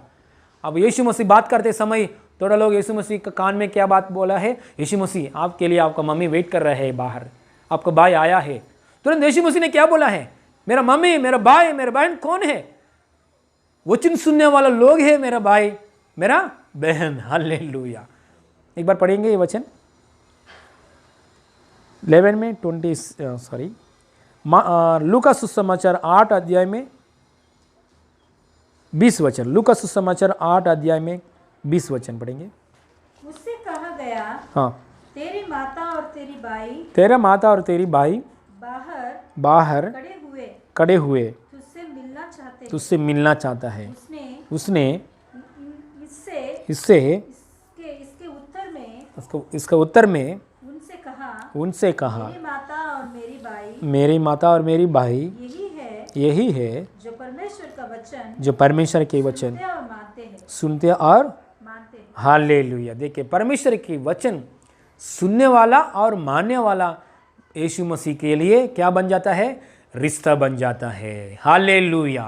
अब यीशु मसीह बात करते समय थोड़ा लोग यीशु मसीह का कान में क्या बात बोला है, यीशु मसीह आपके लिए आपका मम्मी वेट कर रहे हैं बाहर, आपका भाई आया है। तुरंत यीशु मसीह ने क्या बोला है? मेरा मम्मी, मेरा भाई, मेरा बहन कौन है? वचन सुनने वाला लोग है, मेरा भाई, मेरा बहन, हालेलुया। एक बार पढ़ेंगे ये वचन 11 में 20 लूका सुसमाचार 8 अध्याय में 20 वचन, लूका सुसमाचार 8 अध्याय में 20 वचन पढ़ेंगे। उससे कहा गया, हाँ, तेरी माता और तेरी बाई तेरा माता और तेरी भाई बाहर खड़े हुए तुझसे मिलना चाहता है। उसने इसके उत्तर में उनसे कहा, मेरी माता और मेरी भाई यही है जो परमेश्वर के वचन सुनते और मानते हैं। हालेलुया। देखिए, परमेश्वर के वचन सुनने वाला और मानने वाला यीशु मसीह के लिए क्या बन जाता है? रिश्ता बन जाता है। Hallelujah,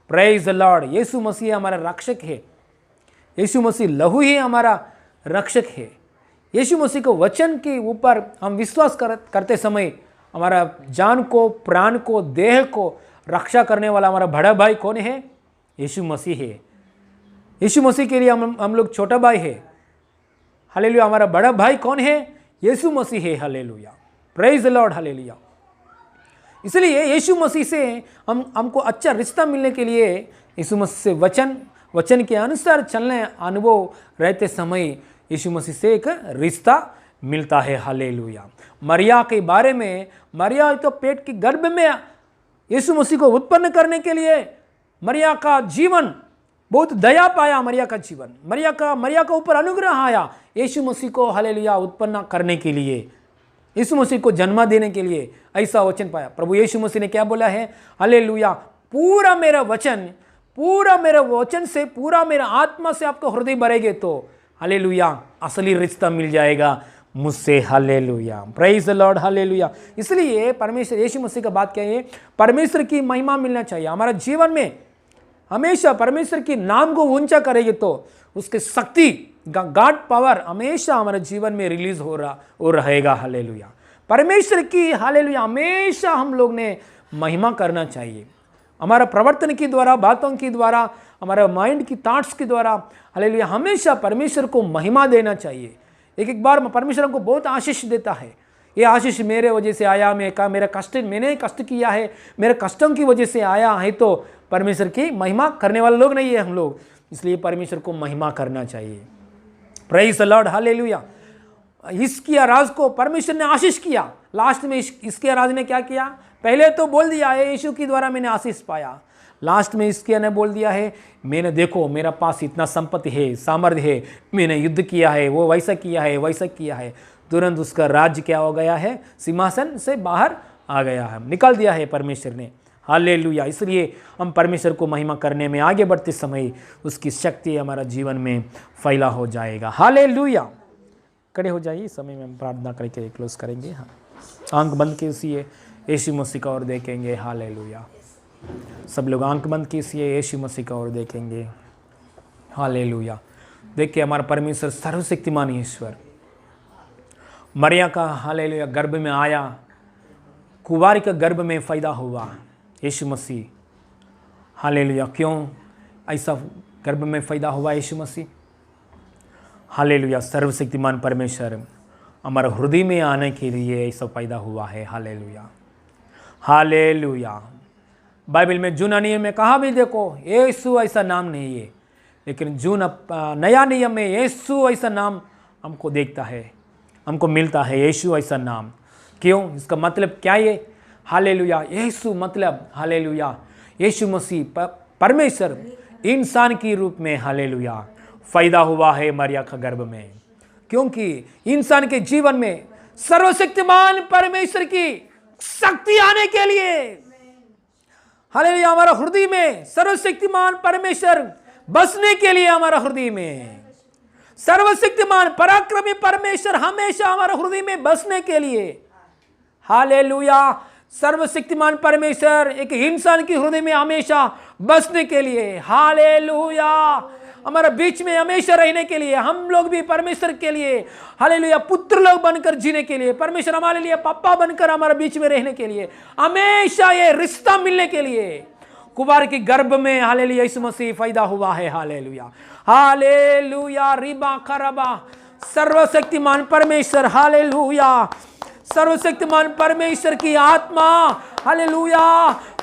praise the lord. Yeshu Masih हमारा रक्षक है। यीशु मसीह लहू ही हमारा रक्षक है। यीशु मसीह को वचन के ऊपर हम विश्वास करते समय हमारा जान को, प्राण को, देह को रक्षा करने वाला हमारा बड़ा भाई कौन है? यीशु मसीह है। यीशु मसीह के लिए हम लोग छोटा भाई है। हालेलुया। हमारा बड़ा भाई कौन है? यीशु मसीह है। Hallelujah, praise the Lord. Hallelujah. इसलिए यीशु मसीह से हमको अच्छा रिश्ता मिलने के लिए यीशु मसीह से वचन के अनुसार चलने अनुभव रहते समय यीशु मसीह से एक रिश्ता मिलता है। हालेलुया। मरिया के बारे में, मरिया तो पेट के गर्भ में यीशु मसीह को उत्पन्न करने के लिए मरिया का जीवन बहुत दया पाया। मरिया का जीवन, मरिया का ऊपर अनुग्रह आया यीशु मसीह को हालेलुया उत्पन्न करने के लिए, यीशु मसीह को जन्म देने के लिए ऐसा वचन पाया। प्रभु यीशु मसीह ने क्या बोला है? हालेलुया, पूरा मेरा वचन से, पूरा मेरा आत्मा से आपको हृदय भरेगे तो हालेलुया असली रिश्ता मिल जाएगा मुझसे। Hallelujah, praise the Lord. Hallelujah. इसलिए परमेश्वर यीशु मसीह का बात क्या है? परमेश्वर की महिमा मिलना चाहिए हमारा जीवन में। हमेशा परमेश्वर के नाम को ऊंचा करेंगे तो उसके शक्ति, गॉड पावर हमेशा हमारे जीवन में रिलीज हो रहेगा। हालेलुया। परमेश्वर की हालेलुया हमेशा हम लोग ने महिमा करना चाहिए। हमारा प्रवर्तन के द्वारा, बातों के द्वारा, हमारा माइंड की थॉट्स के द्वारा हालेलुया हमेशा परमेश्वर को महिमा देना चाहिए। एक बार परमेश्वर हमको बहुत आशीष देता है। ये आशीष मेरे वजह से आया, मैंने कष्ट किया है, मेरे कष्टों की वजह से आया है, तो परमेश्वर की महिमा करने वाले लोग नहीं है हम लोग। इसलिए परमेश्वर को महिमा करना चाहिए। Praise the Lord. हालेलुया। हिजकिय्याह राज को परमेश्वर ने आशीष किया। लास्ट में हिजकिय्याह राज ने क्या किया? पहले तो बोल दिया है यीशु के द्वारा मैंने आशीष पाया। लास्ट में हिजकिय्याह ने बोल दिया है, मैंने देखो मेरा पास इतना संपत्ति है, सामर्थ्य है, मैंने युद्ध किया है, वो वैसा किया है, वैसा किया है। तुरंत उसका राज्य क्या हो गया है? सिंहासन से बाहर आ गया है, निकाल दिया है परमेश्वर ने। हालेलुया। इसलिए हम परमेश्वर को महिमा करने में आगे बढ़ते समय उसकी शक्ति हमारा जीवन में फैला हो जाएगा। हालेलुया। खड़े हो जाइए, समय में हम प्रार्थना करके क्लोज करेंगे। हाँ, आंख बंद कीजिए, यीशु मसीह का ओर देखेंगे। हालेलुया। सब लोग आंख बंद कीजिए, यीशु मसीह का ओर देखेंगे। हालेलुया। देखिए, हमारा परमेश्वर सर्वशक्तिमान ईश्वर मरिया का हालेलुया गर्भ में आया, कुंवारी का गर्भ में पैदा हुआ यीशु मसीह। हालेलुया। क्यों ऐसा गर्भ में पैदा हुआ यीशु मसीह? हालेलुया। सर्वशक्तिमान परमेश्वर हमारे हृदय में आने के लिए ऐसा पैदा हुआ है। हालेलुया। हालेलुया। बाइबल में जूना नियम में कहा भी देखो यीशु ऐसा नाम नहीं है, लेकिन नया नियम में यीशु ऐसा नाम हमको देखता है, हमको मिलता है यीशु ऐसा नाम। क्यों? इसका मतलब क्या है? हालेलुया। यीशु मतलब हालेलुया यीशु मसीह परमेश्वर इंसान के रूप में हालेलुया पैदा हुआ है मरिया का गर्भ में, क्योंकि इंसान के जीवन में सर्वशक्तिमान परमेश्वर की शक्ति आने के लिए हालेलुया हमारा हृदय में सर्वशक्तिमान परमेश्वर बसने के लिए, हमारा हृदय में सर्वशक्तिमान पराक्रमी परमेश्वर हमेशा हमारे हृदय में बसने के लिए। हालेलुया। सर्वशक्तिमान परमेश्वर एक इंसान के हृदय में हमेशा बसने के लिए, हालेलुया हमारे बीच में हमेशा रहने के लिए, हम लोग भी परमेश्वर के लिए हालेलुया पुत्र लोग बनकर जीने के लिए, परमेश्वर हमारे लिए पापा बनकर हमारे बीच में रहने के लिए, हमेशा ये रिश्ता मिलने के लिए कुंवार के गर्भ में हालेलुया यीशु मसीह पैदा हुआ है। हालेलुया। हालेलुया। रिबा खरबा सर्वशक्तिमान परमेश्वर, हालेलुया सर्वशक्तिमान परमेश्वर की आत्मा हालेलुया।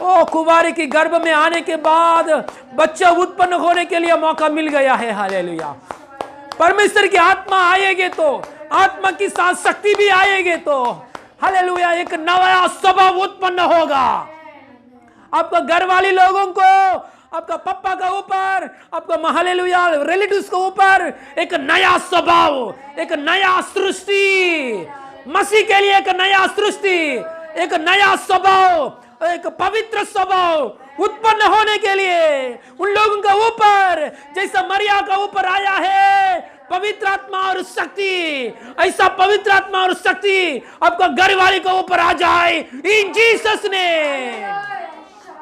ओ कुंवारी की गर्भ में आने के बाद बच्चा उत्पन्न होने के लिए मौका मिल गया है। हालेलुया। परमेश्वर की आत्मा आएगी तो, आत्मा की साथ शक्ति भी आएगी तो हालेलुया एक नया स्वभाव उत्पन्न होगा। आपका घर वाले लोगों को, आपका पप्पा का ऊपर, आपका हालेलुया रिलेटिव्स के ऊपर एक नया स्वभाव, एक नया सृष्टि, मसीह के लिए एक नया सृष्टि, एक नया स्वभाव, एक पवित्र स्वभाव उत्पन्न होने के लिए उन लोगों के ऊपर जैसा मरिया का ऊपर आया है पवित्र आत्मा और शक्ति, ऐसा पवित्र आत्मा और शक्ति आपका घर वाले के ऊपर आ जाए इन जीसस ने,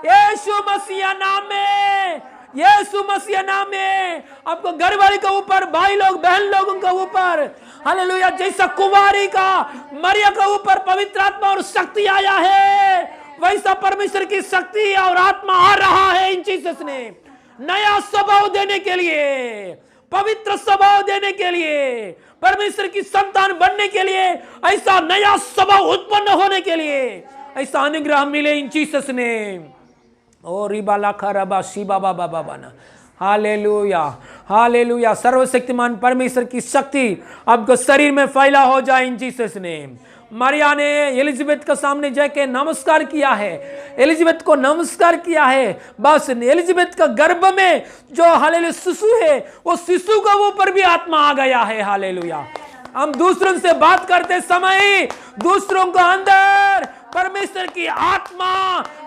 यीशु मसीह नाम में, यीशु मसीह नाम में। आपको घर वाले के ऊपर, भाई लोग बहन लोगों के ऊपर हालेलुया जैसा कुंवारी का मरिया के ऊपर पवित्र आत्मा और शक्ति आया है, वैसा परमेश्वर की शक्ति और आत्मा आ रहा है इन जीसस ने, नया स्वभाव देने के लिए, पवित्र स्वभाव देने के लिए, परमेश्वर की संतान बनने के लिए, ऐसा नया स्वभाव उत्पन्न होने के लिए ऐसा अनुग्रह मिले इन जीसस ने। ओ रिबाला खरबा शिबा बाबा बाबा ना, हालेलुया हालेलुया। सर्वशक्तिमान परमेश्वर की शक्ति आपको शरीर में फैला हो जाए इन जीसस ने। मरिया ने एलिजाबेथ के सामने जाके नमस्कार किया है, एलिजाबेथ को नमस्कार किया है, बस एलिजाबेथ का गर्भ में जो हालेलुया शिशु है वो शिशु के ऊपर भी आत्मा आ गया है। हालेलुया। हम दूसरों से बात करते समय दूसरों को अंदर परमेश्वर की आत्मा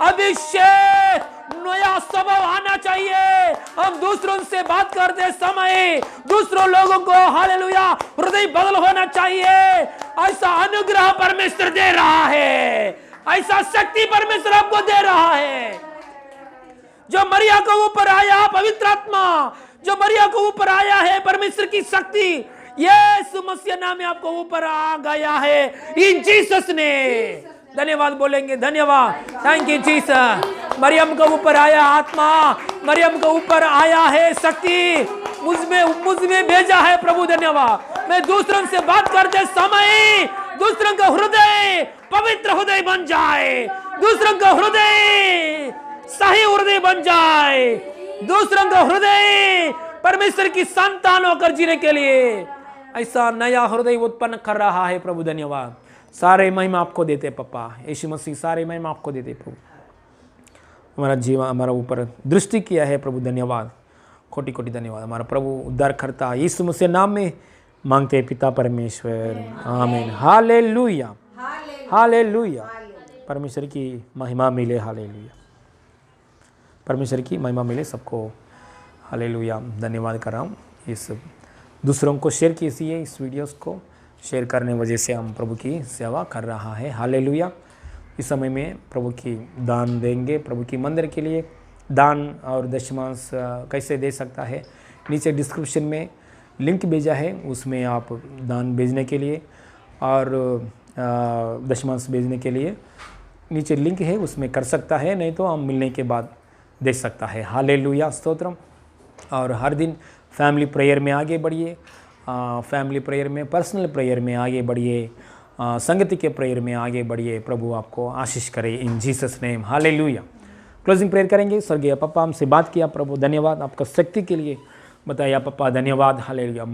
अभिषेक नया स्वभाव आना चाहिए। हम दूसरों से बात करते समय दूसरों लोगों को हालेलुया हृदय बदल होना चाहिए। ऐसा अनुग्रह परमेश्वर दे रहा है, ऐसा शक्ति परमेश्वर आपको दे रहा है। जो मरिया के ऊपर आया पवित्र आत्मा, जो मरिया के ऊपर आया है परमेश्वर की शक्ति, यीशु मसीह नाम में आपको ऊपर आ गया है इन जीसस ने। धन्यवाद बोलेंगे, धन्यवाद, थैंक यू जीसस। मरियम के ऊपर आया आत्मा, मरियम के ऊपर आया है शक्ति, मुझमें भेजा है प्रभु, धन्यवाद। मैं दूसरों से बात करते समय दूसरों का हृदय पवित्र हृदय बन जाए, दूसरों का हृदय सही हृदय बन जाए, दूसरों का हृदय परमेश्वर की संतान होकर जीने के लिए ऐसा नया हृदय उत्पन्न कर रहा है प्रभु, धन्यवाद। सारे महिमा आपको देते पप्पा, यीशु मसीह सारे महिमा आपको देते प्रभु। हमारा जीवन हमारा ऊपर दृष्टि किया है प्रभु, धन्यवाद, कोटि कोटि धन्यवाद। हमारा प्रभु उद्धार करता यीशु मसीह नाम में मांगते पिता परमेश्वर, आमीन। Hallelujah hallelujah. परमेश्वर की महिमा मिले, हालेलुया, परमेश्वर की महिमा मिले सबको, हालेलुया। धन्यवाद कर रहा हूँ। इस दूसरों को शेयर कीजिए, इस वीडियोस को शेयर करने वजह से हम प्रभु की सेवा कर रहा है, हालेलुया। इस समय में प्रभु की दान देंगे, प्रभु की मंदिर के लिए दान और दशमांश कैसे दे सकता है, नीचे डिस्क्रिप्शन में लिंक भेजा है, उसमें आप दान भेजने के लिए और दशमांश भेजने के लिए नीचे लिंक है, उसमें कर सकता है, नहीं तो हम मिलने के बाद दे सकता है, हालेलुया, स्तोत्रम। और हर दिन फैमिली प्रेयर में आगे बढ़िए, फैमिली प्रेयर में, पर्सनल प्रेयर में आगे बढ़िए, संगति के प्रेयर में आगे बढ़िए। प्रभु आपको आशीष करे इन Jesus name, hallelujah. Closing prayer करेंगे। स्वर्गीय पप्पा, हमसे बात किया प्रभु, धन्यवाद आपका शक्ति के लिए बताया पप्पा, धन्यवाद, हालेलुया।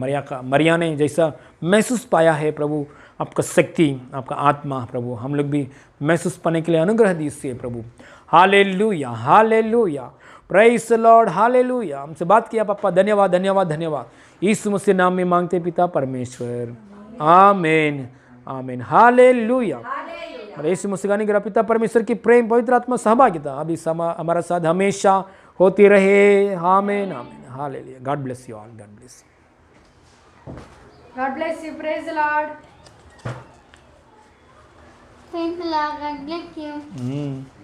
मरिया ने जैसा महसूस पाया है प्रभु आपका शक्ति, आपका आत्मा प्रभु, हम लोग भी महसूस पाने के लिए अनुग्रह दीजिए प्रभु, hallelujah hallelujah, praise the Lord, hallelujah. हमसे बात किया पप्पा, धन्यवाद धन्यवाद धन्यवाद। यीशु मसीह नाम में मांगते पिता परमेश्वर, आमीन आमीन, हालेलुया। यीशु मसीह का अनुग्रह, पिता परमेश्वर की प्रेम, पवित्र आत्मा सहभागिता अभी हमारा साथ हमेशा होती रहे, आमीन आमीन, hallelujah. God bless you all, God bless you, God bless you. Praise the Lord. Praise the Lord. God bless you.